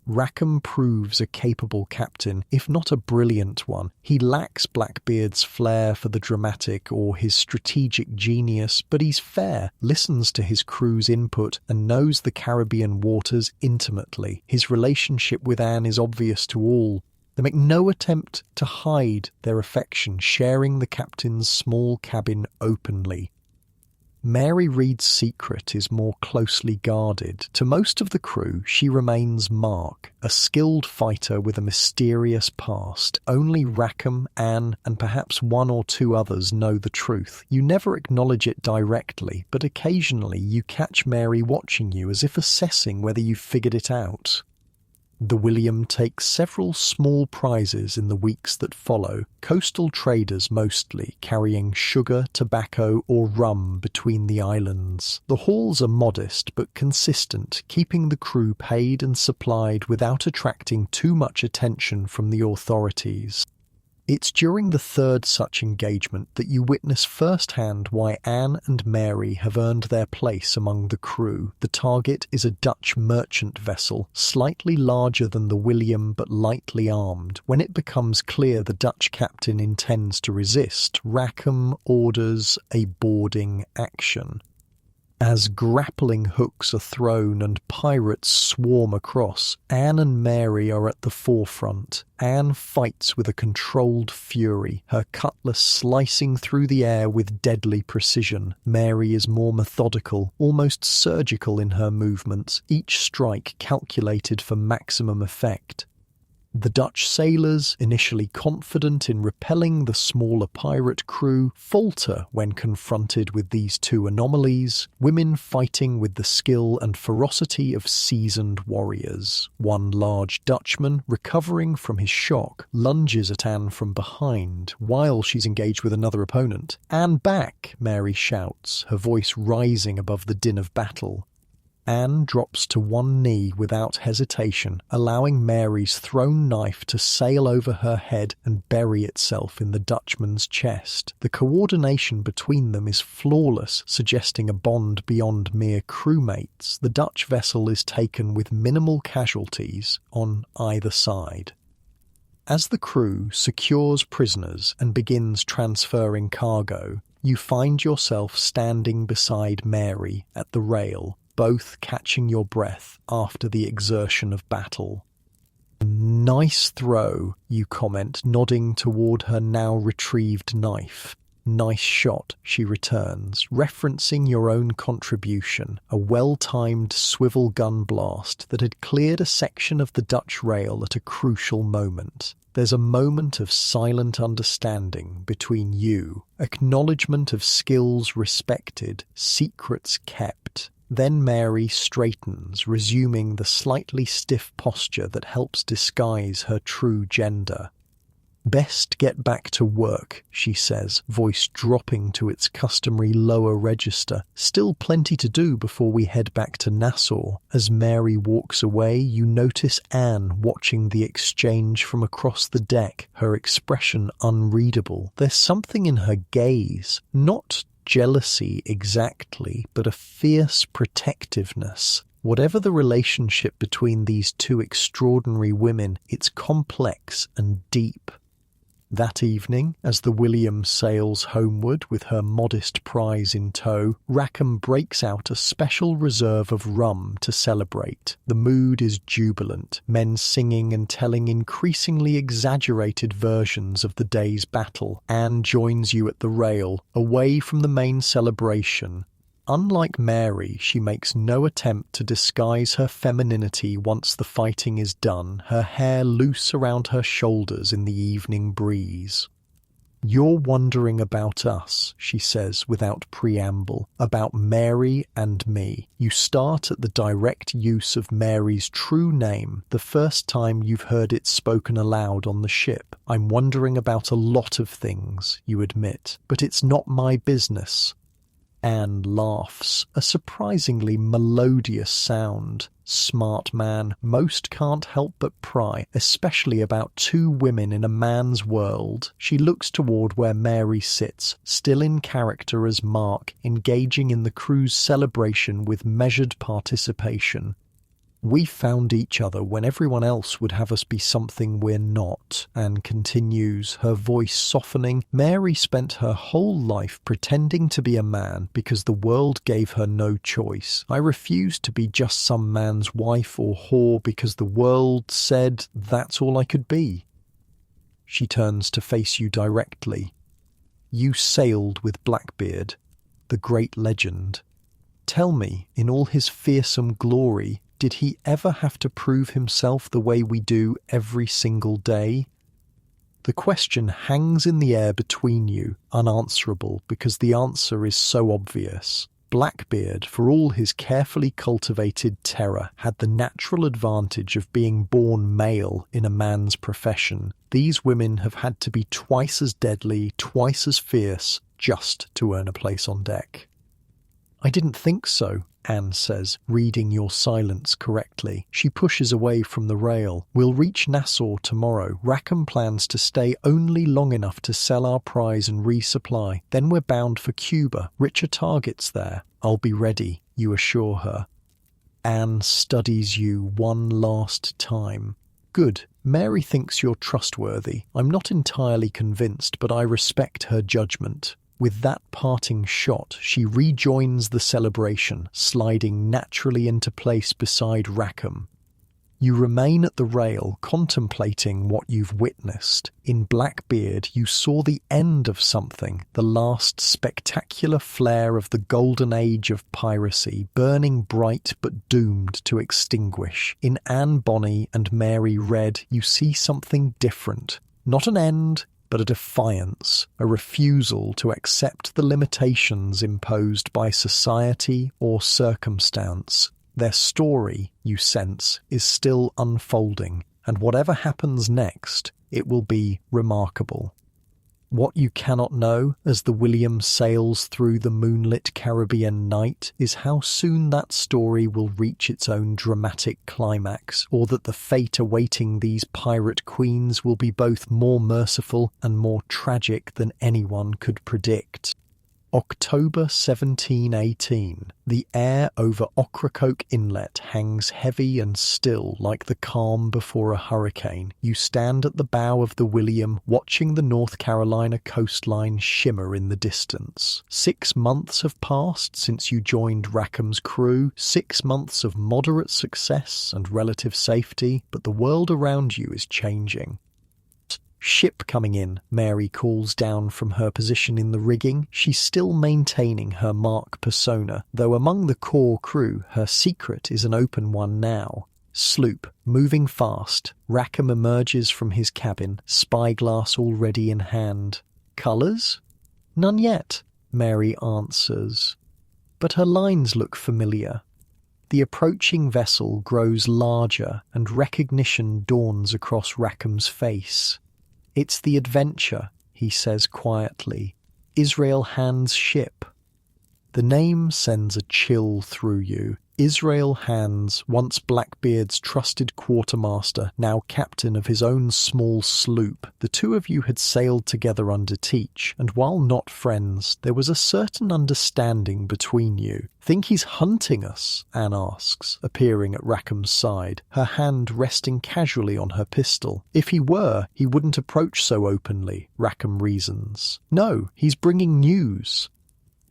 Rackom proves a capable captain, if not a brilliant one. He lacks Blackbeard's flair for the dramatic or his strategic genius, but he's fair, listens to his crew's input, and knows the Caribbean waters intimately. His relationship with Anne is obvious to all. They make no attempt to hide their affection, sharing the captain's small cabin openly. Mary Reed's secret is more closely guarded. To most of the crew, she remains Mark, a skilled fighter with a mysterious past. Only Rackom, Anne, and perhaps one or two others know the truth. You never acknowledge it directly, but occasionally you catch Mary watching you as if assessing whether you've figured it out. The William takes several small prizes in the weeks that follow, coastal traders mostly, carrying sugar, tobacco or rum between the islands. The hauls are modest but consistent, keeping the crew paid and supplied without attracting too much attention from the authorities. It's during the third such engagement that you witness firsthand why Anne and Mary have earned their place among the crew. The target is a Dutch merchant vessel, slightly larger than the William but lightly armed. When it becomes clear the Dutch captain intends to resist, Rackom orders a boarding action. As grappling hooks are thrown and pirates swarm across, Anne and Mary are at the forefront. Anne fights with a controlled fury, her cutlass slicing through the air with deadly precision. Mary is more methodical, almost surgical in her movements, each strike calculated for maximum effect. The Dutch sailors, initially confident in repelling the smaller pirate crew, falter when confronted with these two anomalies, women fighting with the skill and ferocity of seasoned warriors. One large Dutchman, recovering from his shock, lunges at Anne from behind while she's engaged with another opponent. "Anne back!" Mary shouts, her voice rising above the din of battle. Anne drops to one knee without hesitation, allowing Mary's thrown knife to sail over her head and bury itself in the Dutchman's chest. The coordination between them is flawless, suggesting a bond beyond mere crewmates. The Dutch vessel is taken with minimal casualties on either side. As the crew secures prisoners and begins transferring cargo, you find yourself standing beside Mary at the rail, both catching your breath after the exertion of battle. "Nice throw," you comment, nodding toward her now retrieved knife. "Nice shot," she returns, referencing your own contribution, a well-timed swivel gun blast that had cleared a section of the Dutch rail at a crucial moment. There's a moment of silent understanding between you, acknowledgement of skills respected, secrets kept. Then Mary straightens, resuming the slightly stiff posture that helps disguise her true gender. "Best get back to work," she says, voice dropping to its customary lower register. "Still plenty to do before we head back to Nassau." As Mary walks away, you notice Anne watching the exchange from across the deck, her expression unreadable. There's something in her gaze, not jealousy exactly, but a fierce protectiveness. Whatever the relationship between these two extraordinary women, it's complex and deep. That evening, as the William sails homeward with her modest prize in tow, Rackom breaks out a special reserve of rum to celebrate. The mood is jubilant, men singing and telling increasingly exaggerated versions of the day's battle. Anne joins you at the rail, away from the main celebration. Unlike Mary, she makes no attempt to disguise her femininity once the fighting is done, her hair loose around her shoulders in the evening breeze. "You're wondering about us," she says without preamble, "about Mary and me." You start at the direct use of Mary's true name, the first time you've heard it spoken aloud on the ship. "I'm wondering about a lot of things," you admit, "but it's not my business." Anne laughs, a surprisingly melodious sound. Smart man, most can't help but pry, especially about two women in a man's world. She looks toward where Mary sits, still in character as Mark, engaging in the crew's celebration with measured participation. We found each other when everyone else would have us be something we're not, Anne continues, her voice softening. Mary spent her whole life pretending to be a man because the world gave her no choice. I refused to be just some man's wife or whore because the world said that's all I could be. She turns to face you directly. You sailed with Blackbeard, the great legend. Tell me, in all his fearsome glory, did he ever have to prove himself the way we do every single day? The question hangs in the air between you, unanswerable, because the answer is so obvious. Blackbeard, for all his carefully cultivated terror, had the natural advantage of being born male in a man's profession. These women have had to be twice as deadly, twice as fierce, just to earn a place on deck. I didn't think so, Anne says, reading your silence correctly. She pushes away from the rail. We'll reach Nassau tomorrow. Rackom plans to stay only long enough to sell our prize and resupply. Then we're bound for Cuba. Richer targets there. I'll be ready, you assure her. Anne studies you one last time. Good. Mary thinks you're trustworthy. I'm not entirely convinced, but I respect her judgment. With that parting shot, she rejoins the celebration, sliding naturally into place beside Rackom. You remain at the rail, contemplating what you've witnessed. In Blackbeard, you saw the end of something, the last spectacular flare of the golden age of piracy, burning bright but doomed to extinguish. In Anne Bonny and Mary Red, you see something different. Not an end, but a defiance, a refusal to accept the limitations imposed by society or circumstance. Their story, you sense, is still unfolding, and whatever happens next, it will be remarkable. What you cannot know, as the William sails through the moonlit Caribbean night, is how soon that story will reach its own dramatic climax, or that the fate awaiting these pirate queens will be both more merciful and more tragic than anyone could predict. October 1718. The air over Ocracoke Inlet hangs heavy and still like the calm before a hurricane. You stand at the bow of the William, watching the North Carolina coastline shimmer in the distance. 6 months have passed since you joined Rackham's crew, 6 months of moderate success and relative safety, but the world around you is changing. Ship coming in, Mary calls down from her position in the rigging. She's still maintaining her Mark persona, though among the core crew, her secret is an open one now. Sloop, moving fast. Rackom emerges from his cabin, spyglass already in hand. Colours? None yet, Mary answers. But her lines look familiar. The approaching vessel grows larger, and recognition dawns across Rackham's face. It's the Adventure, he says quietly. Israel Hand's ship. The name sends a chill through you. Israel Hands, once Blackbeard's trusted quartermaster, now captain of his own small sloop. The two of you had sailed together under Teach, and while not friends, there was a certain understanding between you. Think he's hunting us? Anne asks, appearing at Rackham's side, her hand resting casually on her pistol. If he were, he wouldn't approach so openly, Rackom reasons. No, he's bringing news.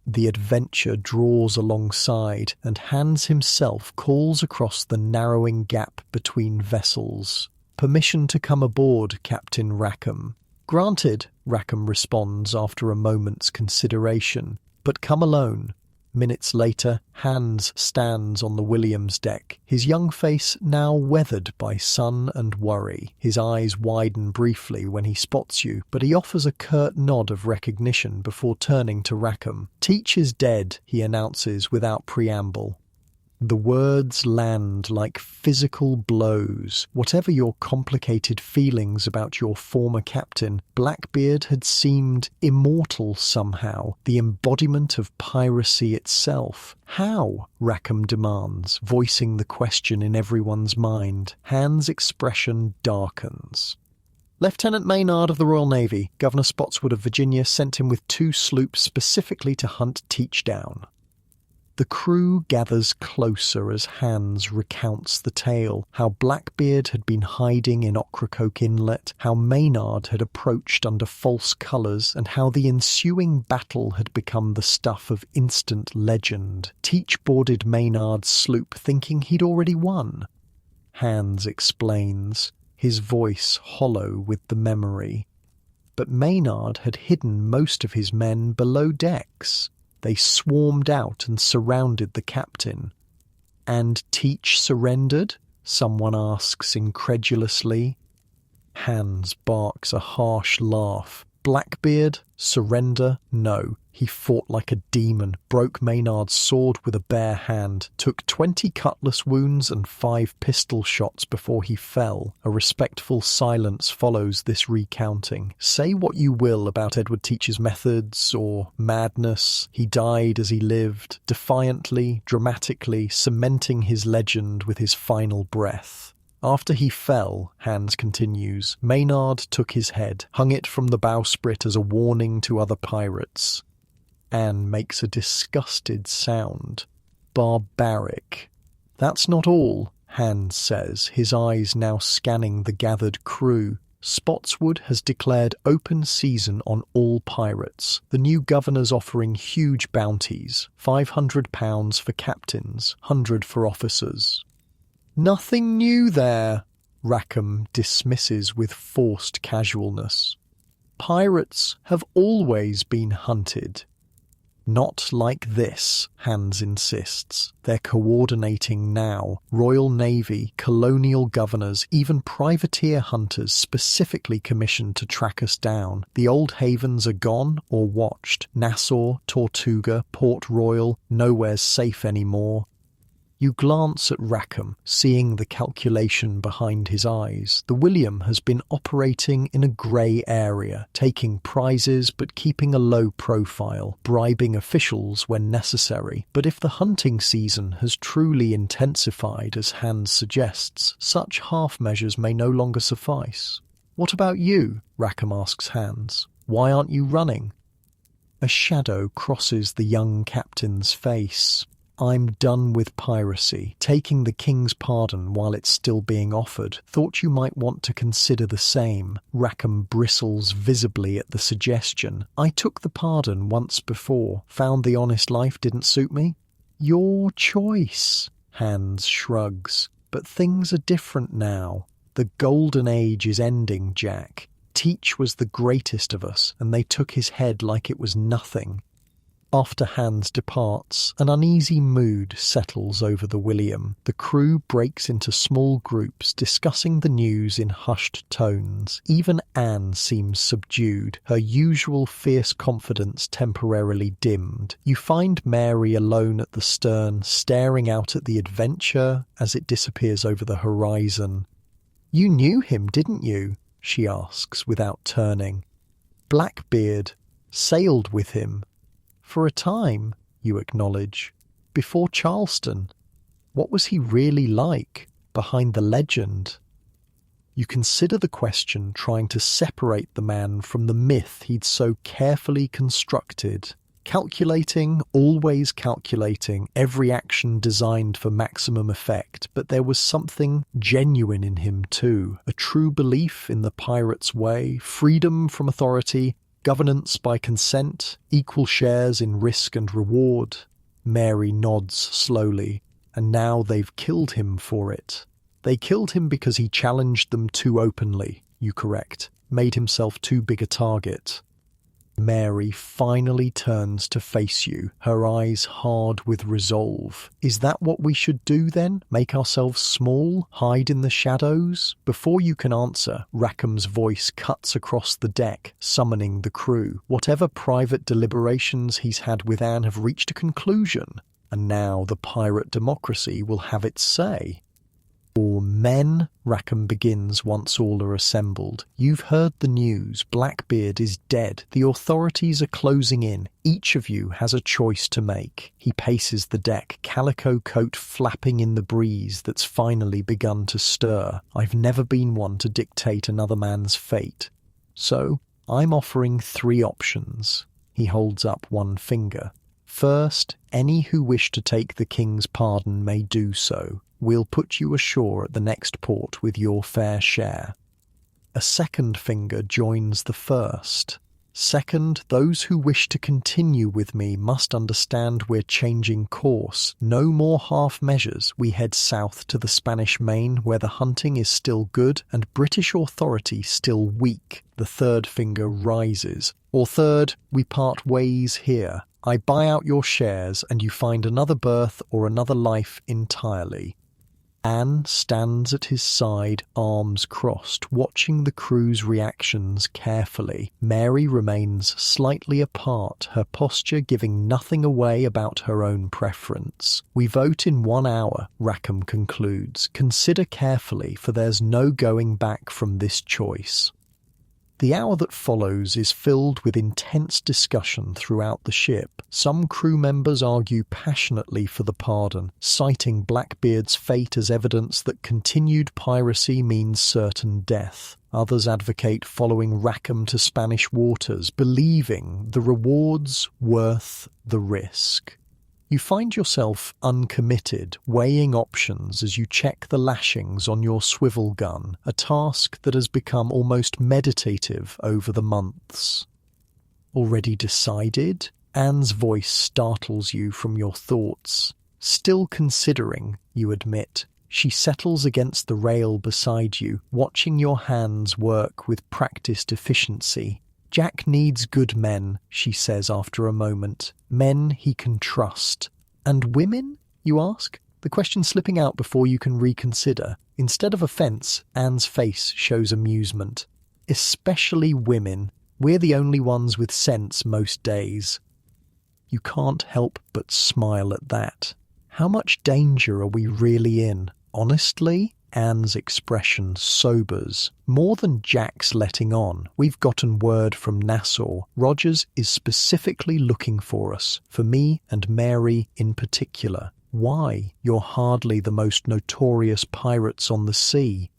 The Adventure draws alongside, and Hands himself calls across the narrowing gap between vessels. Permission to come aboard, Captain Rackom. Granted, Rackom responds after a moment's consideration, but come alone. Minutes later, Hands stands on the William's deck, his young face now weathered by sun and worry. His eyes widen briefly when he spots you, but he offers a curt nod of recognition before turning to Rackom. Teach is dead, he announces without preamble. The words land like physical blows. Whatever your complicated feelings about your former captain, Blackbeard had seemed immortal somehow, the embodiment of piracy itself. How? Rackom demands, voicing the question in everyone's mind. Hans' expression darkens. Lieutenant Maynard of the Royal Navy, Governor Spotswood of Virginia sent him with 2 sloops specifically to hunt Teach down. The crew gathers closer as Hans recounts the tale, how Blackbeard had been hiding in Ocracoke Inlet, how Maynard had approached under false colours, and how the ensuing battle had become the stuff of instant legend. Teach boarded Maynard's sloop thinking he'd already won. Hans explains, his voice hollow with the memory. But Maynard had hidden most of his men below decks. They swarmed out and surrounded the captain. And Teach surrendered? Someone asks incredulously. Hans barks a harsh laugh. Blackbeard? Surrender? No. He fought like a demon, broke Maynard's sword with a bare hand, took 20 cutlass wounds and 5 pistol shots before he fell. A respectful silence follows this recounting. Say what you will about Edward Teach's methods or madness. He died as he lived, defiantly, dramatically, cementing his legend with his final breath. After he fell, Hans continues, Maynard took his head, hung it from the bowsprit as a warning to other pirates. Anne makes a disgusted sound. Barbaric. That's not all, Hans says, his eyes now scanning the gathered crew. Spotswood has declared open season on all pirates, the new governor's offering huge bounties, £500 for captains, 100 for officers. Nothing new there, Rackom dismisses with forced casualness. Pirates have always been hunted. Not like this, Hans insists. They're coordinating now. Royal Navy, colonial governors, even privateer hunters specifically commissioned to track us down. The old havens are gone or watched. Nassau, Tortuga, Port Royal, nowhere's safe anymore. You glance at Rackom, seeing the calculation behind his eyes. The William has been operating in a grey area, taking prizes but keeping a low profile, bribing officials when necessary. But if the hunting season has truly intensified, as Hans suggests, such half measures may no longer suffice. What about you? Rackom asks Hans. Why aren't you running? A shadow crosses the young captain's face. I'm done with piracy, taking the king's pardon while it's still being offered. Thought you might want to consider the same. Rackom bristles visibly at the suggestion. I took the pardon once before, found the honest life didn't suit me. Your choice, Hans shrugs. But things are different now. The golden age is ending, Jack. Teach was the greatest of us, and they took his head like it was nothing. After Hans departs, an uneasy mood settles over the William. The crew breaks into small groups, discussing the news in hushed tones. Even Anne seems subdued, her usual fierce confidence temporarily dimmed. You find Mary alone at the stern, staring out at the adventure as it disappears over the horizon. You knew him, didn't you? She asks without turning. Blackbeard. Sailed with him. For a time, you acknowledge, before Charleston. What was he really like, behind the legend? You consider the question, trying to separate the man from the myth he'd so carefully constructed. Calculating, always calculating, every action designed for maximum effect, but there was something genuine in him too, a true belief in the pirate's way, freedom from authority, governance by consent, equal shares in risk and reward. Mary nods slowly, and now they've killed him for it. They killed him because he challenged them too openly, you correct, made himself too big a target. Mary finally turns to face you, her eyes hard with resolve. Is that what we should do then? Make ourselves small? Hide in the shadows? Before you can answer, Rackham's voice cuts across the deck, summoning the crew. Whatever private deliberations he's had with Anne have reached a conclusion. and now the pirate democracy will have its say. "Or men," Rackom begins once all are assembled. "You've heard the news. Blackbeard is dead. The authorities are closing in. Each of you has a choice to make." He paces the deck, calico coat flapping in the breeze that's finally begun to stir. "I've never been one to dictate another man's fate. So, I'm offering 3 options." He holds up one finger. "First, any who wish to take the king's pardon may do so. We'll put you ashore at the next port with your fair share." A second finger joins the first. "Second, those who wish to continue with me must understand we're changing course. No more half measures. We head south to the Spanish Main, where the hunting is still good and British authority still weak." The third finger rises. "Or third, we part ways here. I buy out your shares and you find another birth or another life entirely." Anne stands at his side, arms crossed, watching the crew's reactions carefully. Mary remains slightly apart, her posture giving nothing away about her own preference. "We vote in 1 hour, Rackom concludes. "Consider carefully, for there's no going back from this choice." The hour that follows is filled with intense discussion throughout the ship. Some crew members argue passionately for the pardon, citing Blackbeard's fate as evidence that continued piracy means certain death. Others advocate following Rackom to Spanish waters, believing the reward's worth the risk. You find yourself uncommitted, weighing options as you check the lashings on your swivel gun, a task that has become almost meditative over the months. "Already decided?" Anne's voice startles you from your thoughts. "Still considering," you admit. She settles against the rail beside you, watching your hands work with practiced efficiency. "Jack needs good men," she says after a moment. "Men he can trust." "And women?" you ask, the question slipping out before you can reconsider. Instead of offence, Anne's face shows amusement. "Especially women. We're the only ones with sense most days." You can't help but smile at that. How much danger are we really in? Honestly? Anne's expression sobers. "More than Jack's letting on. We've gotten word from Nassau. Rogers is specifically looking for us, for me and Mary in particular." "Why? You're hardly the most notorious pirates on the sea."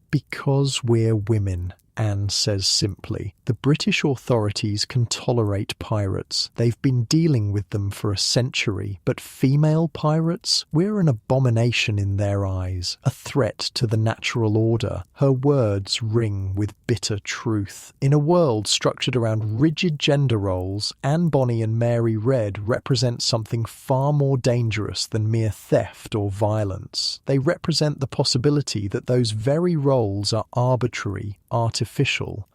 "Because we're women," Anne says simply. "The British authorities can tolerate pirates. They've been dealing with them for a century. But female pirates? We're an abomination in their eyes, a threat to the natural order." Her words ring with bitter truth. In a world structured around rigid gender roles, Bonny and Mary Red represent something far more dangerous than mere theft or violence. They represent the possibility that those very roles are arbitrary, artificial.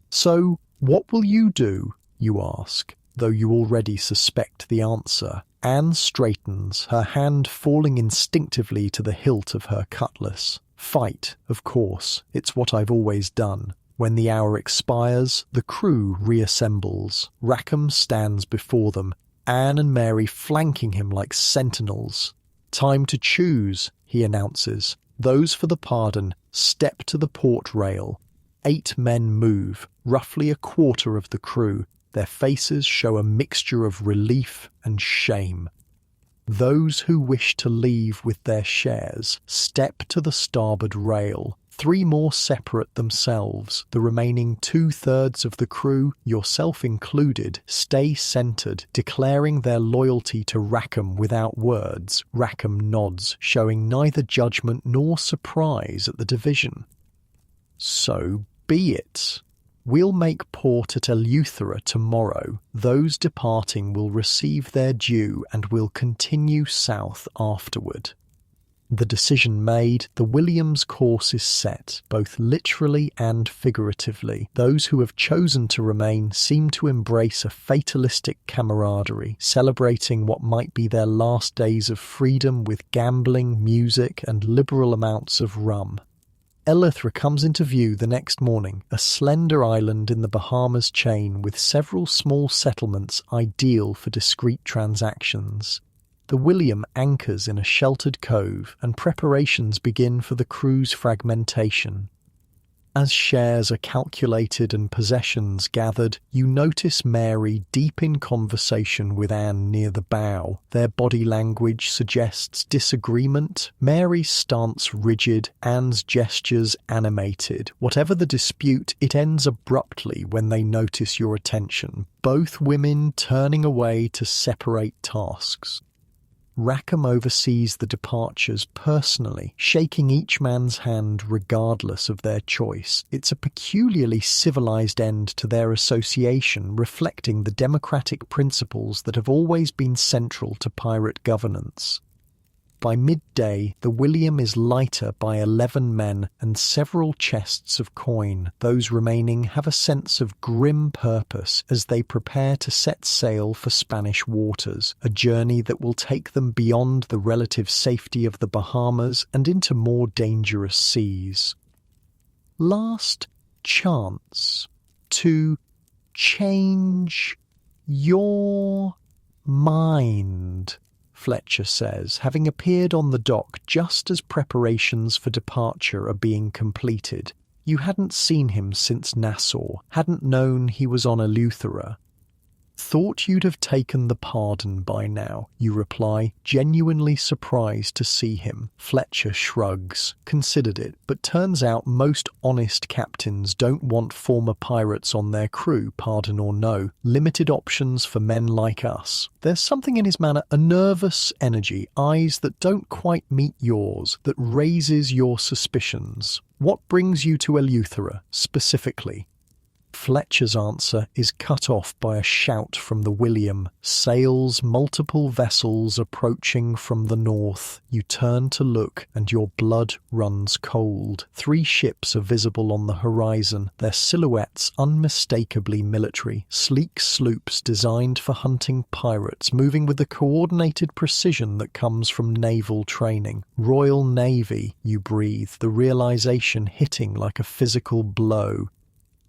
"So, what will you do?" you ask, though you already suspect the answer. Anne straightens, her hand falling instinctively to the hilt of her cutlass. "Fight, of course. It's what I've always done." When the hour expires, the crew reassembles. Rackom stands before them, Anne and Mary flanking him like sentinels. "Time to choose," he announces. "Those for the pardon, step to the port rail." 8 men move, roughly a quarter of the crew. Their faces show a mixture of relief and shame. Those who wish to leave with their shares step to the starboard rail. 3 more separate themselves. The remaining 2/3 of the crew, yourself included, stay centered, declaring their loyalty to Rackom without words. Rackom nods, showing neither judgment nor surprise at the division. "So be it. We'll make port at Eleuthera tomorrow. Those departing will receive their due and will continue south afterward." The decision made, the William's course is set, both literally and figuratively. Those who have chosen to remain seem to embrace a fatalistic camaraderie, celebrating what might be their last days of freedom with gambling, music, and liberal amounts of rum. Eleuthera comes into view the next morning, a slender island in the Bahamas chain with several small settlements ideal for discreet transactions. The William anchors in a sheltered cove, and preparations begin for the crew's fragmentation. As shares are calculated and possessions gathered, you notice Mary deep in conversation with Anne near the bow. Their body language suggests disagreement, Mary's stance rigid, Anne's gestures animated. Whatever the dispute, it ends abruptly when they notice your attention, both women turning away to separate tasks. Rackom oversees the departures personally, shaking each man's hand regardless of their choice. It's a peculiarly civilized end to their association, reflecting the democratic principles that have always been central to pirate governance. By midday, the William is lighter by 11 men and several chests of coin. Those remaining have a sense of grim purpose as they prepare to set sail for Spanish waters, a journey that will take them beyond the relative safety of the Bahamas and into more dangerous seas. Last chance to change your mind, Fletcher says, having appeared on the dock just as preparations for departure are being completed. You hadn't seen him since Nassau, hadn't known he was on Eleuthera. Thought you'd have taken the pardon by now, you reply, genuinely surprised to see him. Fletcher shrugs, considered it, but turns out most honest captains don't want former pirates on their crew, pardon or no. Limited options for men like us. There's something in his manner, a nervous energy, eyes that don't quite meet yours, that raises your suspicions. What brings you to Eleuthera, specifically? Fletcher's answer is cut off by a shout from the William. Sails multiple vessels approaching from the north. You turn to look and your blood runs cold. 3 ships are visible on the horizon, their silhouettes unmistakably military. Sleek sloops designed for hunting pirates, moving with the coordinated precision that comes from naval training. Royal Navy, you breathe, the realization hitting like a physical blow.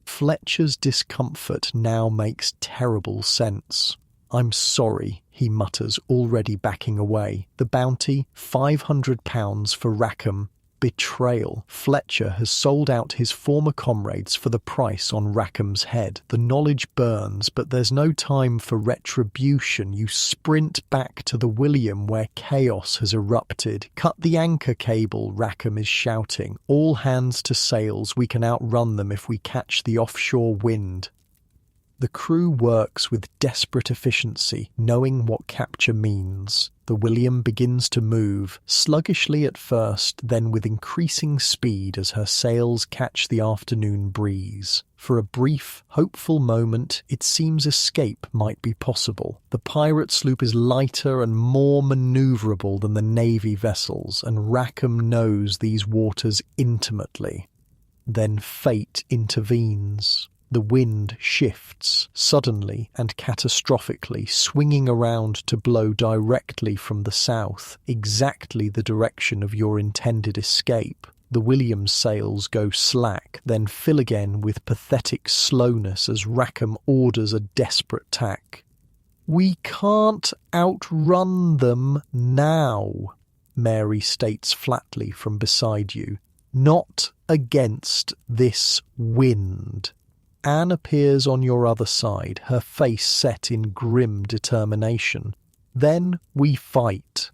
Fletcher's discomfort now makes terrible sense. "I'm sorry," he mutters, already backing away. The bounty, £500 for Rackom. Betrayal. Fletcher has sold out his former comrades for the price on Rackham's head. The knowledge burns, but there's no time for retribution. You sprint back to the William where chaos has erupted. "Cut the anchor cable," Rackom is shouting. "All hands to sails. We can outrun them if we catch the offshore wind." The crew works with desperate efficiency, knowing what capture means. The William begins to move, sluggishly at first, then with increasing speed as her sails catch the afternoon breeze. For a brief, hopeful moment, it seems escape might be possible. The pirate sloop is lighter and more manoeuvrable than the Navy vessels, and Rackom knows these waters intimately. Then fate intervenes. The wind shifts, suddenly and catastrophically, swinging around to blow directly from the south, exactly the direction of your intended escape. The William's sails go slack, then fill again with pathetic slowness as Rackom orders a desperate tack. "We can't outrun them now," Mary states flatly from beside you. "Not against this wind." Anne appears on your other side, her face set in grim determination. "Then we fight."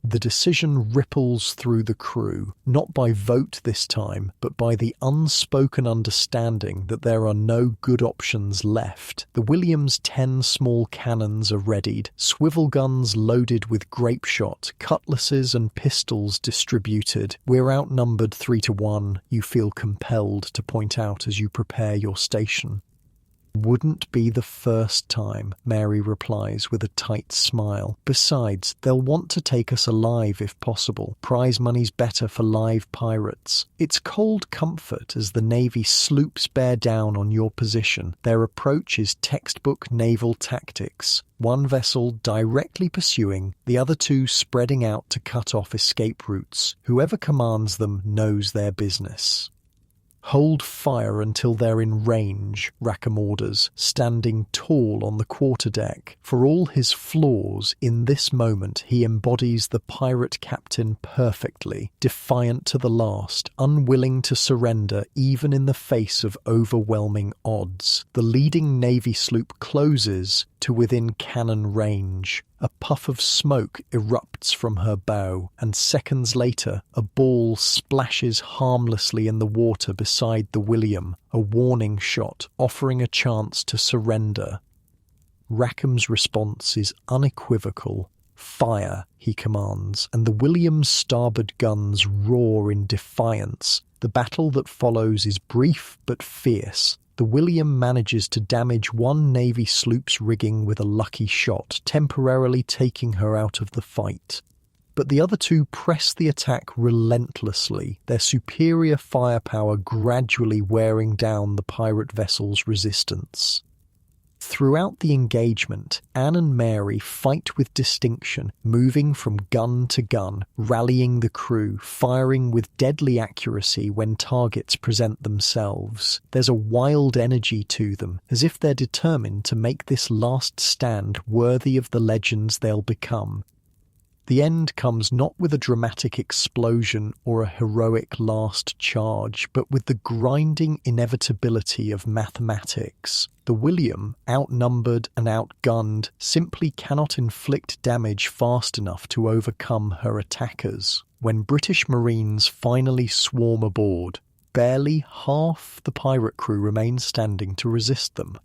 The decision ripples through the crew, not by vote this time, but by the unspoken understanding that there are no good options left. The William's 10 small cannons are readied, swivel guns loaded with grape shot, cutlasses and pistols distributed. "We're outnumbered 3-1, you feel compelled to point out as you prepare your station. "Wouldn't be the first time," Mary replies with a tight smile. "Besides, they'll want to take us alive if possible. Prize money's better for live pirates." It's cold comfort as the Navy sloops bear down on your position. Their approach is textbook naval tactics. 1 vessel directly pursuing, the other 2 spreading out to cut off escape routes. Whoever commands them knows their business. "Hold fire until they're in range," Rackom orders, standing tall on the quarterdeck. For all his flaws, in this moment he embodies the pirate captain perfectly, defiant to the last, unwilling to surrender even in the face of overwhelming odds. The leading Navy sloop closes to within cannon range. A puff of smoke erupts from her bow, and seconds later a ball splashes harmlessly in the water beside the William, a warning shot offering a chance to surrender. Rackham's response is unequivocal. "Fire," he commands, and the William's starboard guns roar in defiance. The battle that follows is brief but fierce. The William manages to damage one Navy sloop's rigging with a lucky shot, temporarily taking her out of the fight. But the other two press the attack relentlessly, their superior firepower gradually wearing down the pirate vessel's resistance. Throughout the engagement, Anne and Mary fight with distinction, moving from gun to gun, rallying the crew, firing with deadly accuracy when targets present themselves. There's a wild energy to them, as if they're determined to make this last stand worthy of the legends they'll become. The end comes not with a dramatic explosion or a heroic last charge, but with the grinding inevitability of mathematics. The William, outnumbered and outgunned, simply cannot inflict damage fast enough to overcome her attackers. When British Marines finally swarm aboard, barely half the pirate crew remains standing to resist them.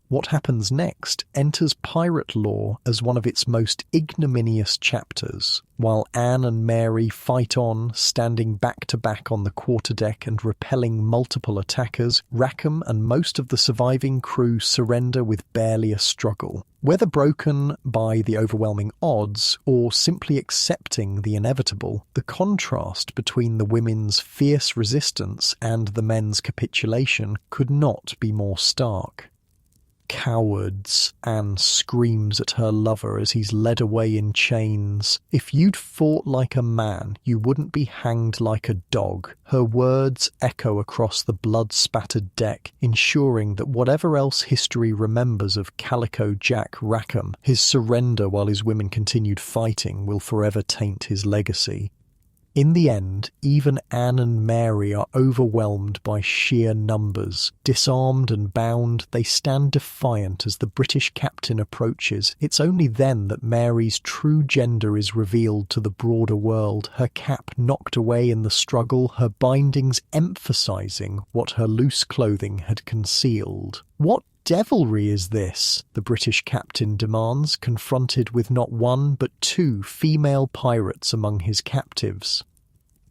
What happens next enters pirate lore as one of its most ignominious chapters. While Anne and Mary fight on, standing back to back on the quarterdeck and repelling multiple attackers, Rackom and most of the surviving crew surrender with barely a struggle. Whether broken by the overwhelming odds or simply accepting the inevitable, the contrast between the women's fierce resistance and the men's capitulation could not be more stark. "Cowards," Anne screams at her lover as he's led away in chains. "If you'd fought like a man, you wouldn't be hanged like a dog." Her words echo across the blood-spattered deck, ensuring that whatever else history remembers of Calico Jack Rackom, his surrender while his women continued fighting will forever taint his legacy. In the end, even Anne and Mary are overwhelmed by sheer numbers. Disarmed and bound, they stand defiant as the British captain approaches. It's only then that Mary's true gender is revealed to the broader world, her cap knocked away in the struggle, her bindings emphasizing what her loose clothing had concealed. "What devilry is this?" the British captain demands, confronted with not one but two female pirates among his captives.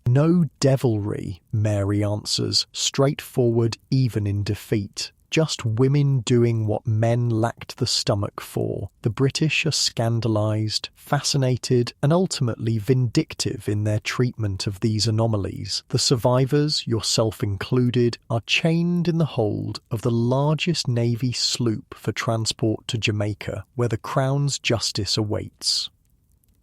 "No devilry," Mary answers, straightforward even in defeat. "Just women doing what men lacked the stomach for." The British are scandalised, fascinated, and ultimately vindictive in their treatment of these anomalies. The survivors, yourself included, are chained in the hold of the largest Navy sloop for transport to Jamaica, where the Crown's justice awaits.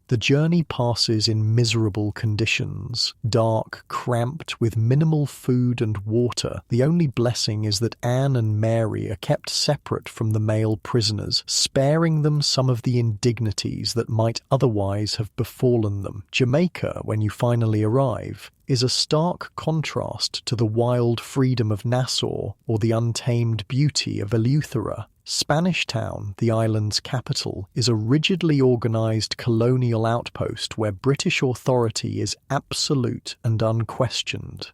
The journey passes in miserable conditions, dark, cramped, with minimal food and water. The only blessing is that Anne and Mary are kept separate from the male prisoners, sparing them some of the indignities that might otherwise have befallen them. Jamaica, when you finally arrive, is a stark contrast to the wild freedom of Nassau or the untamed beauty of Eleuthera. Spanish Town, the island's capital, is a rigidly organised colonial outpost where British authority is absolute and unquestioned.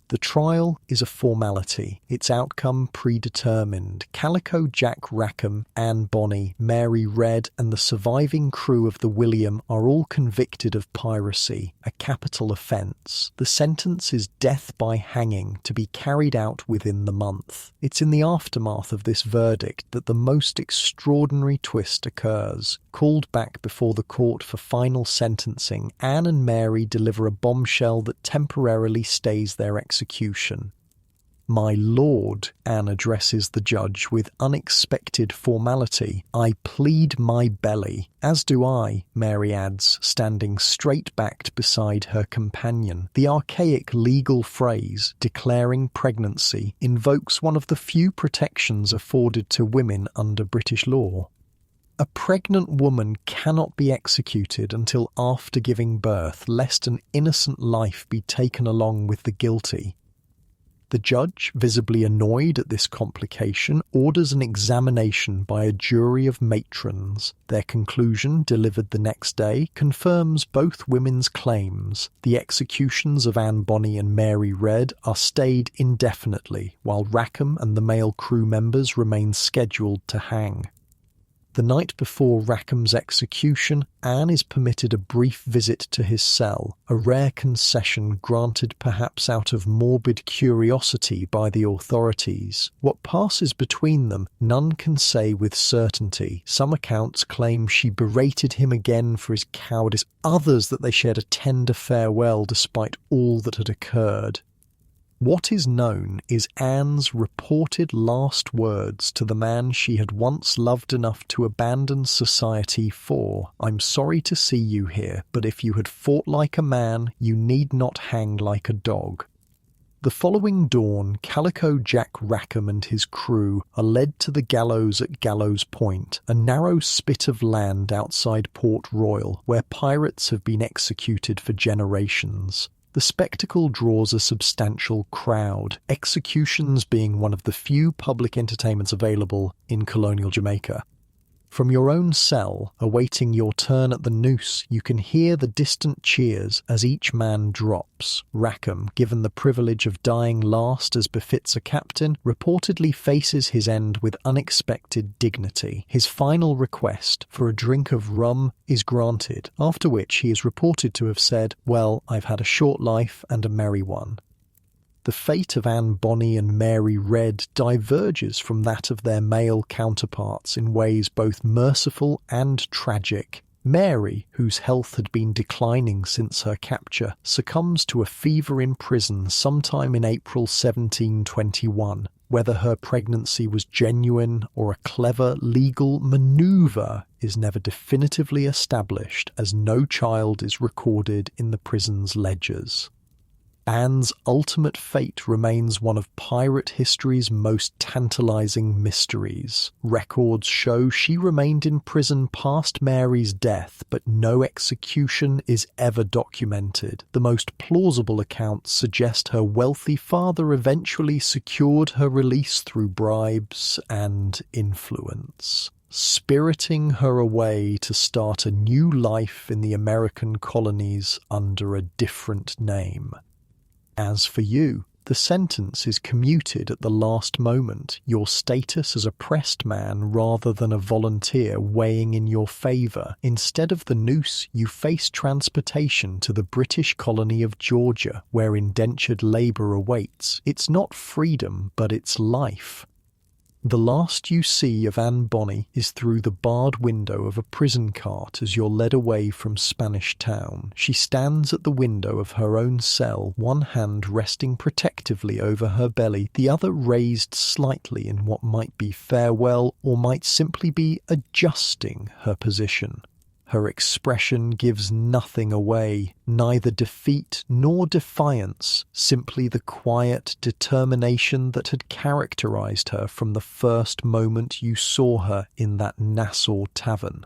The trial is a formality, its outcome predetermined. Calico Jack Rackom, Anne Bonny, Mary Red and the surviving crew of the William are all convicted of piracy, a capital offence. The sentence is death by hanging, to be carried out within the month. It's in the aftermath of this verdict that the most extraordinary twist occurs. Called back before the court for final sentencing, Anne and Mary deliver a bombshell that temporarily stays their execution. "My lord," Anne addresses the judge with unexpected formality. "I plead my belly." "As do I," Mary adds, standing straight-backed beside her companion. The archaic legal phrase, declaring pregnancy, invokes one of the few protections afforded to women under British law. A pregnant woman cannot be executed until after giving birth, lest an innocent life be taken along with the guilty. The judge, visibly annoyed at this complication, orders an examination by a jury of matrons. Their conclusion, delivered the next day, confirms both women's claims. The executions of Anne Bonny and Mary Red are stayed indefinitely, while Rackom and the male crew members remain scheduled to hang. The night before Rackham's execution, Anne is permitted a brief visit to his cell, a rare concession granted perhaps out of morbid curiosity by the authorities. What passes between them, none can say with certainty. Some accounts claim she berated him again for his cowardice, others that they shared a tender farewell despite all that had occurred. What is known is Anne's reported last words to the man she had once loved enough to abandon society for. "I'm sorry to see you here, but if you had fought like a man, you need not hang like a dog." The following dawn, Calico Jack Rackom and his crew are led to the gallows at Gallows Point, a narrow spit of land outside Port Royal, where pirates have been executed for generations. The spectacle draws a substantial crowd, executions being one of the few public entertainments available in colonial Jamaica. From your own cell, awaiting your turn at the noose, you can hear the distant cheers as each man drops. Rackom, given the privilege of dying last as befits a captain, reportedly faces his end with unexpected dignity. His final request for a drink of rum is granted, after which he is reported to have said, "Well, I've had a short life and a merry one." The fate of Anne Bonny and Mary Red diverges from that of their male counterparts in ways both merciful and tragic. Mary, whose health had been declining since her capture, succumbs to a fever in prison sometime in April 1721. Whether her pregnancy was genuine or a clever legal manoeuvre is never definitively established, as no child is recorded in the prison's ledgers. Anne's ultimate fate remains one of pirate history's most tantalizing mysteries. Records show she remained in prison past Mary's death, but no execution is ever documented. The most plausible accounts suggest her wealthy father eventually secured her release through bribes and influence, spiriting her away to start a new life in the American colonies under a different name. As for you, the sentence is commuted at the last moment, your status as a pressed man rather than a volunteer weighing in your favour. Instead of the noose, you face transportation to the British colony of Georgia, where indentured labour awaits. It's not freedom, but it's life. The last you see of Anne Bonny is through the barred window of a prison cart as you're led away from Spanish Town. She stands at the window of her own cell, one hand resting protectively over her belly, the other raised slightly in what might be farewell or might simply be adjusting her position. Her expression gives nothing away, neither defeat nor defiance, simply the quiet determination that had characterized her from the first moment you saw her in that Nassau tavern.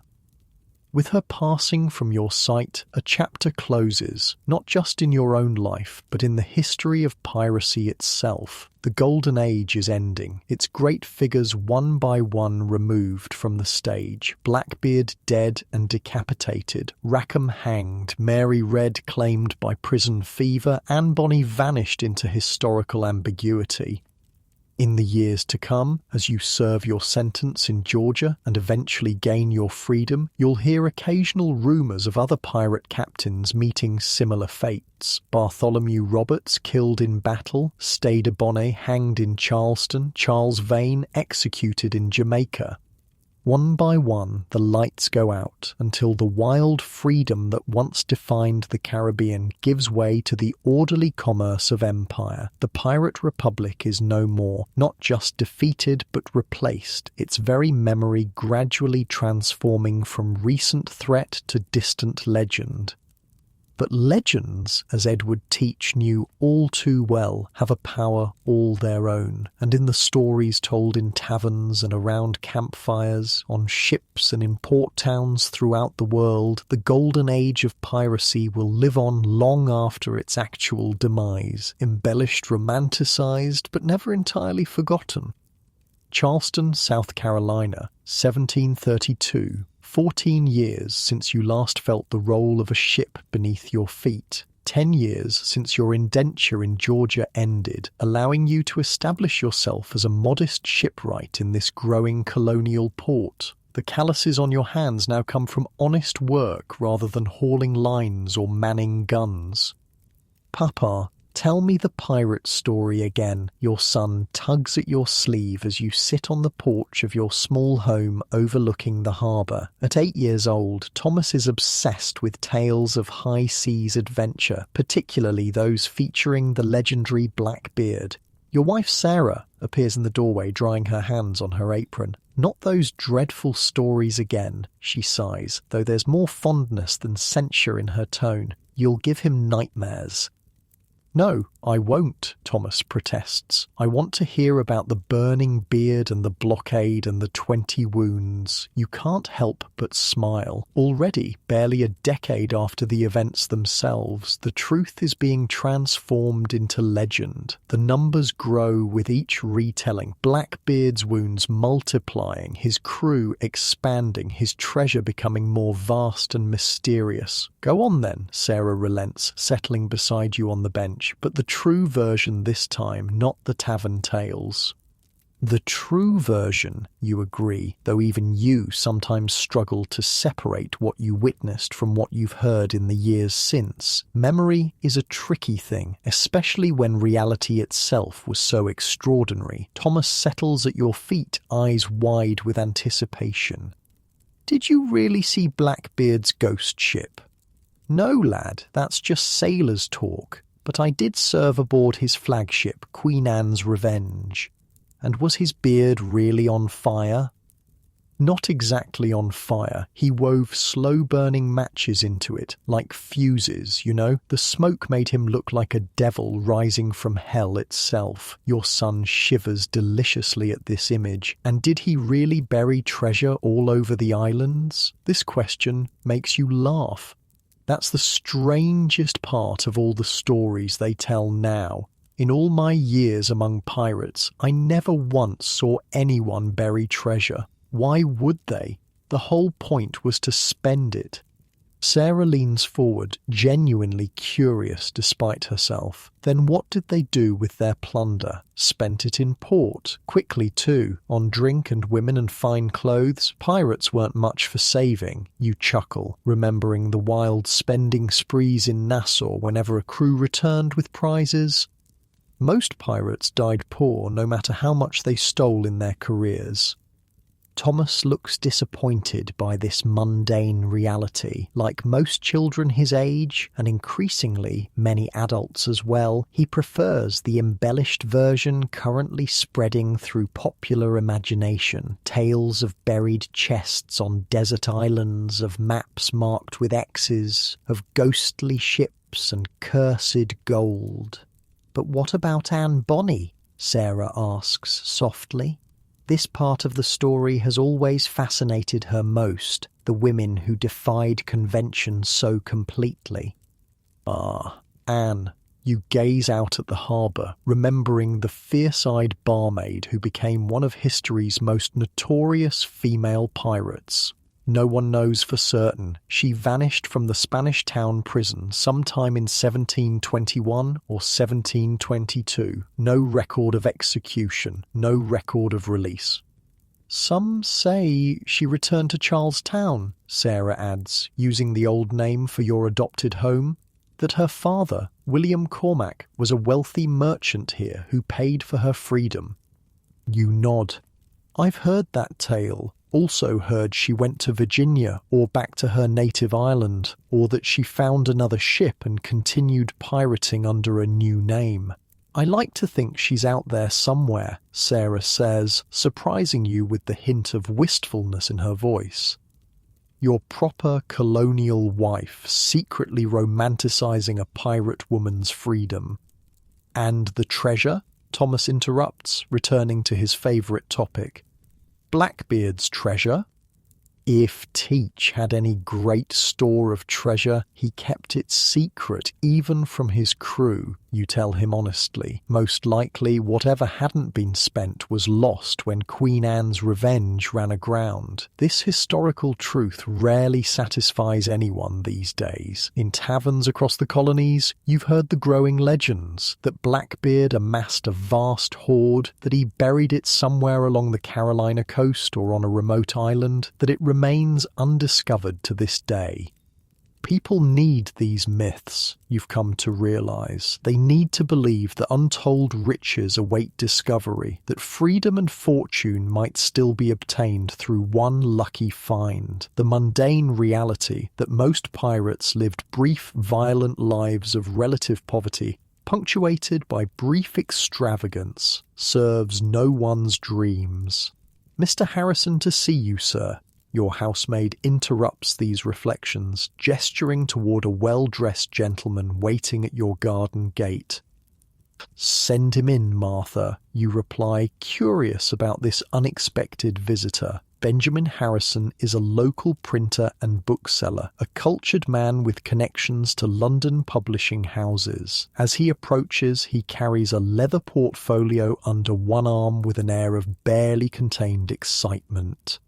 With her passing from your sight, a chapter closes, not just in your own life, but in the history of piracy itself. The Golden Age is ending, its great figures one by one removed from the stage. Blackbeard dead and decapitated, Rackom hanged, Mary Red claimed by prison fever, Anne Bonny vanished into historical ambiguity. In the years to come, as you serve your sentence in Georgia and eventually gain your freedom, you'll hear occasional rumours of other pirate captains meeting similar fates. Bartholomew Roberts killed in battle, Stade Bonnet hanged in Charleston, Charles Vane executed in Jamaica. One by one, the lights go out until the wild freedom that once defined the Caribbean gives way to the orderly commerce of empire. The pirate republic is no more, not just defeated but replaced, its very memory gradually transforming from recent threat to distant legend. But legends, as Edward Teach knew all too well, have a power all their own, and in the stories told in taverns and around campfires, on ships and in port towns throughout the world, the golden age of piracy will live on long after its actual demise, embellished, romanticized, but never entirely forgotten. Charleston, South Carolina, 1732. 14 years since you last felt the roll of a ship beneath your feet. 10 years since your indenture in Georgia ended, allowing you to establish yourself as a modest shipwright in this growing colonial port. The calluses on your hands now come from honest work rather than hauling lines or manning guns. Papa, tell me the pirate story again. Your son tugs at your sleeve as you sit on the porch of your small home overlooking the harbour. At 8 years old, Thomas is obsessed with tales of high seas adventure, particularly those featuring the legendary Blackbeard. Your wife Sarah appears in the doorway, drying her hands on her apron. Not those dreadful stories again, she sighs, though there's more fondness than censure in her tone. You'll give him nightmares. No, I won't, Thomas protests. I want to hear about the burning beard and the blockade and the 20 wounds. You can't help but smile. Already, barely a decade after the events themselves, the truth is being transformed into legend. The numbers grow with each retelling, Blackbeard's wounds multiplying, his crew expanding, his treasure becoming more vast and mysterious. Go on then, Sarah relents, settling beside you on the bench, but the true version this time, not the tavern tales. The true version, you agree, though even you sometimes struggle to separate what you witnessed from what you've heard in the years since. Memory is a tricky thing, especially when reality itself was so extraordinary. Thomas settles at your feet, eyes wide with anticipation. Did you really see Blackbeard's ghost ship? No, lad, that's just sailors' talk. But I did serve aboard his flagship, Queen Anne's Revenge. And was his beard really on fire? Not exactly on fire. He wove slow-burning matches into it, like fuses, you know? The smoke made him look like a devil rising from hell itself. Your son shivers deliciously at this image. And did he really bury treasure all over the islands? This question makes you laugh. That's the strangest part of all the stories they tell now. In all my years among pirates, I never once saw anyone bury treasure. Why would they? The whole point was to spend it. Sarah leans forward, genuinely curious despite herself. Then what did they do with their plunder? Spent it in port. Quickly too. On drink and women and fine clothes. Pirates weren't much for saving. You chuckle, remembering the wild spending sprees in Nassau whenever a crew returned with prizes. Most pirates died poor no matter how much they stole in their careers. Thomas looks disappointed by this mundane reality. Like most children his age, and increasingly many adults as well, he prefers the embellished version currently spreading through popular imagination. Tales of buried chests on desert islands, of maps marked with X's, of ghostly ships and cursed gold. But what about Anne Bonny? Sarah asks softly. This part of the story has always fascinated her most, the women who defied convention so completely. Ah, Anne, you gaze out at the harbour, remembering the fierce-eyed barmaid who became one of history's most notorious female pirates. No one knows for certain. She vanished from the Spanish town prison sometime in 1721 or 1722. No record of execution, no record of release. Some say she returned to Charlestown, Sarah adds, using the old name for your adopted home. That her father, William Cormac, was a wealthy merchant here who paid for her freedom. You nod. I've heard that tale. Also heard she went to Virginia or back to her native island, or that she found another ship and continued pirating under a new name. I like to think she's out there somewhere, Sarah says, surprising you with the hint of wistfulness in her voice. Your proper colonial wife secretly romanticizing a pirate woman's freedom. And the treasure? Thomas interrupts, returning to his favourite topic. Blackbeard's treasure? If Teach had any great store of treasure, he kept it secret even from his crew, you tell him honestly. Most likely whatever hadn't been spent was lost when Queen Anne's revenge ran aground. This historical truth rarely satisfies anyone these days. In taverns across the colonies, you've heard the growing legends that Blackbeard amassed a vast hoard, that he buried it somewhere along the Carolina coast or on a remote island, that it remains undiscovered to this day. People need these myths, you've come to realise. They need to believe that untold riches await discovery, that freedom and fortune might still be obtained through one lucky find. The mundane reality that most pirates lived brief, violent lives of relative poverty, punctuated by brief extravagance, serves no one's dreams. Mr. Harrison to see you, sir. Your housemaid interrupts these reflections, gesturing toward a well-dressed gentleman waiting at your garden gate. Send him in, Martha, you reply, curious about this unexpected visitor. Benjamin Harrison is a local printer and bookseller, a cultured man with connections to London publishing houses. As he approaches, he carries a leather portfolio under one arm with an air of barely contained excitement.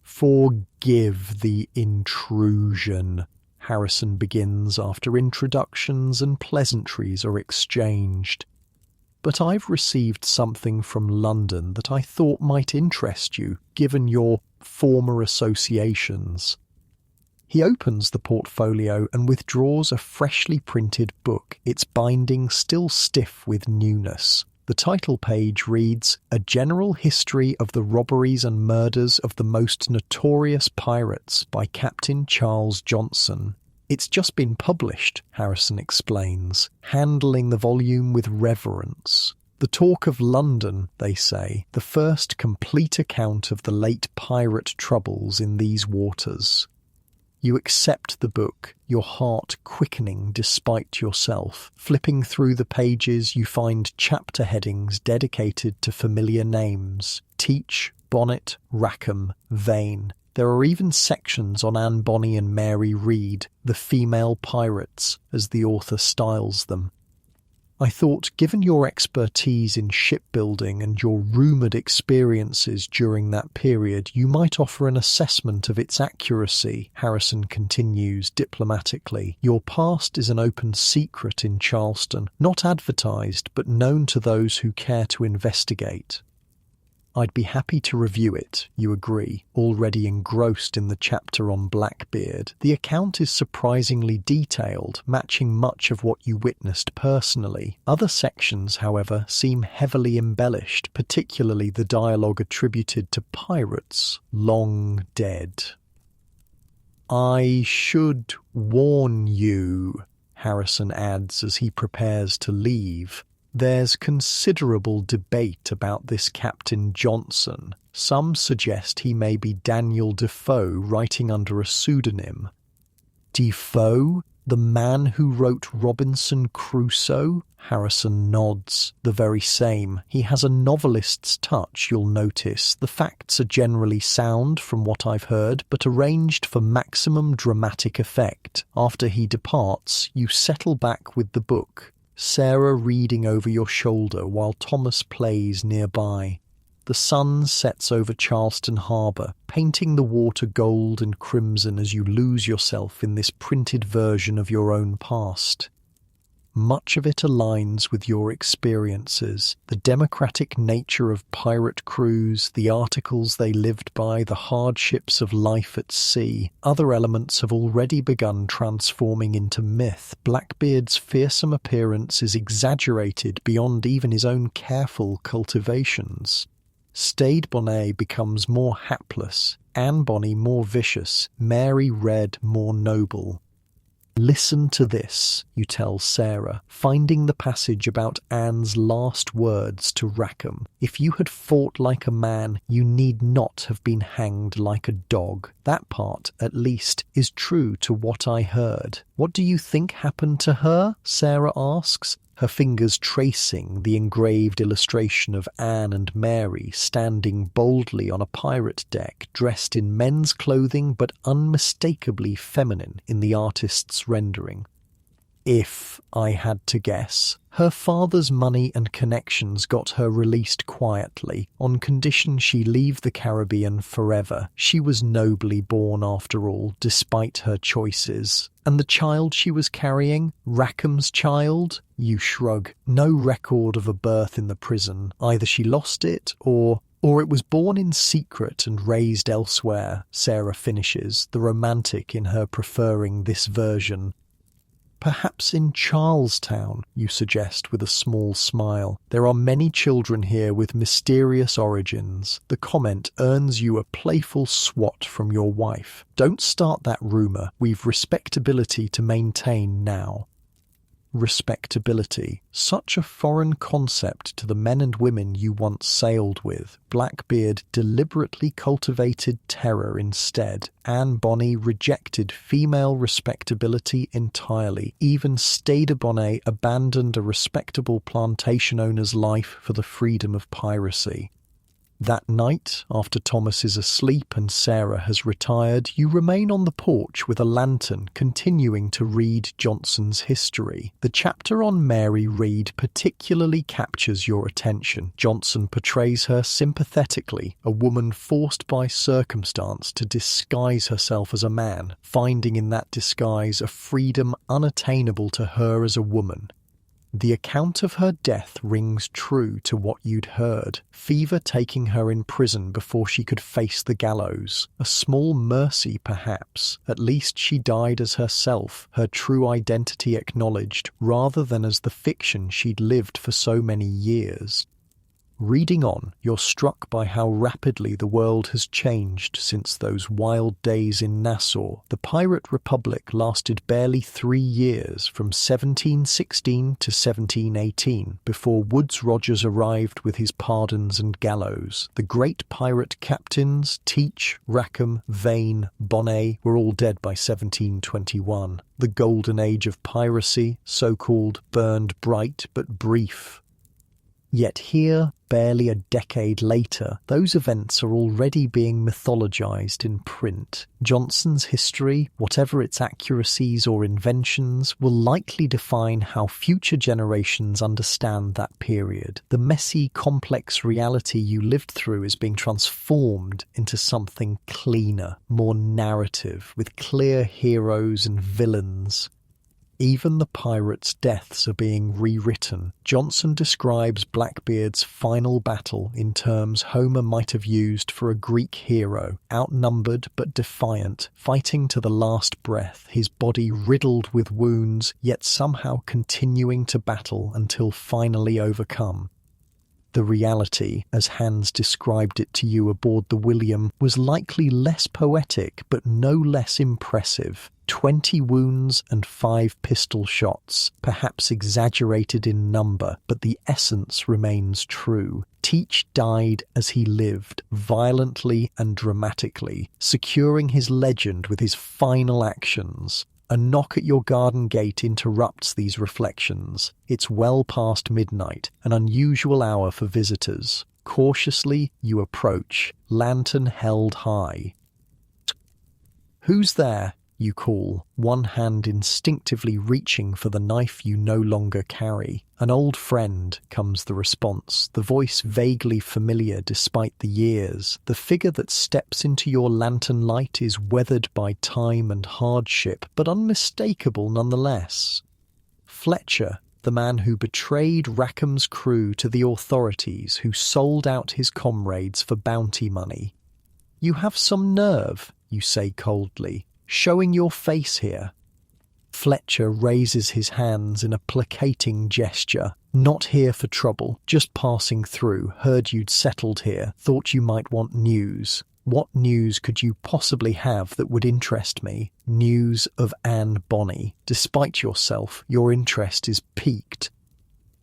Forgive the intrusion, Harrison begins after introductions and pleasantries are exchanged. But I've received something from London that I thought might interest you, given your former associations. He opens the portfolio and withdraws a freshly printed book, its binding still stiff with newness. The title page reads, A General History of the Robberies and Murders of the Most Notorious Pirates by Captain Charles Johnson. It's just been published, Harrison explains, handling the volume with reverence. The talk of London, they say, the first complete account of the late pirate troubles in these waters. You accept the book, your heart quickening despite yourself. Flipping through the pages, you find chapter headings dedicated to familiar names. Teach, Bonnet, Rackom, Vane. There are even sections on Anne Bonny and Mary Read, the female pirates, as the author styles them. I thought, given your expertise in shipbuilding and your rumoured experiences during that period, you might offer an assessment of its accuracy, Harrison continues diplomatically. Your past is an open secret in Charleston, not advertised, but known to those who care to investigate. I'd be happy to review it, you agree, already engrossed in the chapter on Blackbeard. The account is surprisingly detailed, matching much of what you witnessed personally. Other sections, however, seem heavily embellished, particularly the dialogue attributed to pirates, long dead. I should warn you, Harrison adds as he prepares to leave. There's considerable debate about this Captain Johnson. Some suggest he may be Daniel Defoe writing under a pseudonym. Defoe? The man who wrote Robinson Crusoe? Harrison nods. The very same. He has a novelist's touch, you'll notice. The facts are generally sound from what I've heard, but arranged for maximum dramatic effect. After he departs, you settle back with the book. Sarah reading over your shoulder while Thomas plays nearby. The sun sets over Charleston Harbour, painting the water gold and crimson as you lose yourself in this printed version of your own past. Much of it aligns with your experiences, the democratic nature of pirate crews, the articles they lived by, the hardships of life at sea. Other elements have already begun transforming into myth. Blackbeard's fearsome appearance is exaggerated beyond even his own careful cultivations. Stade Bonny becomes more hapless, Anne Bonny more vicious, Mary Red more noble. Listen to this, you tell Sarah, finding the passage about Anne's last words to Rackom. If you had fought like a man, you need not have been hanged like a dog. That part, at least, is true to what I heard. What do you think happened to her? Sarah asks, her fingers tracing the engraved illustration of Anne and Mary standing boldly on a pirate deck, dressed in men's clothing but unmistakably feminine in the artist's rendering. If I had to guess, her father's money and connections got her released quietly, on condition she leave the Caribbean forever. She was nobly born after all, despite her choices. And the child she was carrying? Rackham's child? You shrug. No record of a birth in the prison. Either she lost it, or it was born in secret and raised elsewhere, Sarah finishes, the romantic in her preferring this version. Perhaps in Charlestown, you suggest with a small smile. There are many children here with mysterious origins. The comment earns you a playful swat from your wife. Don't start that rumour. We've respectability to maintain now. Respectability. Such a foreign concept to the men and women you once sailed with. Blackbeard deliberately cultivated terror instead. Anne Bonny rejected female respectability entirely. Even Stade Bonny abandoned a respectable plantation owner's life for the freedom of piracy. That night, after Thomas is asleep and Sarah has retired, you remain on the porch with a lantern, continuing to read Johnson's history. The chapter on Mary Read particularly captures your attention. Johnson portrays her sympathetically, a woman forced by circumstance to disguise herself as a man, finding in that disguise a freedom unattainable to her as a woman. The account of her death rings true to what you'd heard. Fever taking her in prison before she could face the gallows. A small mercy, perhaps. At least she died as herself, her true identity acknowledged, rather than as the fiction she'd lived for so many years. Reading on, you're struck by how rapidly the world has changed since those wild days in Nassau. The Pirate Republic lasted barely 3 years, from 1716 to 1718, before Woodes Rogers arrived with his pardons and gallows. The great pirate captains, Teach, Rackom, Vane, Bonny, were all dead by 1721. The golden age of piracy, so-called, burned bright but brief. Yet here, barely a decade later, those events are already being mythologized in print. Johnson's history, whatever its accuracies or inventions, will likely define how future generations understand that period. The messy, complex reality you lived through is being transformed into something cleaner, more narrative, with clear heroes and villains. Even the pirates' deaths are being rewritten. Johnson describes Blackbeard's final battle in terms Homer might have used for a Greek hero, outnumbered but defiant, fighting to the last breath, his body riddled with wounds, yet somehow continuing to battle until finally overcome. The reality, as Hans described it to you aboard the William, was likely less poetic but no less impressive. 20 wounds and 5 pistol shots, perhaps exaggerated in number, but the essence remains true. Teach died as he lived, violently and dramatically, securing his legend with his final actions. A knock at your garden gate interrupts these reflections. It's well past midnight, an unusual hour for visitors. Cautiously, you approach, lantern held high. "Who's there?" you call, one hand instinctively reaching for the knife you no longer carry. "An old friend," comes the response, the voice vaguely familiar despite the years. The figure that steps into your lantern light is weathered by time and hardship, but unmistakable nonetheless. Fletcher, the man who betrayed Rackham's crew to the authorities, who sold out his comrades for bounty money. "You have some nerve," you say coldly, "showing your face here." Fletcher raises his hands in a placating gesture. Not here for trouble, just passing through, heard you'd settled here, thought you might want news. What news could you possibly have that would interest me? News of Anne Bonny. Despite yourself, your interest is piqued.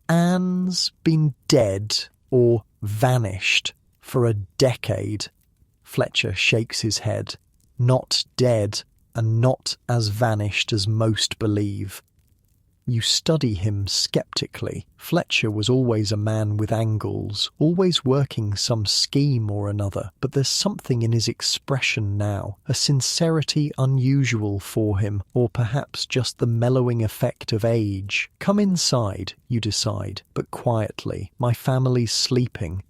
Anne's been dead or vanished for a decade. Fletcher shakes his head. Not dead and not as vanished as most believe. You study him skeptically. Fletcher was always a man with angles, always working some scheme or another, but there's something in his expression now, a sincerity unusual for him, or perhaps just the mellowing effect of age. Come inside, you decide, but quietly. My family's sleeping.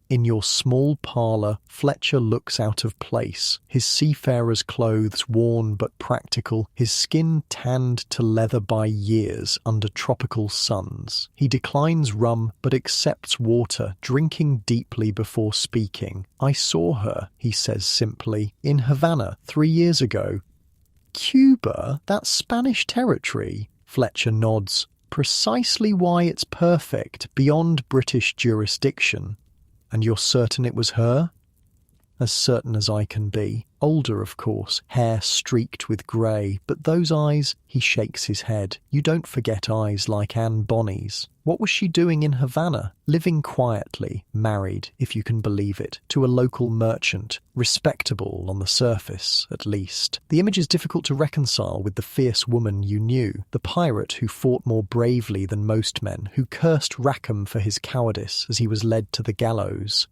In your small parlour, Fletcher looks out of place, his seafarer's clothes worn but practical, his skin tanned to leather by years under tropical suns. He declines rum but accepts water, drinking deeply before speaking. I saw her, he says simply, in Havana 3 years ago. Cuba? That's Spanish territory? Fletcher nods. Precisely why it's perfect, beyond British jurisdiction. And you're certain it was her? As certain as I can be. Older, of course, hair streaked with grey, but those eyes, he shakes his head. You don't forget eyes like Anne Bonny's. What was she doing in Havana? Living quietly, married, if you can believe it, to a local merchant, respectable on the surface, at least. The image is difficult to reconcile with the fierce woman you knew, the pirate who fought more bravely than most men, who cursed Rackom for his cowardice as he was led to the gallows.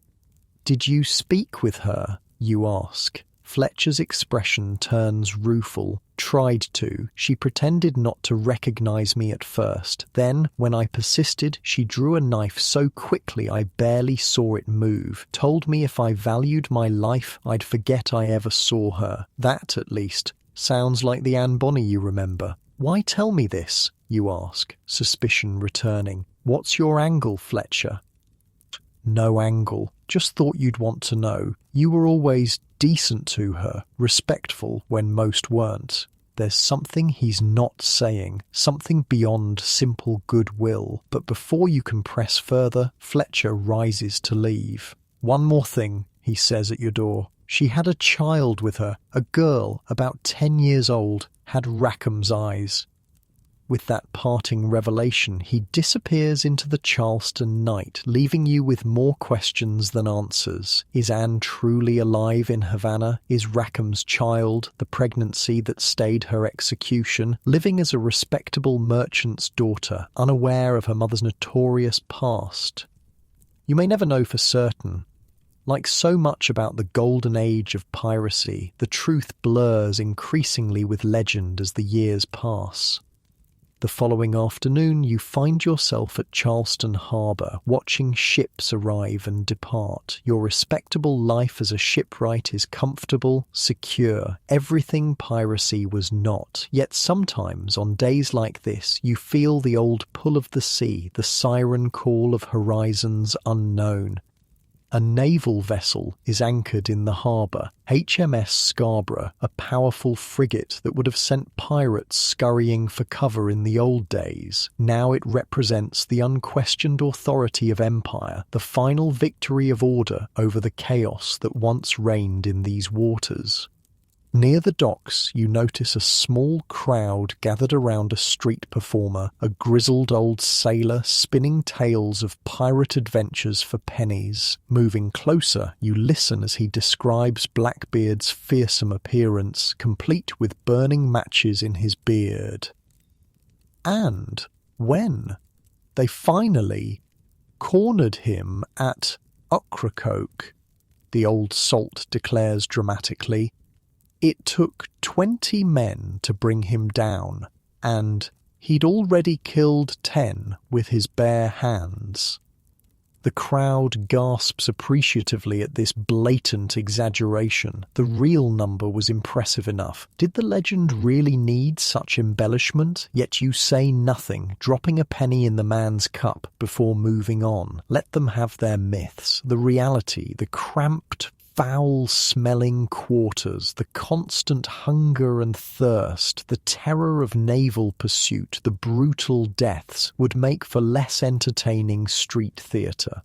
Did you speak with her? You ask. Fletcher's expression turns rueful. Tried to. She pretended not to recognize me at first. Then, when I persisted, she drew a knife so quickly I barely saw it move. Told me if I valued my life, I'd forget I ever saw her. That, at least, sounds like the Anne Bonny you remember. Why tell me this? You ask, suspicion returning. What's your angle, Fletcher? No angle. Just thought you'd want to know. You were always decent to her, respectful when most weren't. There's something he's not saying, something beyond simple goodwill. But before you can press further, Fletcher rises to leave. One more thing, he says at your door. She had a child with her, a girl about 10 years old, had Rackham's eyes. With that parting revelation, he disappears into the Charleston night, leaving you with more questions than answers. Is Anne truly alive in Havana? Is Rackham's child, the pregnancy that stayed her execution, living as a respectable merchant's daughter, unaware of her mother's notorious past? You may never know for certain. Like so much about the golden age of piracy, the truth blurs increasingly with legend as the years pass. The following afternoon, you find yourself at Charleston Harbour, watching ships arrive and depart. Your respectable life as a shipwright is comfortable, secure. Everything piracy was not. Yet sometimes, on days like this, you feel the old pull of the sea, the siren call of horizons unknown. A naval vessel is anchored in the harbour, HMS Scarborough, a powerful frigate that would have sent pirates scurrying for cover in the old days. Now it represents the unquestioned authority of empire, the final victory of order over the chaos that once reigned in these waters. Near the docks, you notice a small crowd gathered around a street performer, a grizzled old sailor spinning tales of pirate adventures for pennies. Moving closer, you listen as he describes Blackbeard's fearsome appearance, complete with burning matches in his beard. And when they finally cornered him at Ocracoke, the old salt declares dramatically, it took 20 men to bring him down, and he'd already killed 10 with his bare hands. The crowd gasps appreciatively at this blatant exaggeration. The real number was impressive enough. Did the legend really need such embellishment? Yet you say nothing, dropping a penny in the man's cup before moving on. Let them have their myths, the reality, the cramped foul-smelling quarters, the constant hunger and thirst, the terror of naval pursuit, the brutal deaths would make for less entertaining street theatre.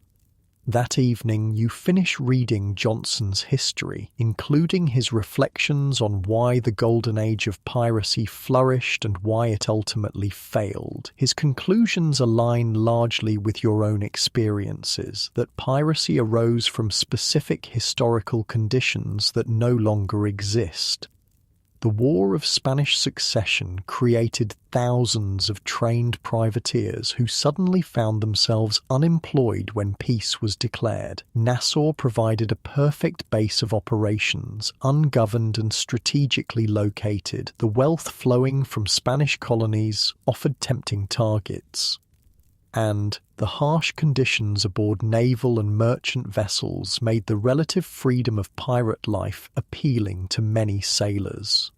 That evening, you finish reading Johnson's history, including his reflections on why the golden age of piracy flourished and why it ultimately failed. His conclusions align largely with your own experiences, that piracy arose from specific historical conditions that no longer exist. The War of Spanish Succession created thousands of trained privateers who suddenly found themselves unemployed when peace was declared. Nassau provided a perfect base of operations, ungoverned and strategically located. The wealth flowing from Spanish colonies offered tempting targets. And the harsh conditions aboard naval and merchant vessels made the relative freedom of pirate life appealing to many sailors.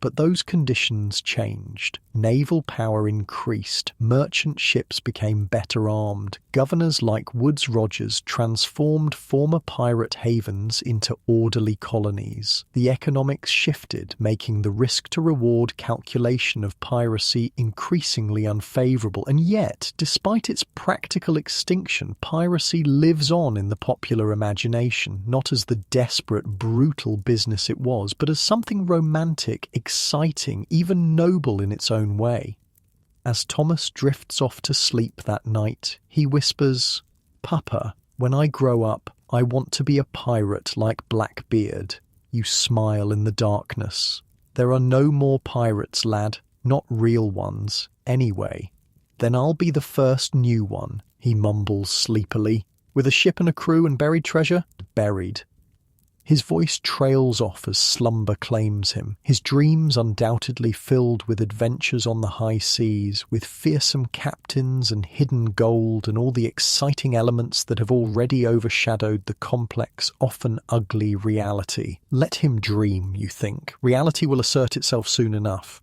But those conditions changed. Naval power increased, merchant ships became better armed, governors like Woodes Rogers transformed former pirate havens into orderly colonies. The economics shifted, making the risk-to-reward calculation of piracy increasingly unfavourable, and yet, despite its practical extinction, piracy lives on in the popular imagination, not as the desperate, brutal business it was, but as something romantic, exciting, even noble in its own way. As Thomas drifts off to sleep that night, he whispers, "Papa, when I grow up, I want to be a pirate like Blackbeard." You smile in the darkness. "There are no more pirates, lad, not real ones, anyway." "Then I'll be the first new one," he mumbles sleepily. "With a ship and a crew and buried treasure?" "Buried." His voice trails off as slumber claims him, his dreams undoubtedly filled with adventures on the high seas, with fearsome captains and hidden gold and all the exciting elements that have already overshadowed the complex, often ugly reality. Let him dream, you think. Reality will assert itself soon enough.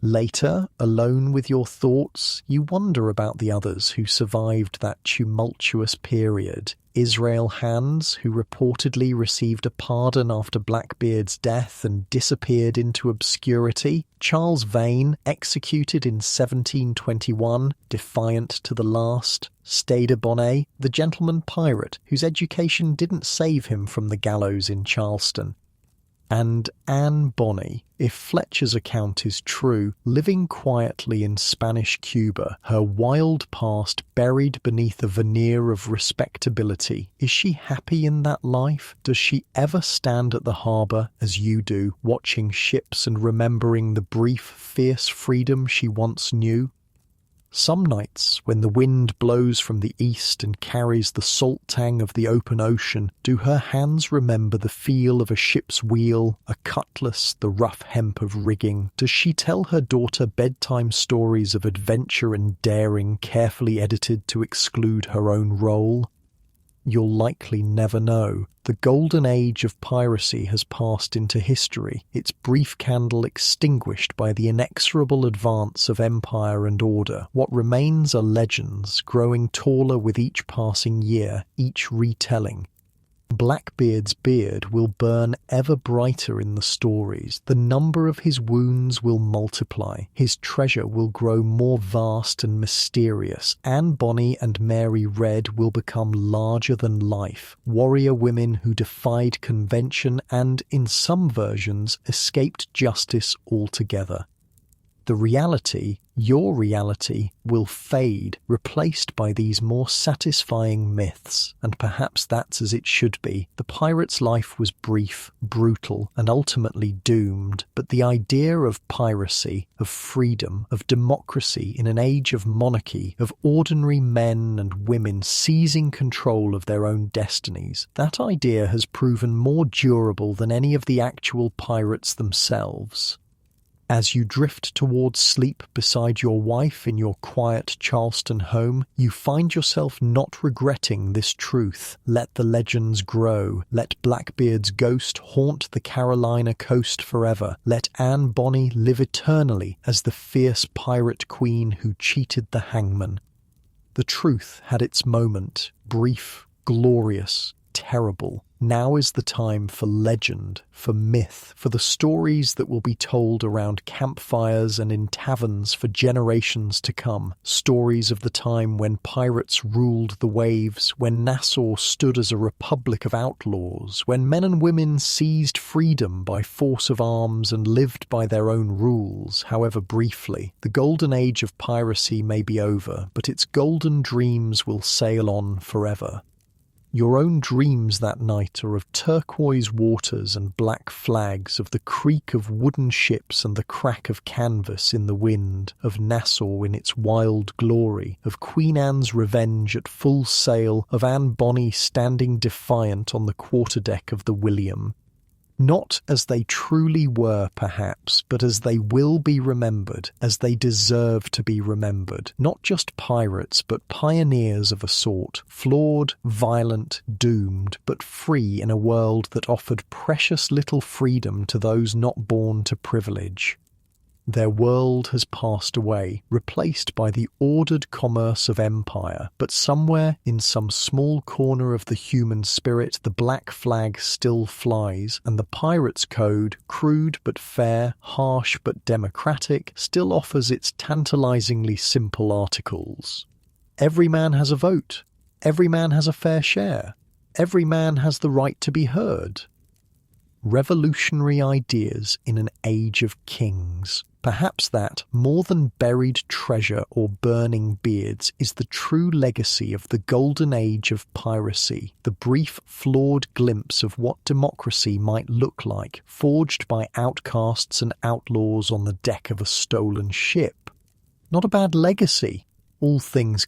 Later, alone with your thoughts, you wonder about the others who survived that tumultuous period. Israel Hands, who reportedly received a pardon after Blackbeard's death and disappeared into obscurity. Charles Vane, executed in 1721, defiant to the last. Stade Bonny, the gentleman pirate whose education didn't save him from the gallows in Charleston. And Anne Bonny, if Fletcher's account is true, living quietly in Spanish Cuba, her wild past buried beneath a veneer of respectability. Is she happy in that life? Does she ever stand at the harbour, as you do, watching ships and remembering the brief, fierce freedom she once knew? Some nights, when the wind blows from the east and carries the salt tang of the open ocean, do her hands remember the feel of a ship's wheel, a cutlass, the rough hemp of rigging? Does she tell her daughter bedtime stories of adventure and daring carefully edited to exclude her own role? You'll likely never know. The golden age of piracy has passed into history, its brief candle extinguished by the inexorable advance of empire and order. What remains are legends, growing taller with each passing year, each retelling. Blackbeard's beard will burn ever brighter in the stories. The number of his wounds will multiply. His treasure will grow more vast and mysterious. Anne Bonny and Mary Red will become larger than life. Warrior women who defied convention and, in some versions, escaped justice altogether. The reality, your reality, will fade, replaced by these more satisfying myths. And perhaps that's as it should be. The pirate's life was brief, brutal, and ultimately doomed. But the idea of piracy, of freedom, of democracy in an age of monarchy, of ordinary men and women seizing control of their own destinies, that idea has proven more durable than any of the actual pirates themselves. As you drift towards sleep beside your wife in your quiet Charleston home, you find yourself not regretting this truth. Let the legends grow. Let Blackbeard's ghost haunt the Carolina coast forever. Let Anne Bonny live eternally as the fierce pirate queen who cheated the hangman. The truth had its moment, brief, glorious, terrible. Now is the time for legend, for myth, for the stories that will be told around campfires and in taverns for generations to come. Stories of the time when pirates ruled the waves, when Nassau stood as a republic of outlaws, when men and women seized freedom by force of arms and lived by their own rules, however briefly. The golden age of piracy may be over, but its golden dreams will sail on forever. Your own dreams that night are of turquoise waters and black flags, of the creak of wooden ships and the crack of canvas in the wind, of Nassau in its wild glory, of Queen Anne's revenge at full sail, of Bonny standing defiant on the quarterdeck of the William. Not as they truly were, perhaps, but as they will be remembered, as they deserve to be remembered. Not just pirates, but pioneers of a sort, flawed, violent, doomed, but free in a world that offered precious little freedom to those not born to privilege. Their world has passed away, replaced by the ordered commerce of empire, but somewhere in some small corner of the human spirit the black flag still flies, and the pirate's code, crude but fair, harsh but democratic, still offers its tantalizingly simple articles. Every man has a vote. Every man has a fair share. Every man has the right to be heard. Revolutionary ideas in an age of kings. Perhaps that, more than buried treasure or burning beards, is the true legacy of the golden age of piracy, the brief, flawed glimpse of what democracy might look like, forged by outcasts and outlaws on the deck of a stolen ship. Not a bad legacy, all things